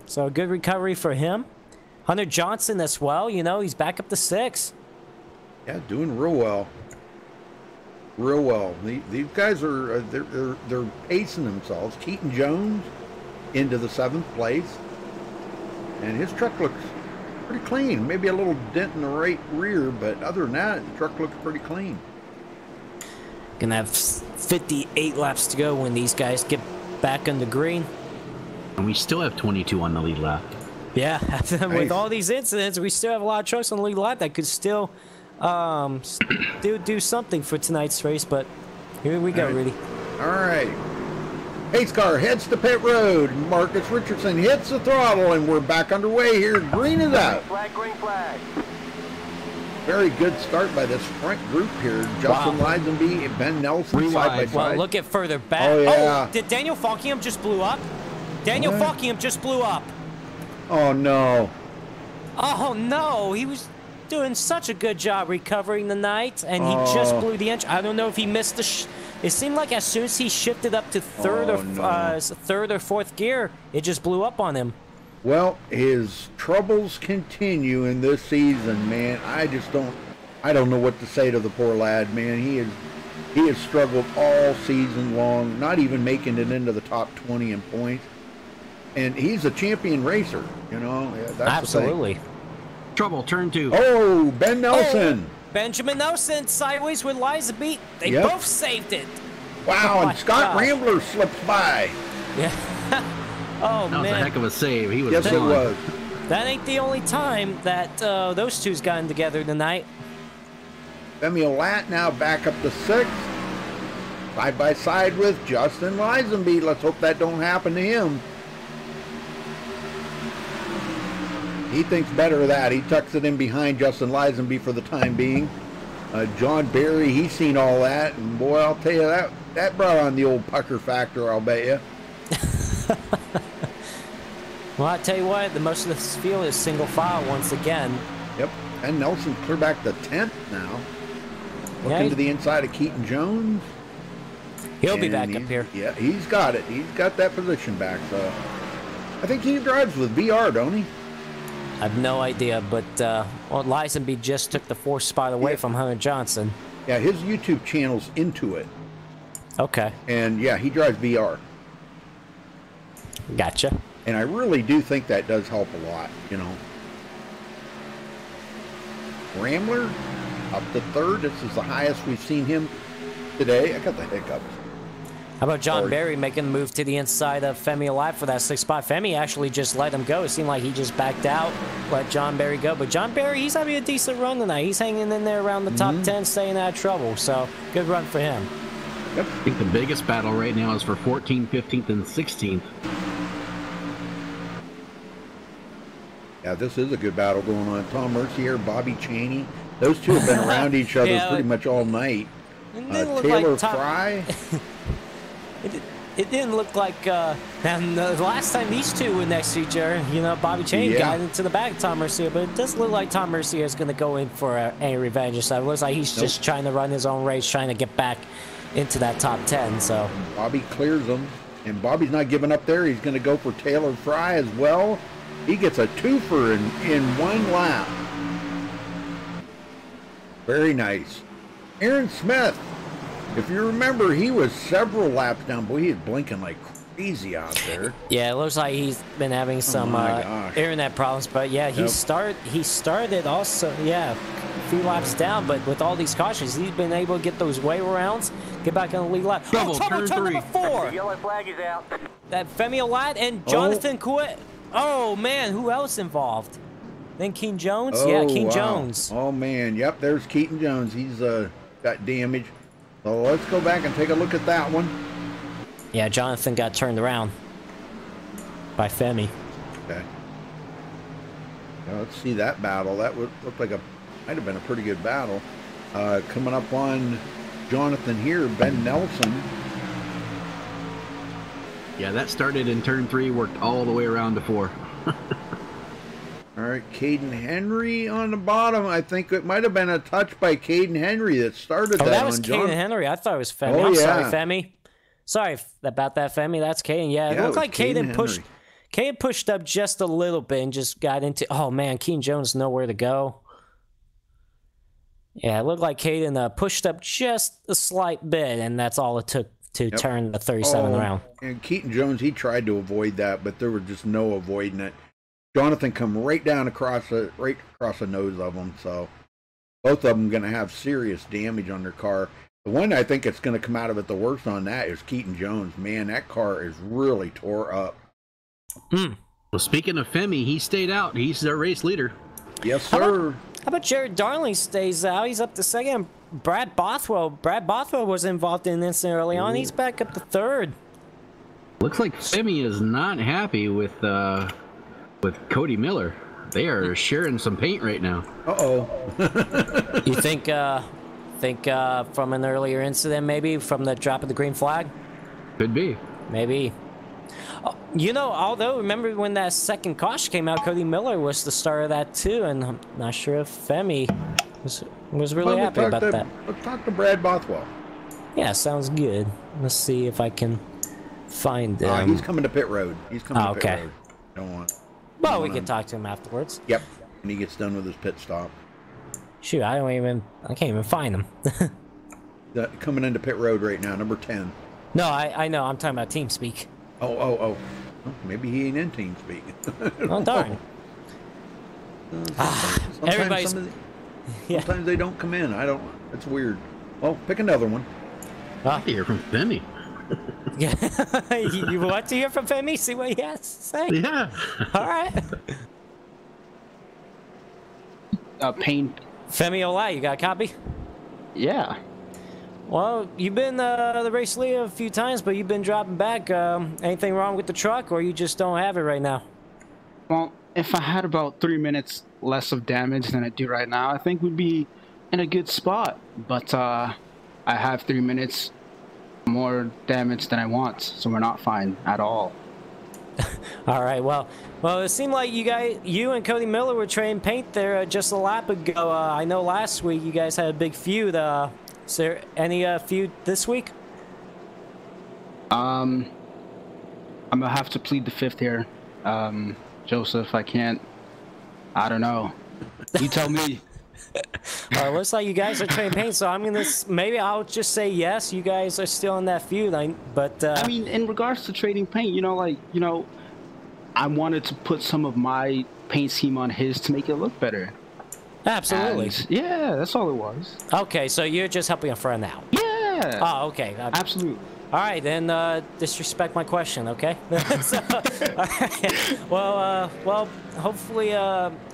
So a good recovery for him. Hunter Johnson as well. You know, he's back up to 6th. Yeah, doing real well. Real well. These guys are they're pacing themselves. Keaton Jones into the 7th place, and his truck looks pretty clean. Maybe a little dent in the right rear, but other than that, the truck looks pretty clean. Gonna have 58 laps to go when these guys get back on the green. And we still have 22 on the lead lap. Yeah, with all these incidents, we still have a lot of trucks on the lead lap that could still do something for tonight's race. But here we go, Rudy. All right. Pace car heads to pit road. Marcus Richardson hits the throttle, and we're back underway here. Green is out. Green flag. Very good start by this front group here. Justin Lisenby and Ben Nelson side by side. Well, look at further back. Oh, yeah. Oh, did Daniel Falkingham just blew up? Daniel Falkingham just blew up. Oh, no. Oh, no. He was doing such a good job recovering the night, and he just blew the engine. I don't know if he missed the... It seemed like as soon as he shifted up to third or 4th gear, it just blew up on him. Well, his troubles continue in this season, man. I don't know what to say to the poor lad, man. He has struggled all season long, not even making it into the top 20 in points. And he's a champion racer, you know. Yeah, that's absolutely. The thing. Trouble, turn 2. Oh, Ben Nelson. Benjamin Nelson sideways with Lisenby. They both saved it. Wow, and Scott Rambler slips by. Yeah. Oh, that was a heck of a save. He was yes, it was. That ain't the only time that those two's gotten together tonight. Femi Olat now back up to 6th. Side by side with Justin Lisenby. Let's hope that don't happen to him. He thinks better of that. He tucks it in behind Justin Lisenby for the time being. John Barry, he's seen all that, and boy, I'll tell you, that brought on the old pucker factor, I'll bet you. Well, I tell you what, the most of this field is single file once again. Yep. And Nelson clear back the 10th now. Looking to the inside of Keaton Jones. He'll be back up here. Yeah, he's got it. He's got that position back. So I think he drives with VR, don't he? I have no idea, but well, Lisenby just took the 4th spot away from Hunter Johnson. Yeah, his YouTube channel's into it. Okay. And yeah, he drives VR. Gotcha. And I really do think that does help a lot, you know. Rambler up to 3rd. This is the highest we've seen him today. I got the hiccups. How about John Barry making the move to the inside of Femi Alive for that 6th spot? Femi actually just let him go. It seemed like he just backed out, let John Barry go. But John Barry, he's having a decent run tonight. He's hanging in there around the top 10, staying out of trouble. So, good run for him. Yep. I think the biggest battle right now is for 14th, 15th, and 16th. Yeah, this is a good battle going on. Tom Mercier, Bobby Chaney. Those two have been around each other pretty much all night. Taylor like Fry. It didn't look like, and the last time these two were next to each other, you know, Bobby Chaney got into the back of Tom Mercier, but it doesn't look like Tom Mercier is going to go in for any revenge. So it looks like he's just trying to run his own race, trying to get back into that top 10. So Bobby clears him, and Bobby's not giving up there. He's going to go for Taylor Fry as well. He gets a twofer in one lap. Very nice. Aaron Smith. If you remember, he was several laps down. Boy, he was blinking like crazy out there. Yeah, it looks like he's been having some internet problems. But yeah, he started also, a few laps down. But with all these cautions, he's been able to get those wave arounds, get back on the lead lap. Trouble, turn number 4. The yellow flag is out. That Femi Alat and Jonathan Quit. Oh man, who else involved? Then Keaton Jones? Yeah, Keaton Jones. Oh man, yep, there's Keaton Jones. He's got damage. So let's go back and take a look at that one. Yeah, Jonathan got turned around by Femi. Okay. Now let's see that battle. That would look like might have been a pretty good battle. Coming up on Jonathan here, Ben Nelson. Yeah, that started in turn 3, worked all the way around to 4. All right, Caden Henry on the bottom. I think it might have been a touch by Caden Henry that started that. That was Caden Henry. I thought it was Femi. I'm sorry, Femi. Sorry about that, Femi. That's Caden. Yeah, it looked like Caden pushed up just a little bit and just got into. Oh man, Keaton Jones nowhere to go. Yeah, it looked like Caden pushed up just a slight bit, and that's all it took to turn the 37 around. And Keaton Jones, he tried to avoid that, but there was just no avoiding it. Jonathan come right down across the nose of him, so both of them going to have serious damage on their car. The one I think it's going to come out of it the worst on that is Keaton Jones. Man, that car is really tore up. Well, speaking of Femi, he stayed out. He's their race leader. Yes, sir. How about Jared Darling stays out? He's up to 2nd. Brad Bothwell was involved in this early on. He's back up to 3rd. Looks like Femi is not happy with Cody Miller. They are sharing some paint right now. You think from an earlier incident, maybe from the drop of the green flag? Could be. Maybe. You know, although remember when that second caution came out, Cody Miller was the star of that too, and I'm not sure if Femi was really happy about that. Let's talk to Brad Bothwell. Yeah, sounds good. Let's see if I can find him. He's coming to pit road. He's coming to pit road. Don't want. Well, we can talk to him afterwards. Yep, when he gets done with his pit stop. Shoot, I can't even find him. Coming into pit road right now, number 10. No, I know. I'm talking about TeamSpeak. Oh. Well, maybe he ain't in TeamSpeak. Oh, darn. Everybody's... Sometimes they don't come in. It's weird. Well, pick another one. I hear from Femi. Yeah. You want to hear from Femi? See what he has to say? Yeah. All right. Paint. Femi Olai, you got a copy? Yeah. Well, you've been the race leader a few times, but you've been dropping back. Anything wrong with the truck, or you just don't have it right now? Well, if I had about 3 minutes less of damage than I do right now, I think we'd be in a good spot. But I have 3 minutes more damage than I want, so we're not fine at all. All right, well, it seemed like you and Cody Miller were trading paint there just a lap ago. I know last week you guys had a big feud. Is there any feud this week? I'm gonna have to plead the fifth here, Joseph. I can't. I don't know. You tell me. Well, it looks like you guys are trading paint, so I'm gonna maybe I'll just say yes. You guys are still in that feud, but I mean, in regards to trading paint, I wanted to put some of my paint scheme on his to make it look better. Absolutely. And, yeah, that's all it was. Okay, so you're just helping a friend out. Yeah. Oh, okay. Absolutely. All right, then disrespect my question, okay? So, well, hopefully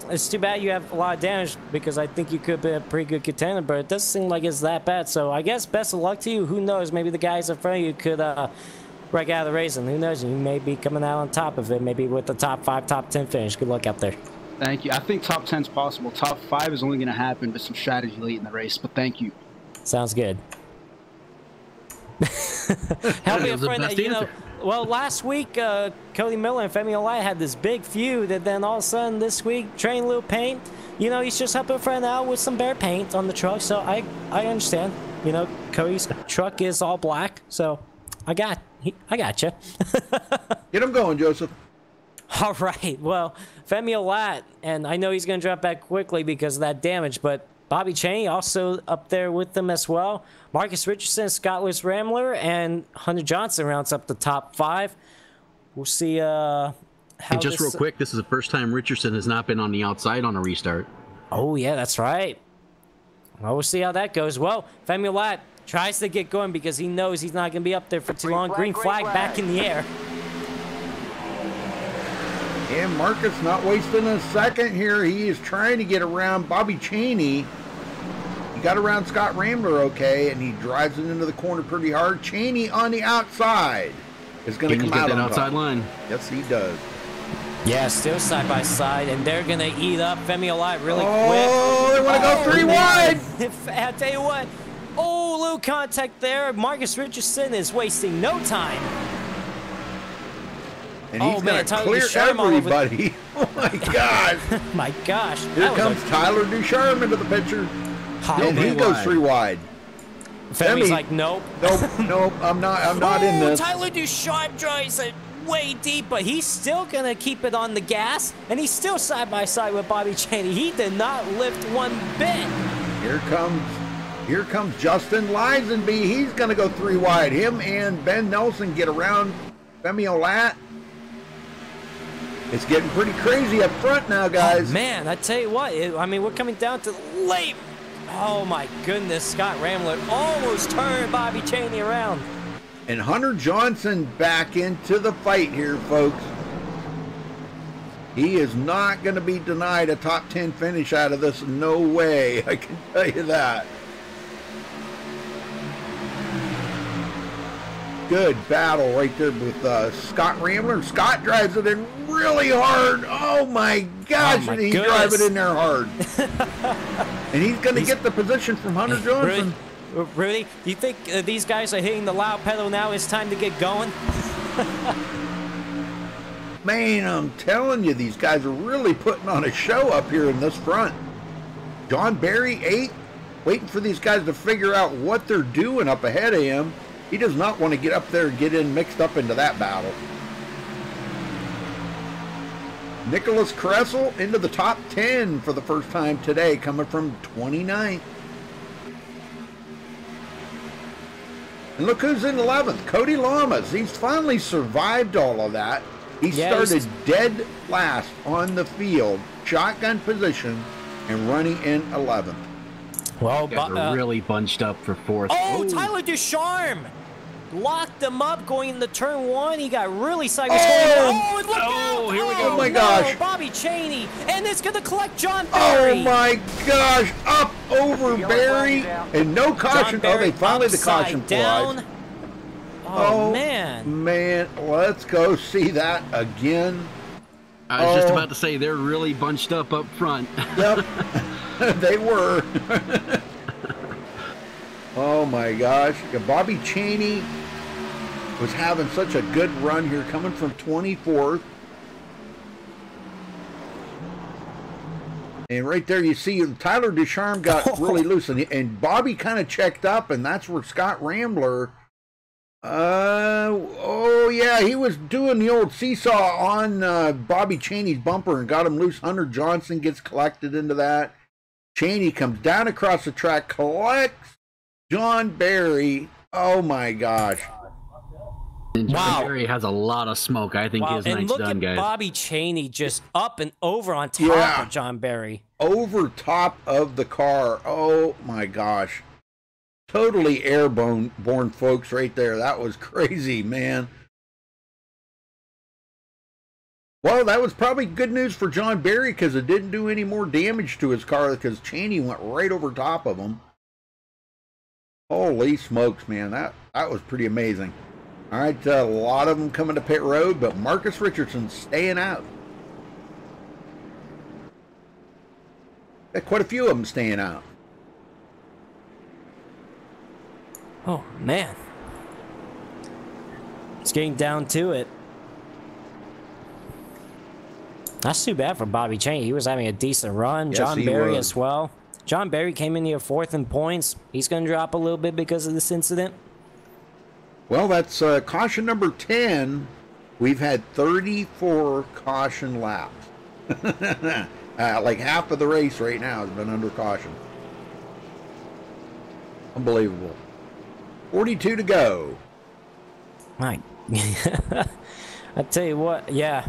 it's too bad you have a lot of damage because I think you could be a pretty good contender, but it doesn't seem like it's that bad. So I guess best of luck to you. Who knows? Maybe the guys in front of you could break out of the race, and who knows? You may be coming out on top of it, maybe with the top 5, top 10 finish. Good luck out there. Thank you. I think top 10 is possible. Top 5 is only going to happen with some strategy late in the race, but thank you. Sounds good. Help me a friend. Well, last week Cody Miller and Femi Olai had this big feud, and then all of a sudden this week, trading a little paint. He's just helping a friend out with some bare paint on the truck. So I understand. Cody's truck is all black, so I got you. Get him going, Joseph. All right. Well, Femi Olai, and I know he's going to drop back quickly because of that damage, but Bobby Cheney also up there with them as well. Marcus Richardson, Scott Lewis Rambler, and Hunter Johnson rounds up the top 5. We'll see how just real quick, this is the first time Richardson has not been on the outside on a restart. Oh, yeah, that's right. Well, we'll see how that goes. Well, Femi Olai tries to get going because he knows he's not going to be up there for too long. Green flag back in the air. And Marcus not wasting a second here. He is trying to get around Bobby Cheney. He got around Scott Rambler okay, and he drives it into the corner pretty hard. Cheney on the outside is going to come out that on outside top. line. Yes, he does. Yeah, still side by side, and they're going to eat up Femi Olai really quick. Oh, they want to go 3 wide. I'll tell you what. Oh, little contact there. Marcus Richardson is wasting no time. And he's going to clear everybody. Oh, my gosh. My gosh. Here comes Tyler Ducharme into the picture. And he goes 3 wide. Femi's like, nope. Nope, I'm not in this. Tyler Ducharme drives it way deep, but he's still going to keep it on the gas, and he's still side by side with Bobby Cheney. He did not lift one bit. Here comes Justin Lisenby. He's going to go 3 wide. Him and Ben Nelson get around Femi Olai. It's getting pretty crazy up front now, guys. Oh, man, I tell you what. We're coming down to the late. Oh, my goodness. Scott Rambler almost turned Bobby Cheney around. And Hunter Johnson back into the fight here, folks. He is not going to be denied a top 10 finish out of this. No way. I can tell you that. Good battle right there with Scott Rambler. Scott drives it in really hard. Oh my gosh, and he drives it in there hard. And he's going to get the position from Hunter Johnson. Rudy, do you think these guys are hitting the loud pedal now? It's time to get going? Man, I'm telling you, these guys are really putting on a show up here in this front. John Barry, 8th, waiting for these guys to figure out what they're doing up ahead of him. He does not want to get up there and get mixed up into that battle. Nicholas Kressel into the top 10 for the first time today, coming from 29th. And look who's in 11th, Cody Lamas. He's finally survived all of that. He started dead last on the field, shotgun position, and running in 11th. Well, they're really bunched up for 4th. Oh, Tyler Ducharme locked them up going into turn 1. He got really sideways. Oh, look out! Here we go. Oh my gosh. Bobby Cheney, and it's going to collect John Barry. Oh my gosh, up over Barry, and no caution. Oh, they finally the caution down. Oh man. Man, let's go see that again. I was just about to say, they're really bunched up front. Yep, they were. Oh my gosh, Bobby Cheney was having such a good run here, coming from 24th. And right there you see Tyler Ducharme got really loose, and Bobby kind of checked up, and that's where Scott Rambler, oh yeah, he was doing the old seesaw on Bobby Cheney's bumper and got him loose. Hunter Johnson gets collected into that. Cheney comes down across the track, collects John Barry. Oh my gosh. And John Barry has a lot of smoke. I think his night's done, guys. And look at Bobby Cheney just up and over on top of John Barry. Over top of the car. Oh my gosh. Totally airborne folks right there. That was crazy, man. Well, that was probably good news for John Barry because it didn't do any more damage to his car because Cheney went right over top of him. Holy smokes, man. That was pretty amazing. All right, a lot of them coming to pit road, but Marcus Richardson's staying out. Got quite a few of them staying out. Oh, man. It's getting down to it. That's too bad for Bobby Cheney. He was having a decent run. Yes, John Barry as well. John Barry came in here 4th in points. He's going to drop a little bit because of this incident. Well, that's caution number 10. We've had 34 caution laps. Like half of the race right now has been under caution. Unbelievable. 42 to go. I tell you what, yeah.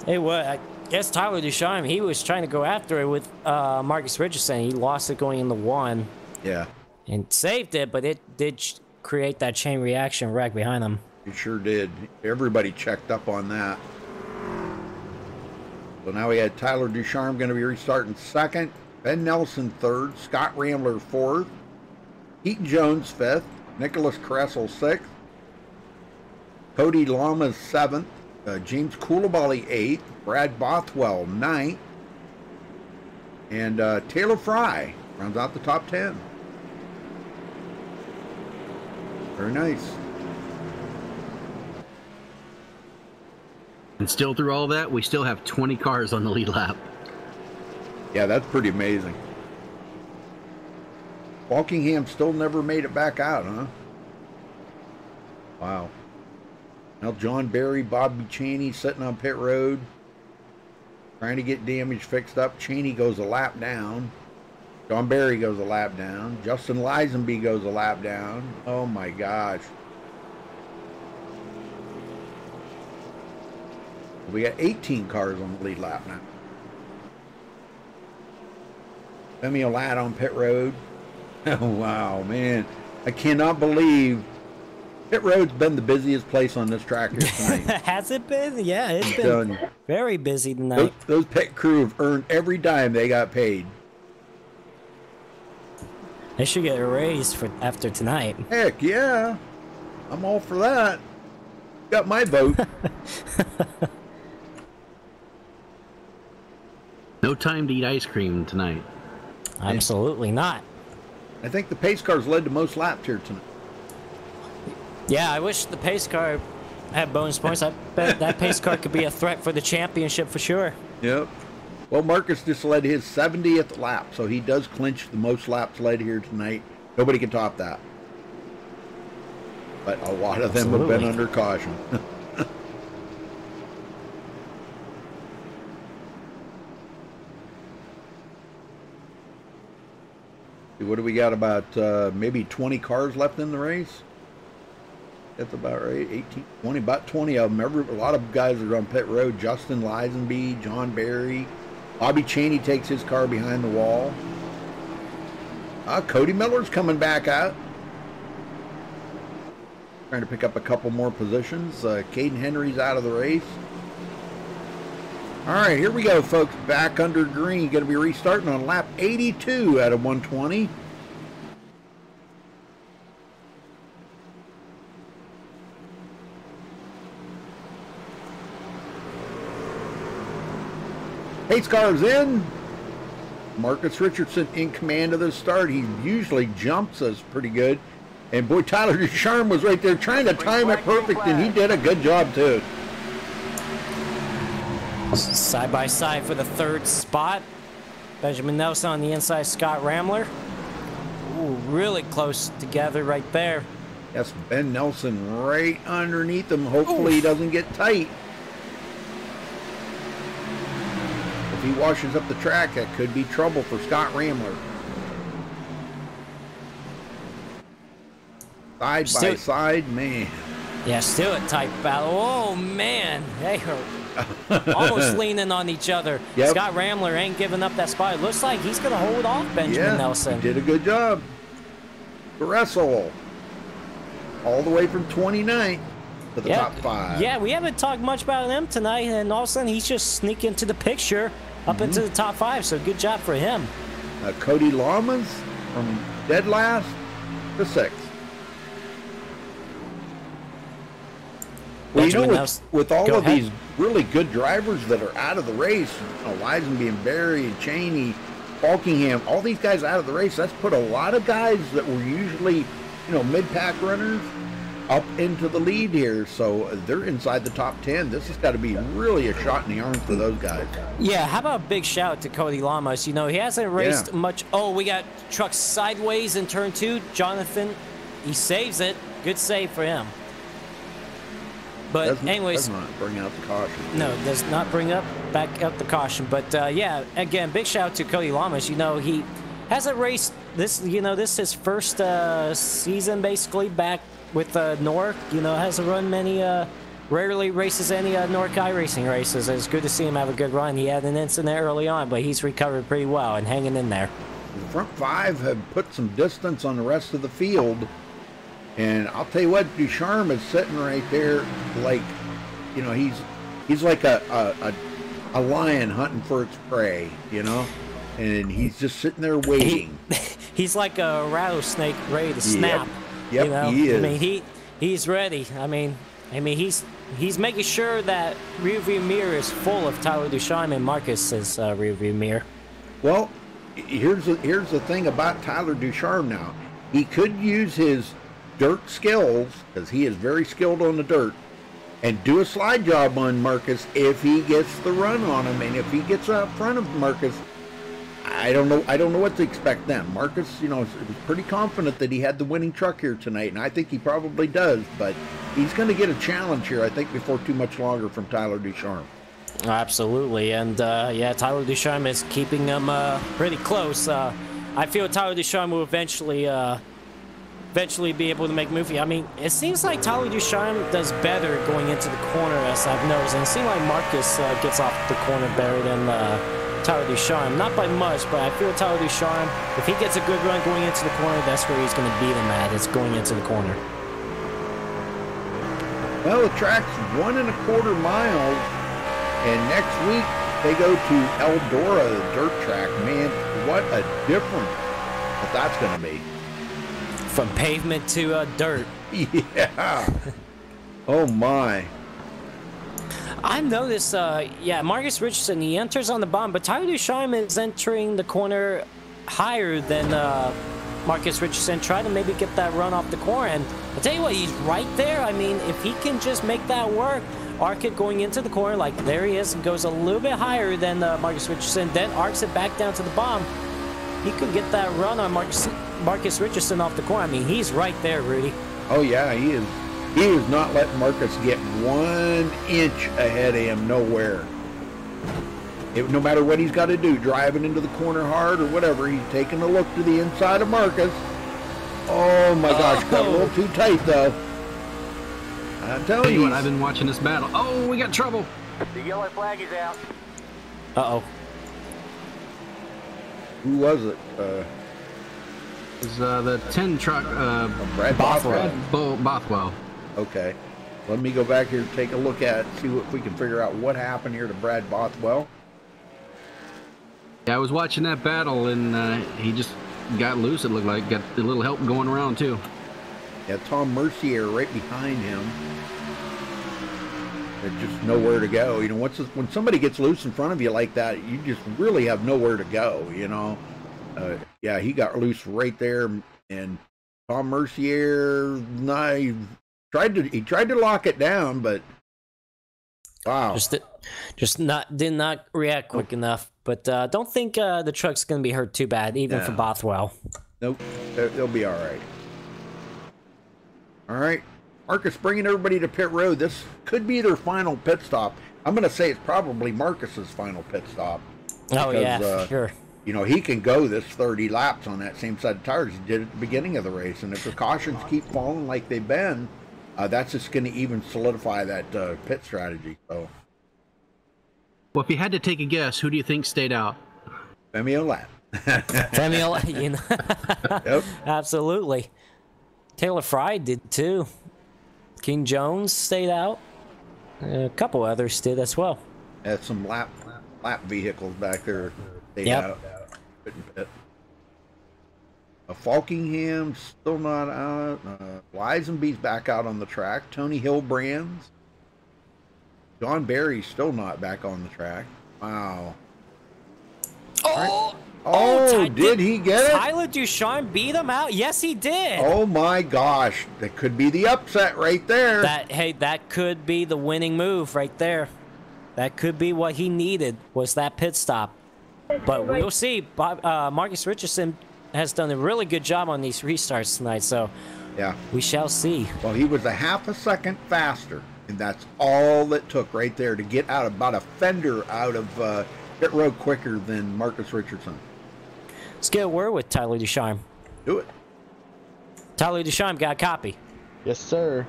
Hey, what? I guess Tyler Ducharme, he was trying to go after it with Marcus Richardson. He lost it going into 1. Yeah. And saved it, but it did create that chain reaction wreck behind him. It sure did. Everybody checked up on that. So now we had Tyler Ducharme going to be restarting 2nd, Ben Nelson 3rd, Scott Rambler 4th, Keaton Jones 5th, Nicholas Kressel 6th, Cody Lamas 7th, James Coulibaly 8th, Brad Bothwell 9th, and Taylor Fry rounds out the top 10. Very nice. And still through all that, we still have 20 cars on the lead lap. Yeah, that's pretty amazing. Walkingham still never made it back out, huh? Wow. Now John Barry, Bobby Cheney sitting on pit road, trying to get damage fixed up. Cheney goes a lap down. John Barry goes a lap down. Justin Lisenby goes a lap down. Oh my gosh. We got 18 cars on the lead lap now. Femi Olad on pit road. Oh, wow, man. I cannot believe pit road's been the busiest place on this track here tonight. Has it been? Yeah, it's been very busy tonight. Those pit crew have earned every dime they got paid. They should get a raise for after tonight. Heck, yeah. I'm all for that. Got my vote. No time to eat ice cream tonight. Absolutely not. I think the pace cars led to most laps here tonight. Yeah, I wish the pace car had bonus points. I bet that pace car could be a threat for the championship for sure. Yep. Well, Marcus just led his 70th lap, so he does clinch the most laps led here tonight. Nobody can top that. But a lot of them have been under caution. What do we got, about maybe 20 cars left in the race? That's about right. 18, 20, about 20 of them. A lot of guys are on pit road. Justin Lisenby, John Barry. Bobby Cheney takes his car behind the wall. Cody Miller's coming back out. Trying to pick up a couple more positions. Caden Henry's out of the race. All right, here we go, folks. Back under green. Going to be restarting on lap 82 out of 120. Pace car's in. Marcus Richardson in command of the start. He usually jumps us pretty good. And boy, Tyler Ducharme was right there trying to time it perfect, and he did a good job too. Side by side for the third spot. Benjamin Nelson on the inside, Scott Ramler. Ooh, really close together right there. Yes, Ben Nelson right underneath him. Hopefully he doesn't get tight. If he washes up the track, that could be trouble for Scott Ramler. Side by side, man. Yeah, still a tight battle. Oh, man. They are almost leaning on each other. Yep. Scott Ramler ain't giving up that spot. It looks like he's going to hold off Benjamin Nelson. He did a good job. Wrestle. All the way from 29th to the top 5. Yeah, we haven't talked much about him tonight, and all of a sudden he's just sneaking into the picture up into the top 5, so good job for him. Cody Lamas from dead last to 6th. Well, you know, with all of these really good drivers that are out of the race, Lisenby, Barry, Cheney, Falkingham, all these guys out of the race, that's put a lot of guys that were usually, mid-pack runners up into the lead here. So they're inside the top 10. This has got to be really a shot in the arm for those guys. Yeah, how about a big shout out to Cody Lamas? He hasn't raced much. Oh, we got truck sideways in turn 2. Jonathan, he saves it. Good save for him. But anyways, does not bring out the caution. No, does not bring back up the caution. But yeah, again, big shout out to Cody Lamas. He hasn't raced this. This is his first season basically back with NORC. Hasn't run many. Rarely races any NORC iRacing races. It's good to see him have a good run. He had an incident early on, but he's recovered pretty well and hanging in there. The front 5 have put some distance on the rest of the field. And I'll tell you what, Ducharme is sitting right there like, he's like a lion hunting for its prey, and he's just sitting there waiting. He's like a rattlesnake ready to snap. Yep, he is. I mean, he's ready. I mean, he's making sure that rearview mirror is full of Tyler Ducharme and Marcus's rearview mirror. Well, here's the thing about Tyler Ducharme now. He could use his dirt skills, because he is very skilled on the dirt, and do a slide job on Marcus if he gets the run on him. And if he gets up front of Marcus, I don't know what to expect then. Marcus, was pretty confident that he had the winning truck here tonight, and I think he probably does, but he's going to get a challenge here, I think, before too much longer from Tyler Ducharme. Absolutely, and yeah, Tyler Ducharme is keeping him pretty close. I feel Tyler Ducharme will eventually be able to make movie. I mean, it seems like Tyler Ducharme does better going into the corner, as I've noticed, and it seems like Marcus gets off the corner better than Tyler Ducharme. Not by much, but I feel Tyler Ducharme, if he gets a good run going into the corner, that's where he's going to beat him at, is going into the corner. Well, the track's 1.25 miles, and next week they go to Eldora, the dirt track. Man, what a difference that's going to be. From pavement to dirt. Yeah. Oh, my. I noticed, yeah, Marcus Richardson, he enters on the bottom, but Tyler Ducharme is entering the corner higher than Marcus Richardson. Try to maybe get that run off the corner, and I'll tell you what, he's right there. I mean, if he can just make that work, arc it going into the corner, like there he is, and goes a little bit higher than Marcus Richardson, then arcs it back down to the bottom, he could get that run on Marcus Richardson off the corner. I mean, he's right there, Rudy. Oh, yeah, he is. He is not letting Marcus get 1 inch ahead of him nowhere. No matter what he's got to do, driving into the corner hard or whatever, he's taking a look to the inside of Marcus. Oh, my gosh, got a little too tight, though. I'm telling you. I've been watching this battle. Oh, we got trouble. The yellow flag is out. Uh-oh. Who was it? It was the 10 truck, Brad Bothwell. Bothwell. Okay. Let me go back here and take a look at it, see if we can figure out what happened here to Brad Bothwell. Yeah, I was watching that battle, and he just got loose, it looked like. Got a little help going around, too. Yeah, Tom Mercier right behind him. There's just nowhere to go. When somebody gets loose in front of you like that, you just really have nowhere to go, Yeah, he got loose right there, and Tom Mercier, no, he tried to lock it down, but wow. Did not react quick enough. But don't think the truck's going to be hurt too bad, even for Bothwell. Nope, they'll be all right. All right, Marcus bringing everybody to pit road. This could be their final pit stop. I'm going to say it's probably Marcus's final pit stop. Oh, yeah, sure. You know, he can go this 30 laps on that same set of tires he did at the beginning of the race. And if the cautions keep falling like they've been, that's just going to even solidify that pit strategy. So, well, if you had to take a guess, who do you think stayed out? Femi Olat. Femi Olat, you know. Yep. Absolutely. Taylor Fry did too. King Jones stayed out. A couple others did as well. Had some lap vehicles back there stayed out. Pit. Falkingham still not out. Lisenby's back out on the track. Tony Hillbrands. John Barry's still not back on the track. Wow. Did he get it? Tyler Ducharme beat him out? Yes, he did. Oh my gosh. That could be the upset right there. That could be the winning move right there. That could be what he needed, was that pit stop. But we'll see. Marcus Richardson has done a really good job on these restarts tonight, so yeah, we shall see. Well, he was a half a second faster, and that's all it took right there to get out about a fender out of pit road quicker than Marcus Richardson. Let's get a word with Tyler Ducharme. Do it. Tyler Ducharme, got a copy? Yes, sir.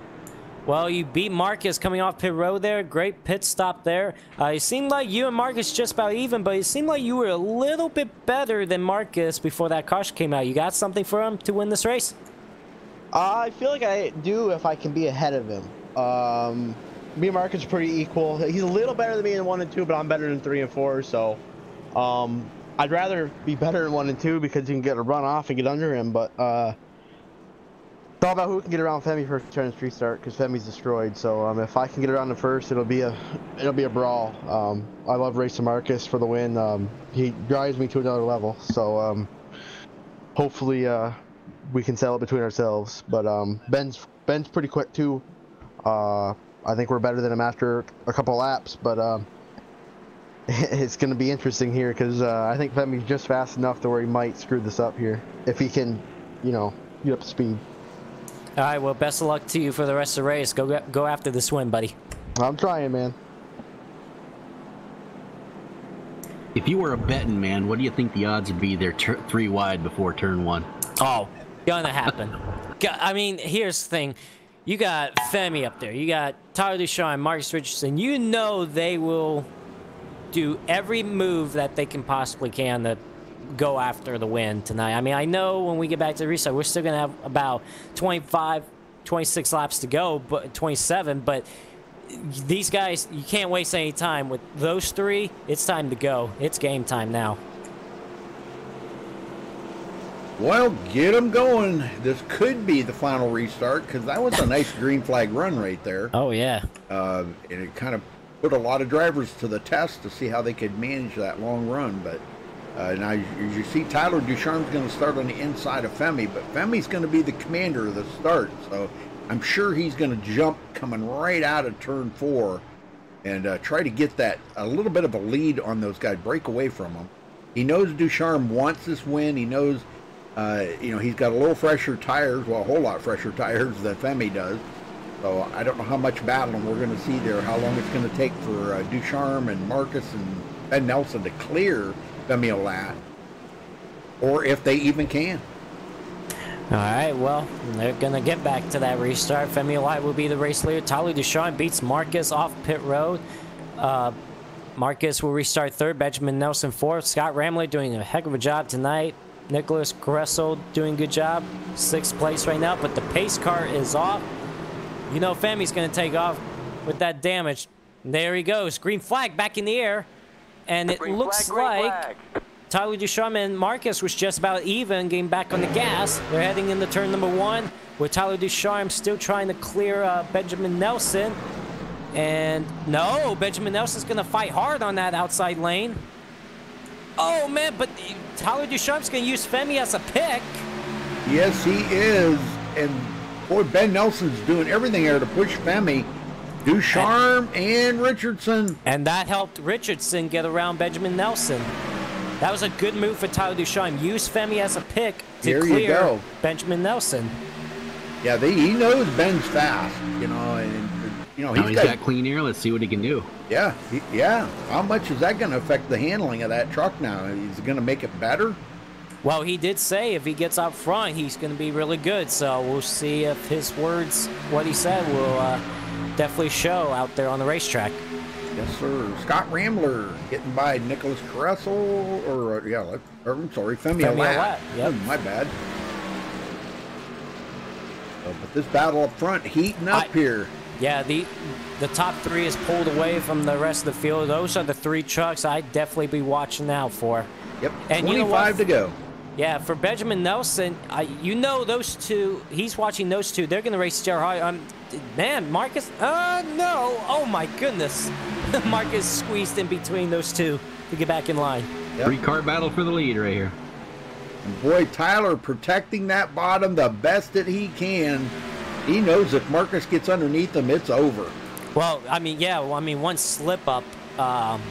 Well, you beat Marcus coming off pit road there. Great pit stop there. It seemed like you and Marcus just about even, but it seemed like you were a little bit better than Marcus before that caution came out. You got something for him to win this race? I feel like I do if I can be ahead of him. Me and Marcus are pretty equal. He's a little better than me in 1 and 2, but I'm better than 3 and 4, so I'd rather be better in 1 and 2 because you can get a run off and get under him, but it's all about who can get around Femi first turn and restart, because Femi's destroyed. So if I can get around him first, it'll be a brawl. I love racing Marcus for the win. He drives me to another level. So hopefully we can settle it between ourselves. But Ben's pretty quick too. I think we're better than him after a couple laps, but it's going to be interesting here because I think Femi's just fast enough to where he might screw this up here if he can, get up to speed. All right, well, best of luck to you for the rest of the race. Go after this win, buddy. I'm trying, man. If you were a betting man, what do you think the odds would be they're 3 wide before turn 1? Oh, gonna happen. I mean, here's the thing. You got Femi up there. You got Tyler Ducharme, Marcus Richardson. You know they will do every move that they can possibly can to go after the win tonight. I mean, I know when we get back to the restart, we're still going to have about 25, 26 laps to go, but 27, but these guys, you can't waste any time. With those 3, it's time to go. It's game time now. Well, get them going. This could be the final restart because that was a nice green flag run right there. Oh, yeah. And it kind of put a lot of drivers to the test to see how they could manage that long run, but now, as you see, Tyler Ducharme's going to start on the inside of Femi, but Femi's going to be the commander of the start, so I'm sure he's going to jump coming right out of turn 4 and try to get that a little bit of a lead on those guys, break away from them. He knows Ducharme wants this win. He knows, he's got a little fresher tires, well, a whole lot fresher tires than Femi does. So I don't know how much battling we're going to see there, how long it's going to take for Ducharme and Marcus and Ben Nelson to clear Femi Olat, or if they even can. All right, well, they're going to get back to that restart. Femi Olat will be the race leader. Tyler Ducharme beats Marcus off pit road. Marcus will restart 3rd. Benjamin Nelson 4th. Scott Ramley doing a heck of a job tonight. Nicholas Carresso doing a good job. 6th place right now, but the pace car is off. You know Femi's going to take off with that damage. There he goes. Green flag back in the air. And it looks like Tyler Ducharme and Marcus was just about even, getting back on the gas. They're heading into turn number 1, with Tyler Ducharme still trying to clear Benjamin Nelson. And no, Benjamin Nelson's going to fight hard on that outside lane. Oh, man, but Tyler Ducharme's going to use Femi as a pick. Yes, he is. And boy, Ben Nelson's doing everything there to push Femi. Ducharme and Richardson. And that helped Richardson get around Benjamin Nelson. That was a good move for Tyler Ducharme. Use Femi as a pick to clear Benjamin Nelson. Yeah, he knows Ben's fast, you know, and you know he's got clean air. Let's see what he can do. Yeah, yeah. How much is that going to affect the handling of that truck now? Is it going to make it better? Well, he did say if he gets up front, he's going to be really good. So we'll see if his words, what he said, will definitely show out there on the racetrack. Yes, sir. Scott Rambler getting by Nicholas Caressel, or I'm sorry, Femi Olat. Yep. My bad. But this battle up front heating up here. Yeah, the top three is pulled away from the rest of the field. Those are the three trucks I'd definitely be watching out for. Yep, and 25 to go. Yeah, for Benjamin Nelson, you know those two, he's watching those two. They're going to race Jar high. Man, Marcus, no. Oh, my goodness. Marcus squeezed in between those two to get back in line. Yep. Three-car battle for the lead right here. And boy, Tyler protecting that bottom the best that he can. He knows if Marcus gets underneath him, it's over. Well, I mean, yeah, one slip up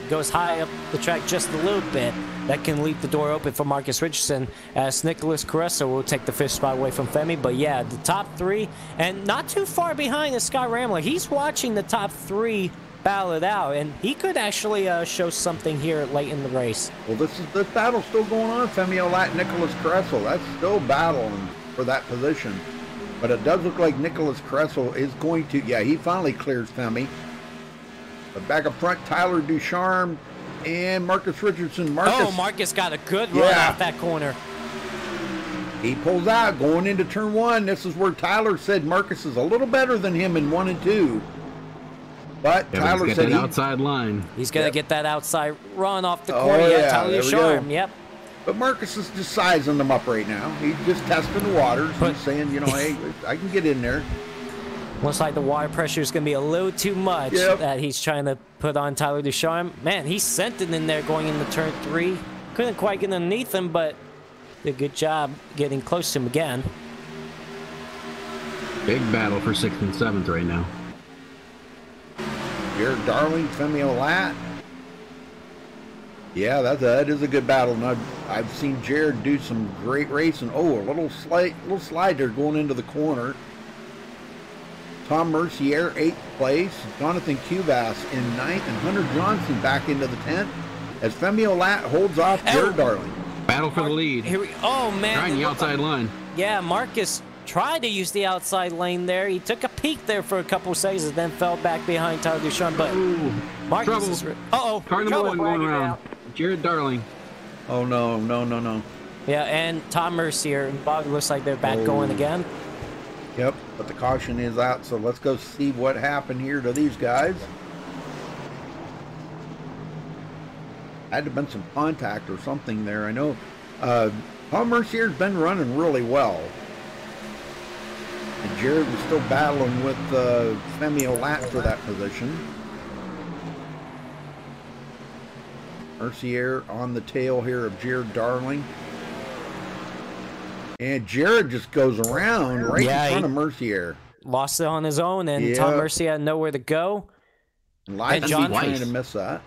goes high up the track just a little bit. That can leave the door open for Marcus Richardson, as Nicholas Caressa will take the fifth spot away from Femi. But yeah, the top three, and not too far behind is Scott Rambler. He's watching the top three battle it out, and he could actually show something here late in the race. Well, this battle's still going on. Femi Olat, Nicholas Caressa, that's still battling for that position. But it does look like Nicholas Caressa is going to, yeah, he finally clears Femi. But back up front, Tyler Ducharme and Marcus Richardson. Marcus got a good run off that corner. He pulls out going into turn one. This is where Tyler said Marcus is a little better than him in 1 and 2. But Tyler said outside line. He's going to get that outside run off the corner. Yeah, Tyler Ducharme. Yep. But Marcus is just sizing them up right now. He's just testing the waters. He's saying, you know, hey, I can get in there. Looks like the water pressure is going to be a little too much that he's trying to put on Tyler Ducharme. Man, he sent it in there going into turn 3. Couldn't quite get underneath him, but did a good job getting close to him again. Big battle for 6th and 7th right now. Jared Darling, Femi Olat. Yeah, that is a good battle. Now, I've seen Jared do some great racing. Oh, a little slide there going into the corner. Tom Mercier, 8th place. Jonathan Cubas in 9th. And Hunter Johnson back into the 10th as Femi Olat holds off Jared Darling. Battle for the lead. Oh, man. Trying the outside line. Yeah, Marcus tried to use the outside lane there. He took a peek there for a couple seconds and then fell back behind Tyler Ducharme. But Marcus is... Uh-oh. Car number 1 going around. Jared Darling. Oh, no. Yeah, and Tom Mercier and Bob looks like they're back going again. Yep, but the caution is out, so let's go see what happened here to these guys. Had to have been some contact or something there. I know Tom Mercier's been running really well. And Jared was still battling with Femi Olat for that position. Mercier on the tail here of Jared Darling. And Jared just goes around right in front of Mercier. Lost it on his own, and Tom Mercier had nowhere to go. And Jonathan trying to miss that.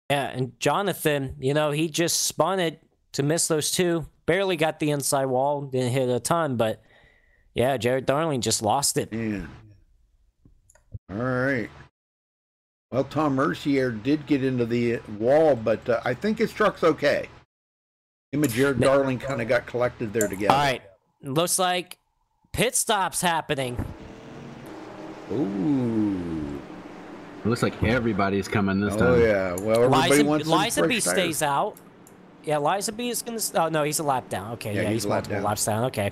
Yeah, and Jonathan, you know, he just spun it to miss those two. Barely got the inside wall, didn't hit a ton, but yeah, Jared Darling just lost it. Yeah. All right. Well, Tom Mercier did get into the wall, but I think his truck's okay. Him and Jared Darling kind of got collected there together. All right. Looks like pit stops happening. Ooh. It looks like everybody's coming this time. Oh, yeah. Well, everybody wants Liza B stays out. Yeah, Liza B is going to... Oh, no, he's a lap down. Okay, yeah, he's multiple laps down. Okay.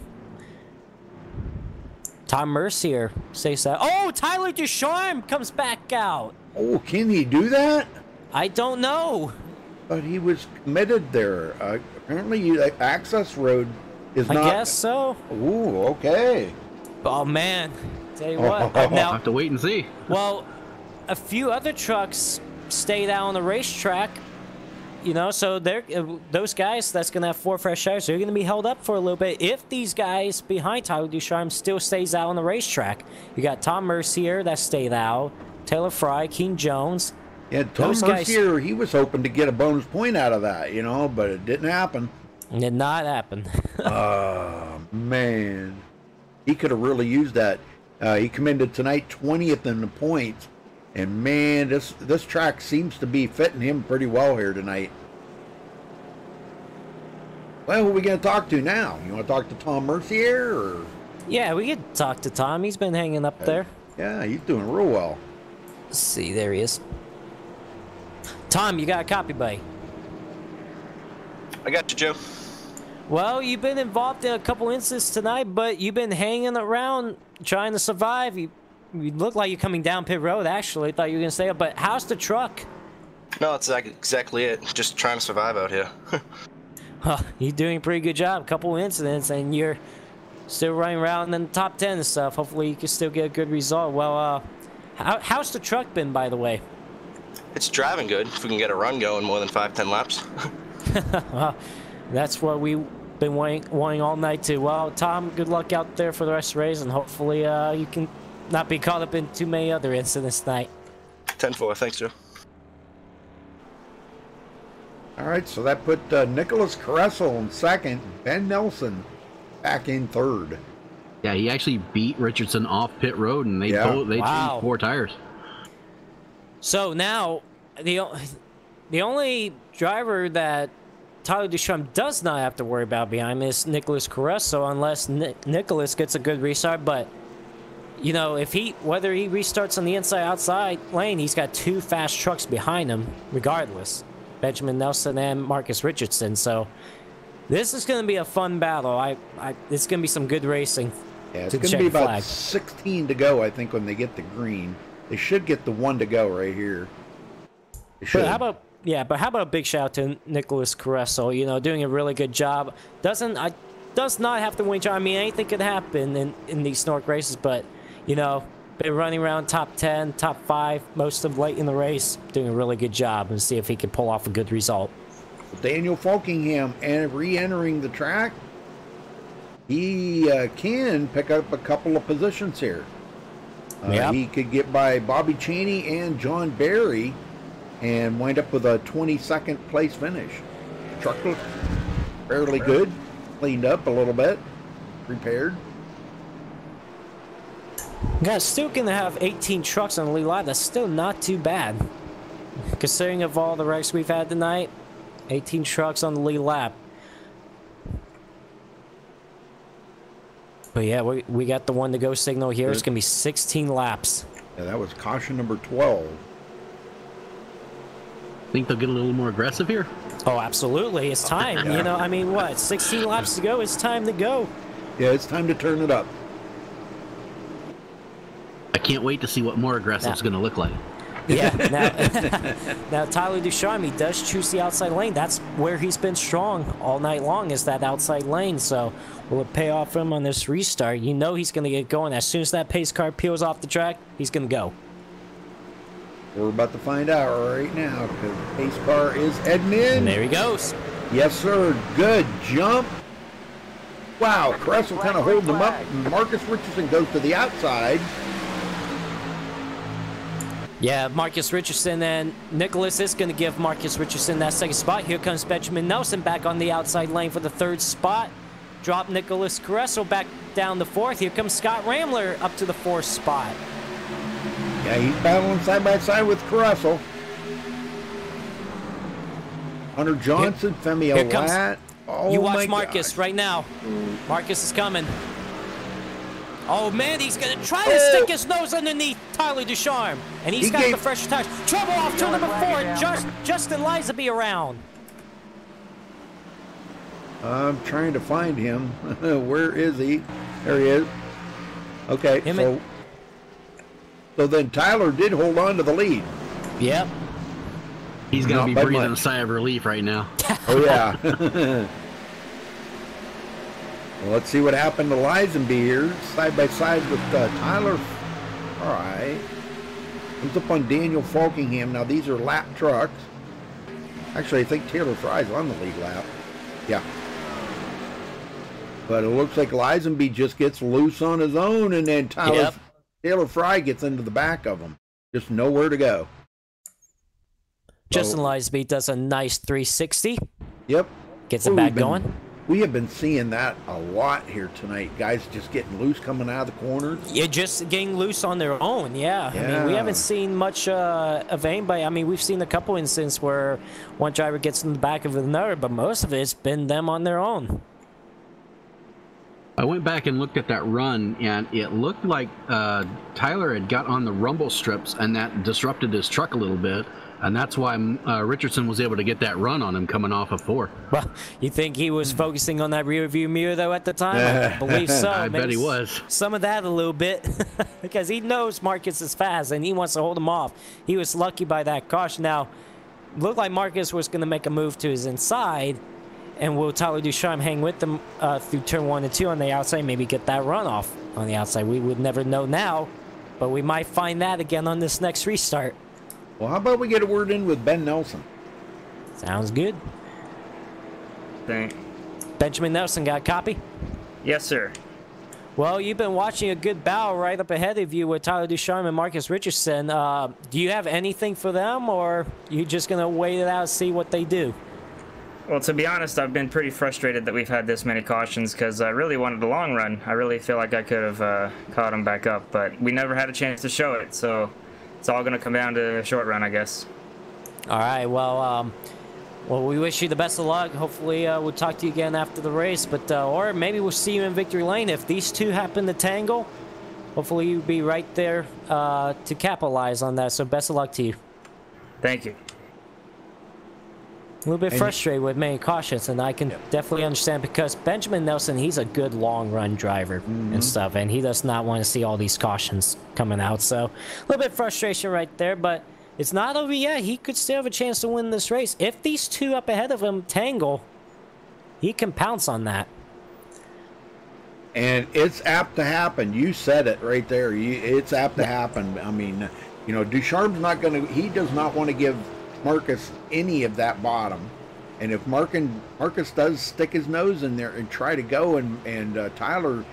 Tom Mercier stays out. Oh, Tyler Ducharme comes back out. Oh, can he do that? I don't know. But he was committed there. Apparently, the access road is not... I guess so. Ooh, okay. Oh, man. Tell you what. Now, I'll have to wait and see. Well, a few other trucks stayed out on the racetrack. You know, so they're those guys that's going to have 4 fresh tires, they're going to be held up for a little bit if these guys behind Tyler Ducharme still stays out on the racetrack. You got Tom Mercier that stayed out, Taylor Fry, King Jones. Yeah, Tom Mercier, he was hoping to get a bonus point out of that, you know, but it didn't happen. It did not happen. Oh, man. He could have really used that. He come into tonight 20th in the points. And, man, this track seems to be fitting him pretty well here tonight. Well, who are we going to talk to now? You want to talk to Tom Mercier? Or? Yeah, we could talk to Tom. He's been hanging up there. Yeah, he's doing real well. Let's see, there he is. Tom, you got a copy, buddy? I got you, Joe. Well, you've been involved in a couple incidents tonight, but you've been hanging around trying to survive. You look like you're coming down pit road, actually. Thought you were going to stay up, but how's the truck? No, that's exactly it. Just trying to survive out here. You're doing a pretty good job. A couple incidents, and you're still running around in the top 10 and stuff. Hopefully you can still get a good result. Well, how's the truck been, by the way? It's driving good. If we can get a run going more than 5-10 laps. Well, that's what we've been wanting all night, too. Well, Tom, good luck out there for the rest of the race, and hopefully you can not be caught up in too many other incidents tonight. 10-4, thanks, Joe. All right, so that put Nicholas Caressel in second, Ben Nelson back in third. Yeah, he actually beat Richardson off pit road, and they changed 4 tires. So now, the only driver that Tyler Ducharme does not have to worry about behind him is Nicholas Caressel, unless Nicholas gets a good restart. But you know, whether he restarts on the inside-outside lane, he's got 2 fast trucks behind him, regardless. Benjamin Nelson and Marcus Richardson. So this is going to be a fun battle. It's going to be some good racing. Yeah, it's going to be about 16 to go, I think, when they get the green. They should get the 1 to go right here. They should. But how about a big shout out to Nicholas Caressel? You know, doing a really good job. Does not have to win. I mean, anything could happen in these Snork races, but you know, been running around top 10, top 5 most of late in the race, doing a really good job, and see if he can pull off a good result. Daniel Folkingham and re-entering the track, he can pick up a couple of positions here. He could get by Bobby Cheney and John Barry and wind up with a 22nd place finish. Truck looks fairly good, cleaned up a little bit, repaired. Guys, still gonna have 18 trucks on the lead line. That's still not too bad, considering of all the wrecks we've had tonight. 18 trucks on the lead lap. But yeah, we got the 1 to go signal here. Good. It's gonna be 16 laps. Yeah, that was caution number 12. Think they'll get a little more aggressive here? Oh, absolutely. It's time. You know, I mean, what? 16 laps to go. It's time to go. Yeah, it's time to turn it up. I can't wait to see what more aggressive is going to look like. Yeah. Now Tyler Ducharme, he does choose the outside lane. That's where he's been strong all night long, is that outside lane. So will it pay off for him on this restart? You know he's going to get going. As soon as that pace car peels off the track, he's going to go. We're about to find out right now, because the pace car is heading in. And there he goes. Yes, sir. Good jump. Wow, Caressel kind of holding him up. Marcus Richardson goes to the outside. Yeah, Marcus Richardson, and Nicholas is going to give Marcus Richardson that second spot. Here comes Benjamin Nelson back on the outside lane for the 3rd spot. Drop Nicholas Caressel back down the 4th. Here comes Scott Ramler up to the 4th spot. Yeah, he's battling side by side with Caressel. Hunter Johnson, Femi Alat. Oh, you watch Marcus right now. Marcus is coming. Oh, man, he's going to try to stick his nose underneath Tyler Ducharme. And he's got the fresh tires. Trouble off turn number 4. Justin Lizaby around. I'm trying to find him. Where is he? There he is. Okay, so then Tyler did hold on to the lead. Yep. He's going to be breathing a sigh of relief right now. Oh, yeah. Well, let's see what happened to Lizaby here, side by side with Tyler. All right. Comes up on Daniel Folkingham. Now, these are lap trucks. Actually, I think Taylor Fry's on the lead lap. Yeah. But it looks like Lisenby just gets loose on his own, and then Taylor Fry gets into the back of him. Just nowhere to go. Justin Lisenby does a nice 360. Yep. Gets it back going. We have been seeing that a lot here tonight. Guys just getting loose coming out of the corners. Yeah, just getting loose on their own, yeah. I mean, we haven't seen much of anybody. I mean, we've seen a couple instances where one driver gets in the back of another, but most of it's been them on their own. I went back and looked at that run, and it looked like Tyler had got on the rumble strips, and that disrupted his truck a little bit. And that's why Richardson was able to get that run on him coming off of 4. Well, you think he was focusing on that rear view mirror, though, at the time? I believe so. I bet he was. Some of that a little bit, because he knows Marcus is fast, and he wants to hold him off. He was lucky by that caution. Now, looked like Marcus was going to make a move to his inside, and will Tyler Ducharme hang with them through turn 1 and 2 on the outside, maybe get that run off on the outside? We would never know now, but we might find that again on this next restart. Well, how about we get a word in with Ben Nelson? Sounds good. Thanks. Benjamin Nelson, got a copy? Yes, sir. Well, you've been watching a good battle right up ahead of you with Tyler Ducharme and Marcus Richardson. Do you have anything for them, or are you just going to wait it out and see what they do? Well, to be honest, I've been pretty frustrated that we've had this many cautions because I really wanted the long run. I really feel like I could have caught them back up, but we never had a chance to show it, so it's all going to come down to a short run, I guess. All right, well, we wish you the best of luck. Hopefully, we'll talk to you again after the race, but or maybe we'll see you in victory lane. If these two happen to tangle, hopefully you'll be right there to capitalize on that, so best of luck to you. Thank you. A little bit frustrated with many cautions, and I can definitely understand because Benjamin Nelson, he's a good long-run driver and stuff, and he does not want to see all these cautions coming out. So a little bit of frustration right there, but it's not over yet. He could still have a chance to win this race. If these two up ahead of him tangle, he can pounce on that. And it's apt to happen. You said it right there. It's apt to happen. I mean, you know, Ducharme's not going to, he does not want to give Marcus any of that bottom, and if Marcus does stick his nose in there and try to go, and Tyler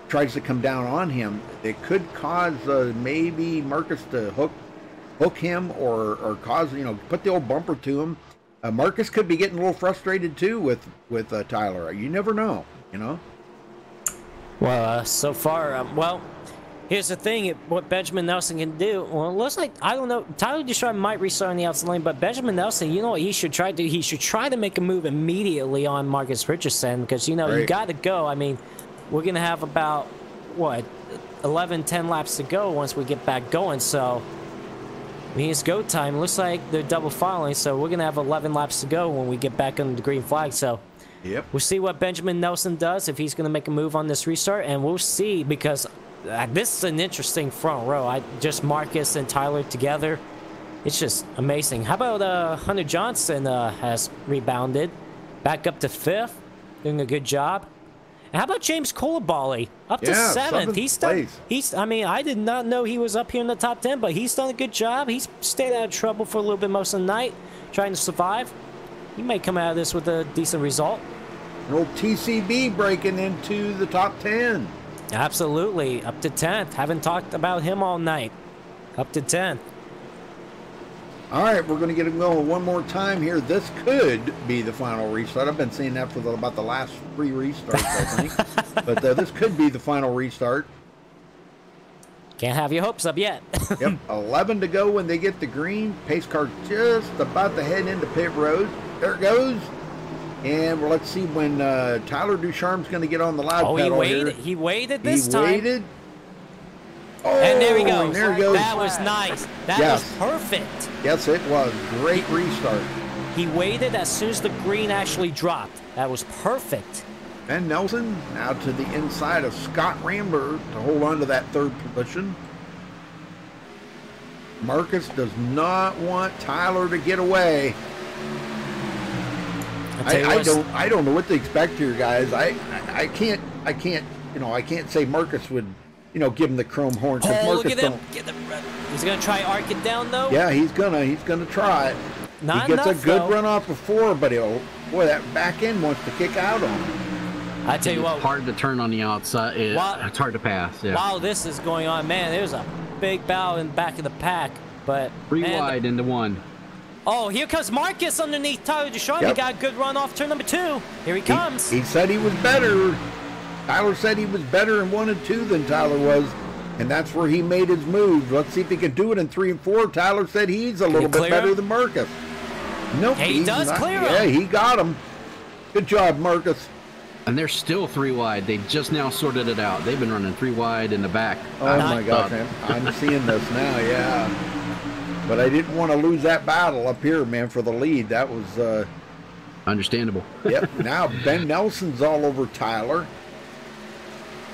tries to come down on him, it could cause maybe Marcus to hook him or cause, you know, put the old bumper to him. Marcus could be getting a little frustrated too with Tyler. You never know, you know. Well, so far, well, here's the thing, what Benjamin Nelson can do. Well, it looks like, I don't know, Tyler Ducharme might restart on the outside lane, but Benjamin Nelson, you know what he should try to do? He should try to make a move immediately on Marcus Richardson because, you know, you got to go. I mean, we're going to have about, what, 10 laps to go once we get back going, so I mean, it's go time. It looks like they're double filing, so we're going to have 11 laps to go when we get back on the green flag, so we'll see what Benjamin Nelson does, if he's going to make a move on this restart, and we'll see because this is an interesting front row. Just Marcus and Tyler together. It's just amazing. How about Hunter Johnson has rebounded back up to 5th, doing a good job. And how about James Coulibaly up to 7th? He's done. I mean, I did not know he was up here in the top 10, but he's done a good job. He's stayed out of trouble for a little bit most of the night, trying to survive. He may come out of this with a decent result. An old TCB breaking into the top 10. Absolutely, up to 10th. Haven't talked about him all night. Up to 10th. All right, we're going to get him going one more time here. This could be the final restart. I've been saying that for about the last 3 restarts, I think. But this could be the final restart. Can't have your hopes up yet. 11 to go when they get the green. Pace car just about to head into pit road. There it goes. And well, let's see when Tyler Ducharme's going to get on the loud pedal here. He waited this time. He waited. Oh, and there he goes. There he goes. That was nice. That was perfect. Yes, it was. Great restart. He waited as soon as the green actually dropped. That was perfect. Ben Nelson now to the inside of Scott Rambler to hold on to that 3rd position. Marcus does not want Tyler to get away. I don't know what to expect here, guys. I can't say Marcus would, you know, give him the chrome horn. Oh, look at him! He's gonna try arc it down though. Yeah, he's gonna try it. Not he gets enough, a good though. run off before, but boy, that back end wants to kick out on him. I tell you what. It's hard to turn on the outside. It's hard to pass. Yeah. While this is going on, man, there's a big battle in the back of the pack. But Three wide into one. Oh, here comes Marcus underneath Tyler Ducharme. Yep. He got a good run off turn number 2. Here he comes. He said he was better. Tyler said he was better in 1 and 2 than Tyler was, and that's where he made his move. Let's see if he can do it in 3 and 4. Tyler said he's a little bit better than Marcus. Nope, Hey, he does clear him. Yeah, he got him. Good job, Marcus. And they're still 3 wide. They just now sorted it out. They've been running 3 wide in the back. Oh my gosh, I'm seeing this now, yeah. But I didn't want to lose that battle up here, man, for the lead. That was understandable. Yep. Now Ben Nelson's all over Tyler.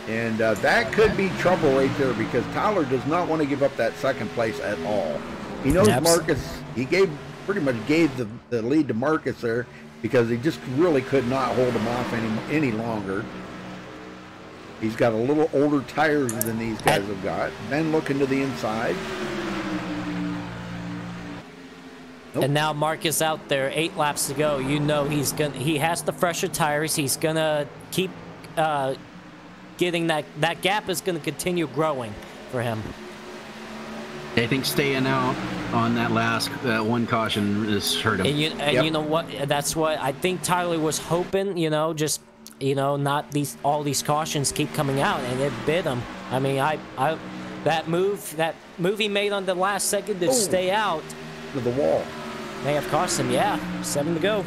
And that could be trouble right there because Tyler does not want to give up that second place at all. He knows Marcus, he pretty much gave the lead to Marcus there because he just really could not hold him off any longer. He's got a little older tires than these guys have got. Ben looking to the inside. Nope. And now Marcus out there, 8 laps to go. You know he has the fresher tires. He's gonna keep getting that gap is gonna continue growing for him. I think staying out on that last one caution has hurt him. And you know what? That's what I think Tyler was hoping. Just not all these cautions keep coming out, and it bit him. I mean, that move he made on the last second to stay out to the wall may have cost him. Yeah, 7 to go.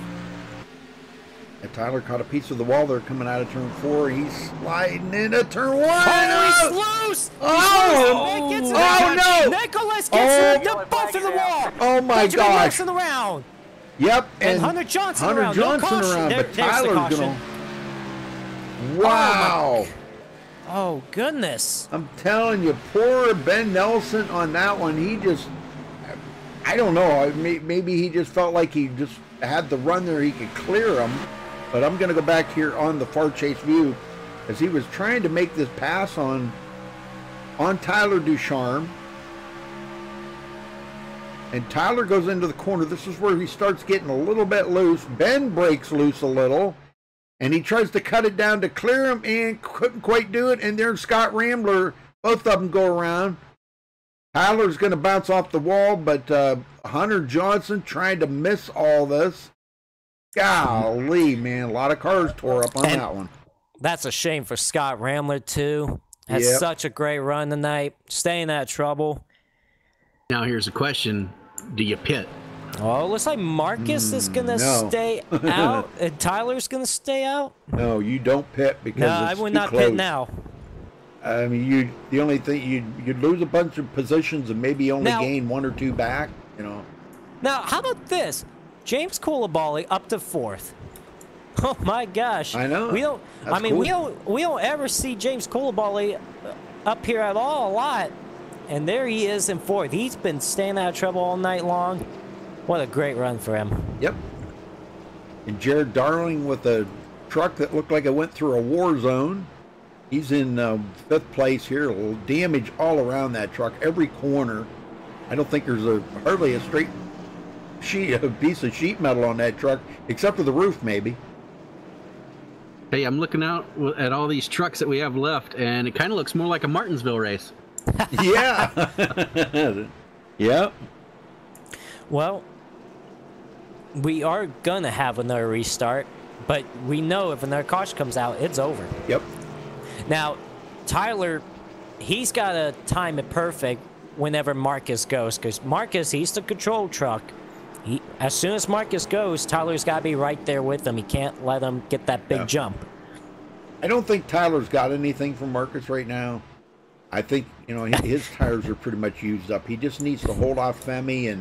And Tyler caught a piece of the wall there coming out of turn 4. He's sliding into turn 1. Oh, he's loose! Oh, no! Nicholas gets the buff of the wall. Oh my gosh! Around. Yep, and Hunter Johnson around. But Tyler's gonna. Wow! Oh goodness! I'm telling you, poor Ben Nelson on that one. He just, I don't know. Maybe he just felt like he just had the run there. He could clear him. But I'm going to go back here on the far chase view as he was trying to make this pass on Tyler Ducharme. And Tyler goes into the corner. This is where he starts getting a little bit loose. Ben breaks loose a little. And he tries to cut it down to clear him and couldn't quite do it. And there's Scott Rambler. Both of them go around. Tyler's going to bounce off the wall, but Hunter Johnson trying to miss all this. Golly, man, a lot of cars tore up on that one. That's a shame for Scott Rambler, too. Had such a great run tonight. Staying out of trouble. Now here's a question. Do you pit? Oh, looks like Marcus is going to stay out, and Tyler's going to stay out. No, you don't pit because I would not pit now. I mean, the only thing, you'd lose a bunch of positions and maybe only gain 1 or 2 back, Now, how about this? James Coulibaly up to 4th. Oh my gosh! I know. We don't. That's I mean, cool. we don't ever see James Coulibaly up here at all a lot, and there he is in 4th. He's been staying out of trouble all night long. What a great run for him. Yep. And Jared Darling with a truck that looked like it went through a war zone. He's in 5th place here. A little damage all around that truck, every corner. I don't think there's hardly a straight piece of sheet metal on that truck, except for the roof, maybe. Hey, I'm looking out at all these trucks that we have left, and it kind of looks more like a Martinsville race. Yeah. Yep. Well, we are gonna have another restart, but we know if another caution comes out, it's over. Yep. Now, Tyler, he's got to time it perfect whenever Marcus goes, because Marcus, he's the control truck. As soon as Marcus goes, Tyler's got to be right there with him. He can't let him get that big jump. I don't think Tyler's got anything from Marcus right now. I think, his tires are pretty much used up. He just needs to hold off Femi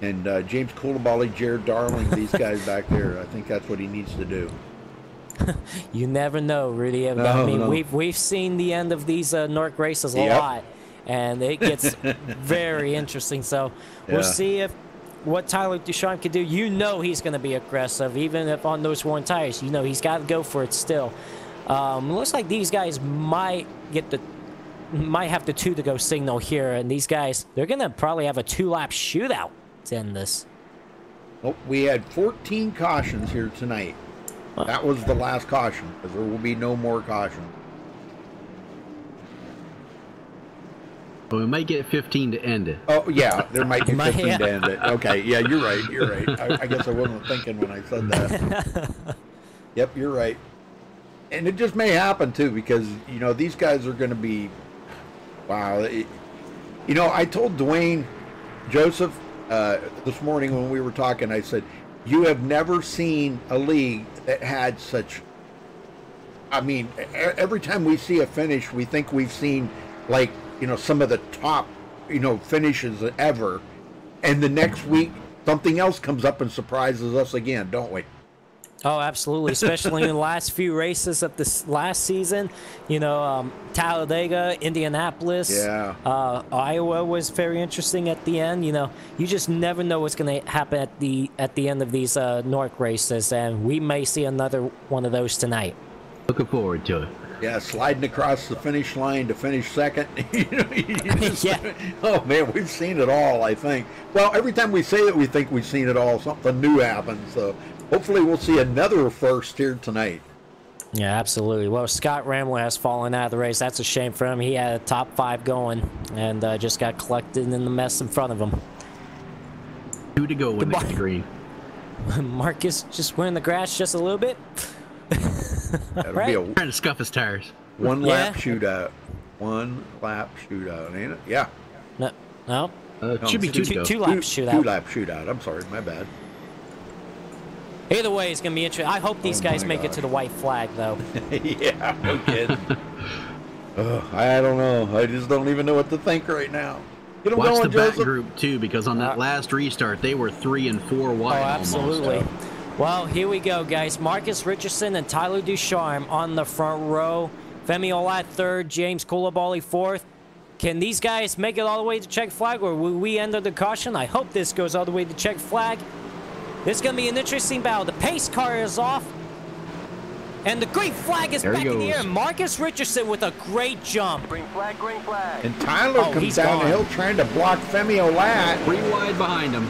and James Coulibaly, Jared Darling, these guys back there. I think that's what he needs to do. You never know, Rudy. We've seen the end of these Nork races a lot, and it gets very interesting. So we'll see what Tyler Ducharme can do. He's going to be aggressive, even if on those worn tires. He's got to go for it still. Looks like these guys might have the 2 to go signal here, and these guys, they're going to probably have a 2-lap shootout to end this. Well, we had 14 cautions here tonight. That was the last caution, because there will be no more cautions. But we might get 15 to end it. Oh, yeah, there might be 15 to end it. Okay, yeah, you're right, you're right. I guess I wasn't thinking when I said that. Yep, you're right. And it just may happen, too, because, you know, these guys are going to be... Wow. You know, I told Dwayne Joseph this morning when we were talking, I said, you have never seen a league that had such... I mean, every time we see a finish, we think we've seen, like, you know, some of the top, you know, finishes ever. And the next week, something else comes up and surprises us again, don't we? Oh, absolutely, especially in the last few races of this last season. You know, Talladega, Indianapolis, Iowa was very interesting at the end. You know, you just never know what's going to happen at the end of these NORC races, and we may see another one of those tonight. Looking forward to it. Yeah, sliding across the finish line to finish second. Oh, man, we've seen it all, I think. Well, every time we say it, we think we've seen it all. Something new happens, so hopefully we'll see another first here tonight. Yeah, absolutely. Well, Scott Ramler has fallen out of the race. That's a shame for him. He had a top 5 going and just got collected in the mess in front of him. 2 to go with the green. Marcus just wearing the grass just a little bit. That'll right? be trying to scuff his tires. One lap shootout. 1 lap shootout, ain't it? Yeah. No. It should be 2 lap shootout. 2 lap shootout. I'm sorry, my bad. Either way, it's gonna be interesting. I hope these guys make it to the white flag, though. Yeah, no kidding. I don't know. I just don't even know what to think right now. Get them Watch going, the Joseph. back group too, because on that last restart, they were 3 and 4 wide. Oh, absolutely. Almost. Well, here we go, guys. Marcus Richardson and Tyler Ducharme on the front row. Femi Olat third, James Coulibaly fourth. Can these guys make it all the way to check flag, or will we enter the caution? I hope this goes all the way to check flag. This is going to be an interesting battle. The pace car is off, and the green flag is back in the air. Marcus Richardson with a great jump. Green flag, green flag. And Tyler comes down the hill trying to block Femi Olat. 3 wide behind him.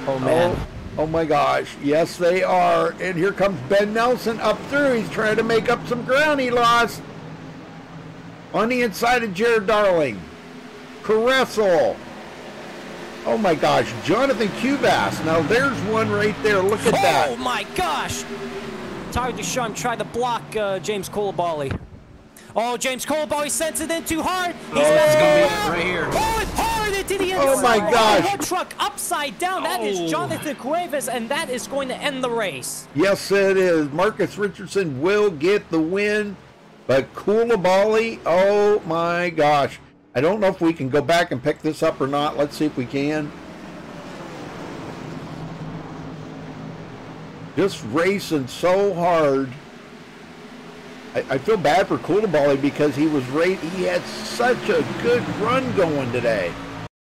Oh, man. Oh my gosh, yes they are. And here comes Ben Nelson up through. He's trying to make up some ground he lost. On the inside of Jared Darling. Caressel. Oh my gosh, Jonathan Cubas. Now there's one right there. Look at that. Oh my gosh. Tyler Ducharme tried to block James Coulibaly. Oh, James Coulibaly sends it in too hard. He's going to be right here. Oh, it's hard into the inside. Oh my gosh. One truck upside down. That is Jonathan Cuevas, and that is going to end the race. Yes, it is. Marcus Richardson will get the win, but Coulibaly, oh my gosh. I don't know if we can go back and pick this up or not. Let's see if we can. Just racing so hard. I feel bad for Coulibaly because he had such a good run going today.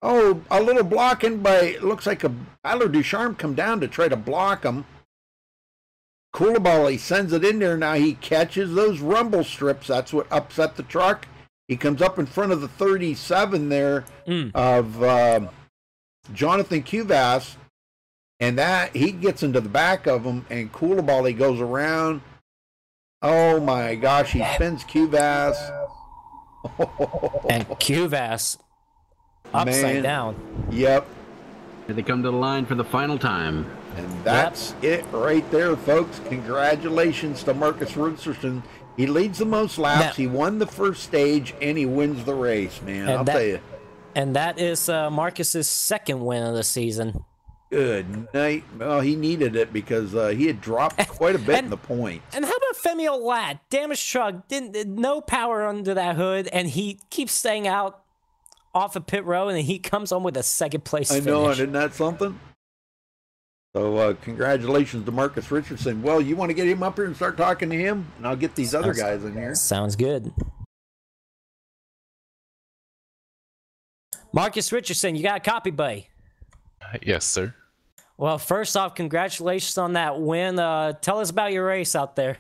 Oh, a little blocking by, it looks like Tyler Ducharme come down to try to block him. Coulibaly sends it in there. Now he catches those rumble strips. That's what upset the truck. He comes up in front of the 37 there of Jonathan Cubas, and that he gets into the back of him, and Coulibaly goes around. Oh my gosh, he spins Cubas. And Cubas upside down. Yep. Here they come to the line for the final time. And that's it right there, folks. Congratulations to Marcus Richardson. He leads the most laps. He won the first stage, and he wins the race, man. I'll tell you. And that is Marcus's second win of the season. Good night. Well, he needed it because he had dropped quite a bit in the points. And how about Femi Olat? Damaged truck, no power under that hood, and he keeps staying out off of pit row, and he comes on with a second place finish. I know, isn't that something? So congratulations to Marcus Richardson. Well, you want to get him up here and start talking to him, and I'll get these other guys in here. Sounds good. Marcus Richardson, you got a copy, buddy? Yes, sir. Well, first off, congratulations on that win. Tell us about your race out there.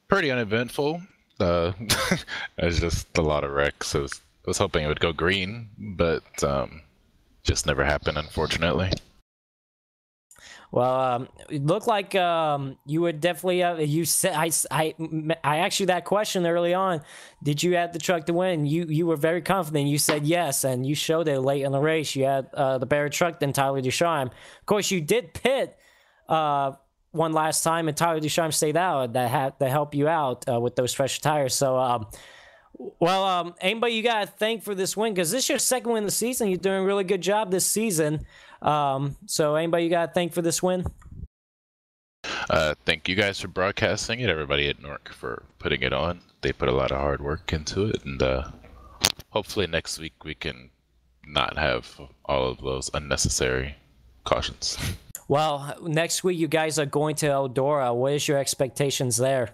Pretty uneventful. It was just a lot of wrecks. I was hoping it would go green, but just never happened, unfortunately. Well, it looked like you would definitely. You said I asked you that question early on. Did you have the truck to win? You were very confident. You said yes, and you showed it late in the race. You had the better truck than Tyler Ducharme. Of course, you did pit one last time, and Tyler Ducharme stayed out. That helped you out with those fresh tires. So, anybody you got to thank for this win, because this is your second win of the season. You're doing a really good job this season. So anybody you got to thank for this win? Thank you guys for broadcasting it, everybody at Nork for putting it on. They put a lot of hard work into it, and hopefully next week we can not have all of those unnecessary cautions. Well, next week you guys are going to Eldora. What is your expectations there?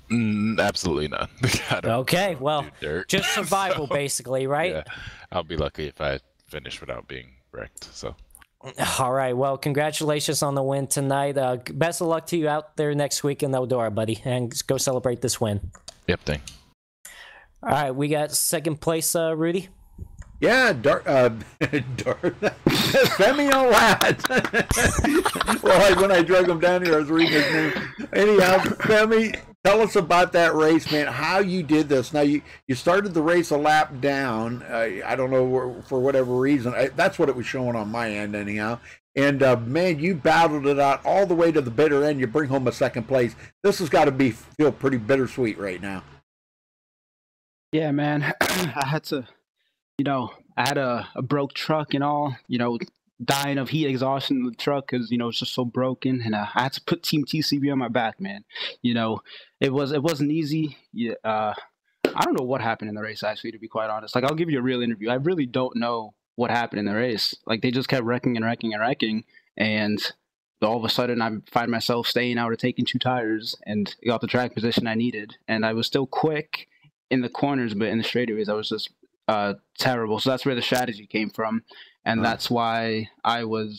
Absolutely none. Okay, well, just survival basically, right? Yeah, I'll be lucky if I finish without being wrecked. So. All right. Well, congratulations on the win tonight. Best of luck to you out there next week in Eldora, buddy, and go celebrate this win. Yep. Thank. All right, we got second place, Rudy. Yeah, Femi Olat. Well, when I drug him down here, I was reading his name. Anyhow, Femi, tell us about that race, man. How you did this? Now you started the race a lap down. I don't know for whatever reason. That's what it was showing on my end, anyhow. And man, you battled it out all the way to the bitter end. You bring home a second place. This has got to feel pretty bittersweet right now. Yeah, man. I had to. I had a broke truck and all, dying of heat exhaustion in the truck because, it's just so broken. And I had to put Team TCB on my back, man. It wasn't easy. Yeah, I don't know what happened in the race, actually, to be quite honest. Like, I'll give you a real interview. I really don't know what happened in the race. Like, they just kept wrecking. And all of a sudden, I find myself staying out or taking 2 tires and got the track position I needed. And I was still quick in the corners, but in the straightaways, I was just terrible. So that's where the strategy came from, and that's why I would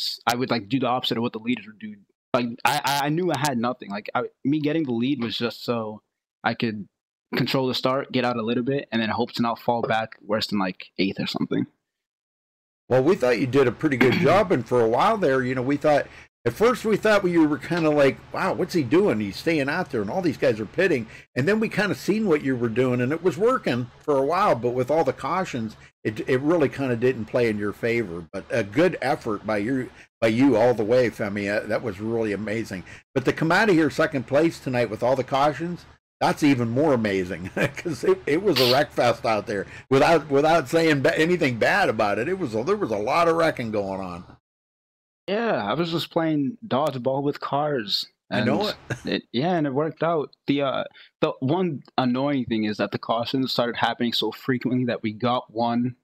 like do the opposite of what the leaders would do. Like I knew I had nothing. Like me getting the lead was just so I could control the start, get out a little bit, and then hope to not fall back worse than like 8th or something. Well, we thought you did a pretty good job, and for a while there, at first we thought you were kind of like, wow, what's he doing? He's staying out there, and all these guys are pitting. And then we kind of seen what you were doing, and it was working for a while. But with all the cautions, it really kind of didn't play in your favor. But a good effort by you all the way, Femi. That was really amazing. But to come out of here second place tonight with all the cautions, that's even more amazing because it was a wreck fest out there. Without saying anything bad about it, there was a lot of wrecking going on. Yeah, I was just playing dodgeball with cars. I know it. And it worked out. The one annoying thing is that the cautions started happening so frequently that we got one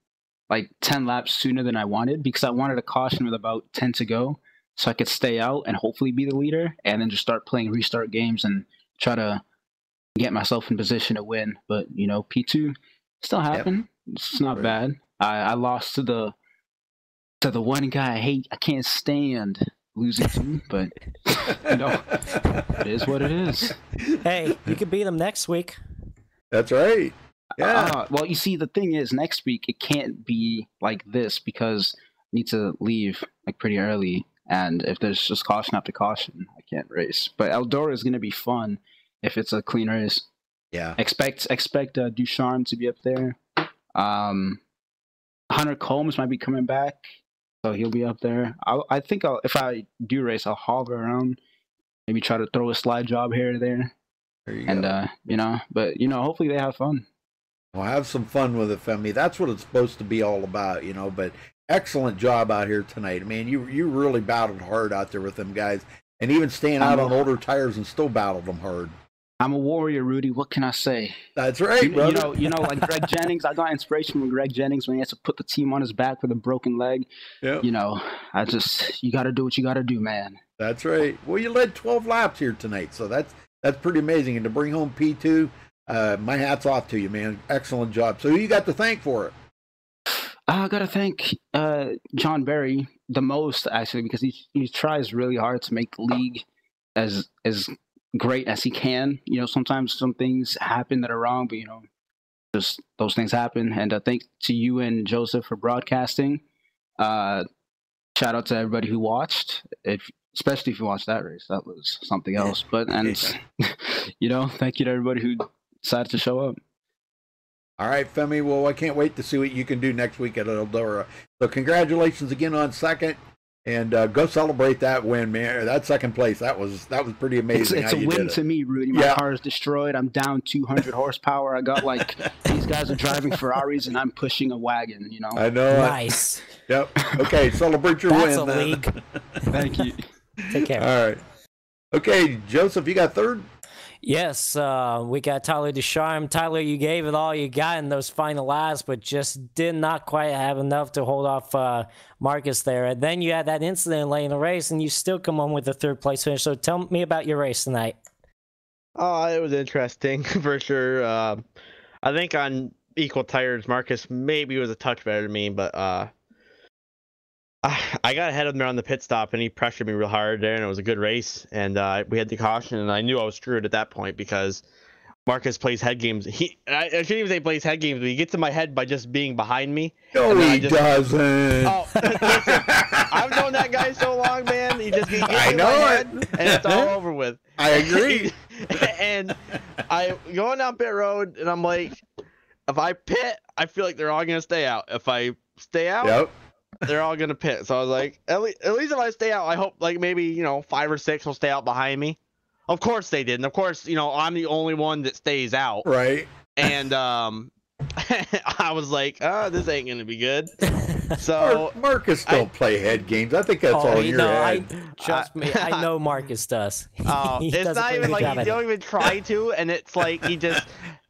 like 10 laps sooner than I wanted, because I wanted a caution with about 10 to go so I could stay out and hopefully be the leader, and then just start playing restart games and try to get myself in position to win. But P2 still happened. Yep. It's not bad. I lost to the one guy I can't stand losing to, but it is what it is. Hey, you could beat them next week. That's right. Yeah. Well, you see, the thing is, next week it can't be like this because I need to leave like pretty early, and if there's just caution after caution, I can't race. But Eldora is going to be fun if it's a clean race. Yeah. Expect Ducharme to be up there. Hunter Combs might be coming back. So he'll be up there. I think if I do race, I'll hover around, maybe try to throw a slide job here or there. There you go. But hopefully they have fun. Well, have some fun with it, Femi. That's what it's supposed to be all about, But excellent job out here tonight. Man, you really battled hard out there with them guys, and even staying out on older tires and still battled them hard. I'm a warrior, Rudy. What can I say? That's right, brother. Like Greg Jennings. I got inspiration from Greg Jennings when he has to put the team on his back with a broken leg. Yeah. You got to do what you got to do, man. That's right. Well, you led 12 laps here tonight, so that's pretty amazing. And to bring home P2, my hat's off to you, man. Excellent job. So who you got to thank for it? I got to thank John Berry the most, actually, because he tries really hard to make the league as great as he can. Sometimes some things happen that are wrong, but just those things happen. And thanks to you and Joseph for broadcasting. Shout out to everybody who watched. If especially if you watch that race. That was something else. But and you know, thank you to everybody who decided to show up. All right, Femi. Well, I can't wait to see what you can do next week at Eldora. So congratulations again on second, and go celebrate that win, man. That second place, that was pretty amazing. It's a win to me, Rudy. My car is destroyed. I'm down 200 horsepower. I got like these guys are driving Ferraris, and I'm pushing a wagon. You know. I know. Nice. Yep. Okay, celebrate your That's win. a league. Thank you. Take care. All right. Okay, Joseph, you got third? Yes, we got Tyler Ducharme. Tyler, you gave it all you got in those final laps, but just did not quite have enough to hold off Marcus there. And then you had that incident late in the race, and you still come home with a third place finish. So tell me about your race tonight. Oh, it was interesting for sure. I think on equal tires, Marcus maybe was a touch better than me, but I got ahead of him on the pit stop, and he pressured me real hard there, and it was a good race. And we had the caution, and I knew I was screwed at that point because Marcus plays head games. I shouldn't even say plays head games, but he gets in my head by just being behind me. No, he doesn't. Oh, listen, I've known that guy so long, man. He gets in my head, and it's all over with. I agree. And I going down pit road, and I'm like, if I pit, I feel like they're all gonna stay out. If I stay out, they're all gonna pit. So I was like, at least if I stay out, I hope like maybe 5 or 6 will stay out behind me. Of course they didn't. Of course, I'm the only one that stays out. Right. And I was like, this ain't gonna be good. So Marcus don't play head games. I think that's all in your head. Trust me, I know Marcus does. Oh, He it's does a not pretty even good like job he at it. don't even try to, and it's like he just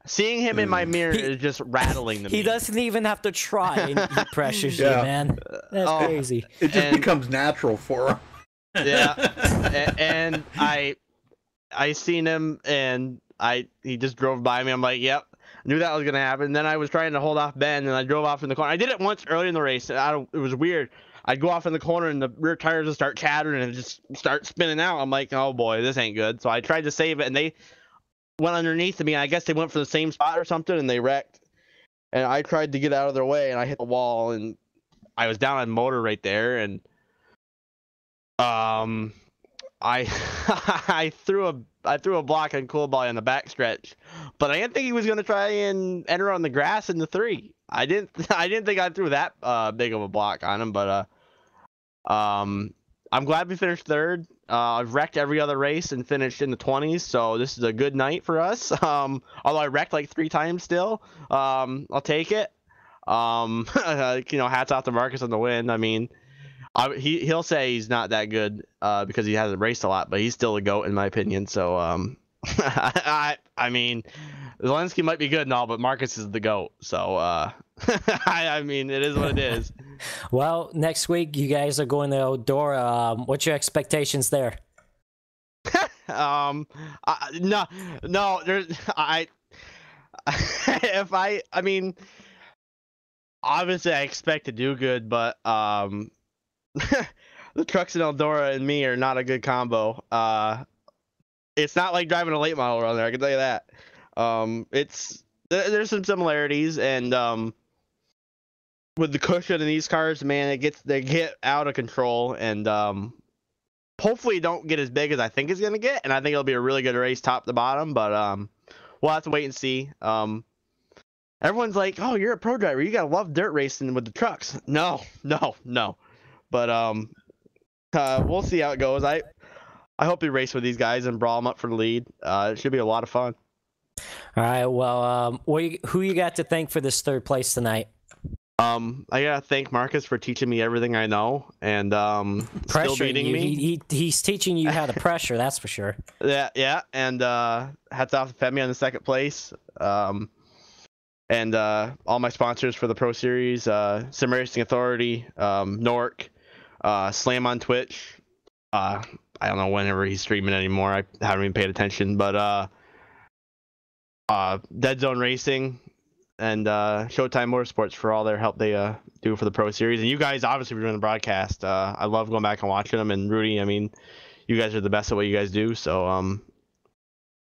seeing him in my mirror is just rattling to me. He doesn't even have to try, and he pressures you, man. That's crazy. It just becomes natural for him. Yeah, and I seen him, and he just drove by me. I'm like, yep, knew that was gonna happen. Then I was trying to hold off Ben, and I drove off in the corner. I did it once early in the race. It was weird. I'd go off in the corner, and the rear tires would start chattering and just start spinning out. I'm like, oh boy, this ain't good. So I tried to save it, and they went underneath me. I guess they went for the same spot or something, and they wrecked. And I tried to get out of their way, and I hit the wall, and I was down on motor right there, and I threw a block on Cool Boy on the back stretch, but I didn't think he was gonna try and enter on the grass in the 3. I didn't think I threw that big of a block on him, but I'm glad we finished third. I've wrecked every other race and finished in the 20s, so this is a good night for us. Although I wrecked like 3 times still, I'll take it. Hats off to Marcus on the win. I mean, he'll say he's not that good because he hasn't raced a lot, but he's still a GOAT in my opinion. So I mean, Zelensky might be good and all, but Marcus is the GOAT. So I mean, it is what it is. Well, next week you guys are going to Eldora. What's your expectations there? No, there's I mean, obviously I expect to do good, but the trucks in Eldora and me are not a good combo. It's not like driving a late model around there, I can tell you that. There's some similarities, and with the cushion in these cars, man, they get out of control, and hopefully don't get as big as I think it's gonna get, and I think it'll be a really good race top to bottom, but we'll have to wait and see. Everyone's like, oh, you're a pro driver, you gotta love dirt racing with the trucks. No. But we'll see how it goes. I hope we race with these guys and brawl them up for the lead. It should be a lot of fun. All right. Well, who you got to thank for this third place tonight? I gotta thank Marcus for teaching me everything I know and still beating me. He's teaching you how to pressure. That's for sure. Yeah. And hats off to Femi on the second place. And all my sponsors for the Pro Series, Sim Racing Authority, Nork, Slam on Twitch. I don't know whenever he's streaming anymore. I haven't even paid attention, but Dead Zone Racing and Showtime Motorsports for all their help they do for the Pro Series. And you guys obviously were doing the broadcast. I love going back and watching them. And Rudy, I mean, you guys are the best at what you guys do. So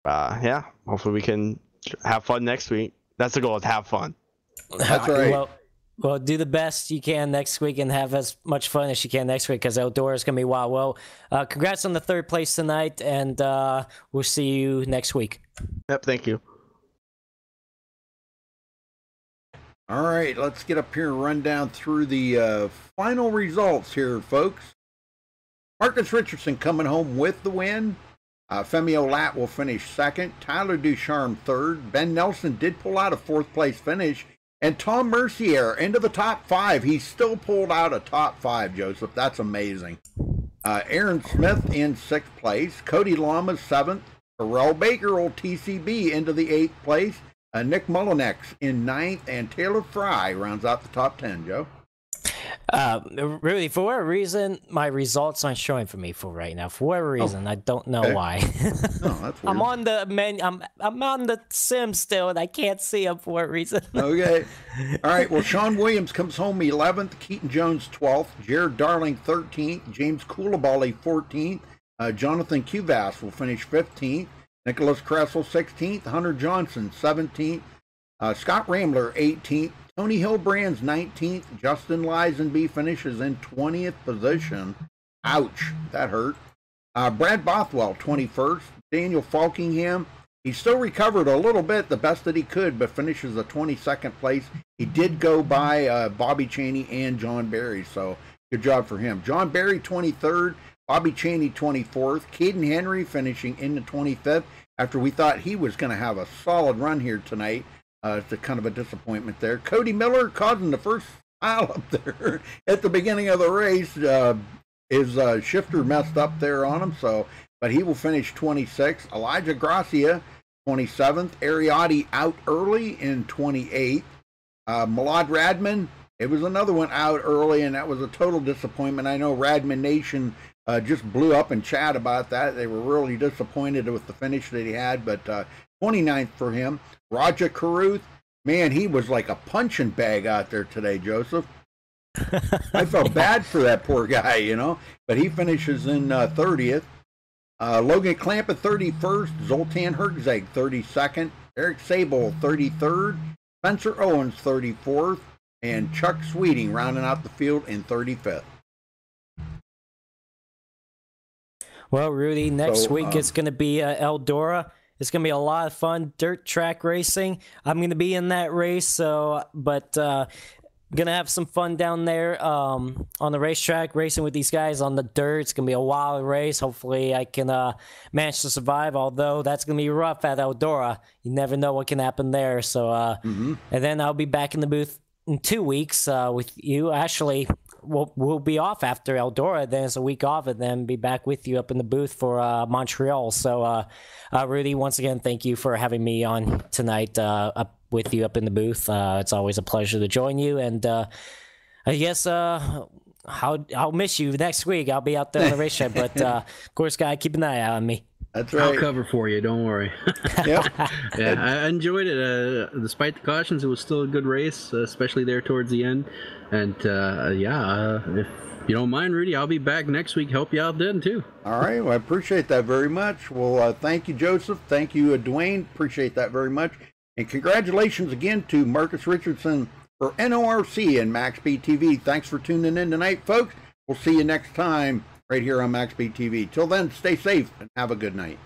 yeah, hopefully we can have fun next week. That's the goal, is have fun. That's right. Well, Well, do the best you can next week and have as much fun as you can next week because Eldora is going to be wild. Well, congrats on the 3rd place tonight, and we'll see you next week. Yep, thank you. All right, let's get up here and run down through the final results here, folks. Marcus Richardson coming home with the win. Femi Olat will finish 2nd. Tyler Ducharme 3rd. Ben Nelson did pull out a 4th place finish. And Tom Mercier into the top 5. He still pulled out a top 5, Joseph. That's amazing. Aaron Smith in 6th place. Cody Lamas 7th. Terrell Baker, old TCB, into the 8th place. Nick Mullinex in 9th. And Taylor Fry rounds out the top 10, Joe. Really, for whatever reason, my results aren't showing for me for right now. For whatever reason, I don't know why. That's weird. I'm on the menu. I'm on the sim still, and I can't see them for a reason. Okay. All right. Well, Sean Williams comes home 11th. Keaton Jones 12th. Jared Darling 13th. James Koulibaly 14th. Jonathan Cuvas will finish 15th. Nicholas Kressel 16th. Hunter Johnson 17th. Scott Rambler 18th. Tony Hillbrand's 19th. Justin Lisenby finishes in 20th position. Ouch, that hurt. Brad Bothwell, 21st. Daniel Falkingham, he still recovered a little bit, the best that he could, but finishes a 22nd place. He did go by Bobby Chaney and John Barry, so good job for him. John Barry, 23rd. Bobby Chaney, 24th. Caden Henry finishing in the 25th after we thought he was going to have a solid run here tonight. It's a kind of a disappointment there. Cody Miller causing the first pile up there at the beginning of the race. His shifter messed up there on him, but he will finish 26th. Elijah Gracia, 27th. Ariotti out early in 28th. Malad Radman, it was another one out early, and that was a total disappointment. I know Radman Nation just blew up in chat about that. They were really disappointed with the finish that he had, but 29th for him. Raja Caruth, man, he was like a punching bag out there today, Joseph. I felt bad for that poor guy, you know, but he finishes in 30th. Logan Clamp at 31st. Zoltan Herzeg, 32nd. Eric Sable, 33rd. Spencer Owens, 34th. And Chuck Sweeting rounding out the field in 35th. Well, Rudy, next week it's going to be Eldora. It's going to be a lot of fun, dirt track racing. I'm going to be in that race, but going to have some fun down there on the racetrack, racing with these guys on the dirt. It's going to be a wild race. Hopefully I can manage to survive, although that's going to be rough at Eldora. You never know what can happen there. So, and then I'll be back in the booth in 2 weeks with you. Actually, we'll be off after Eldora. Then it's a week off, and then be back with you up in the booth for Montreal. So, Rudy, once again, thank you for having me on tonight up with you up in the booth. It's always a pleasure to join you, and I guess I'll miss you next week. I'll be out there on the racetrack, but of course, guy, keep an eye out on me. That's right. I'll cover for you. Don't worry. Yep. Yeah, I enjoyed it. Despite the cautions, it was still a good race, especially there towards the end. And if you don't mind, Rudy, I'll be back next week. Help you out then too. All right. Well, I appreciate that very much. Well, thank you, Joseph. Thank you, Dwayne. Appreciate that very much. And congratulations again to Marcus Richardson for NORC and MaxSpeedTV. Thanks for tuning in tonight, folks. We'll see you next time right here on MaxSpeedTV. Till then, stay safe and have a good night.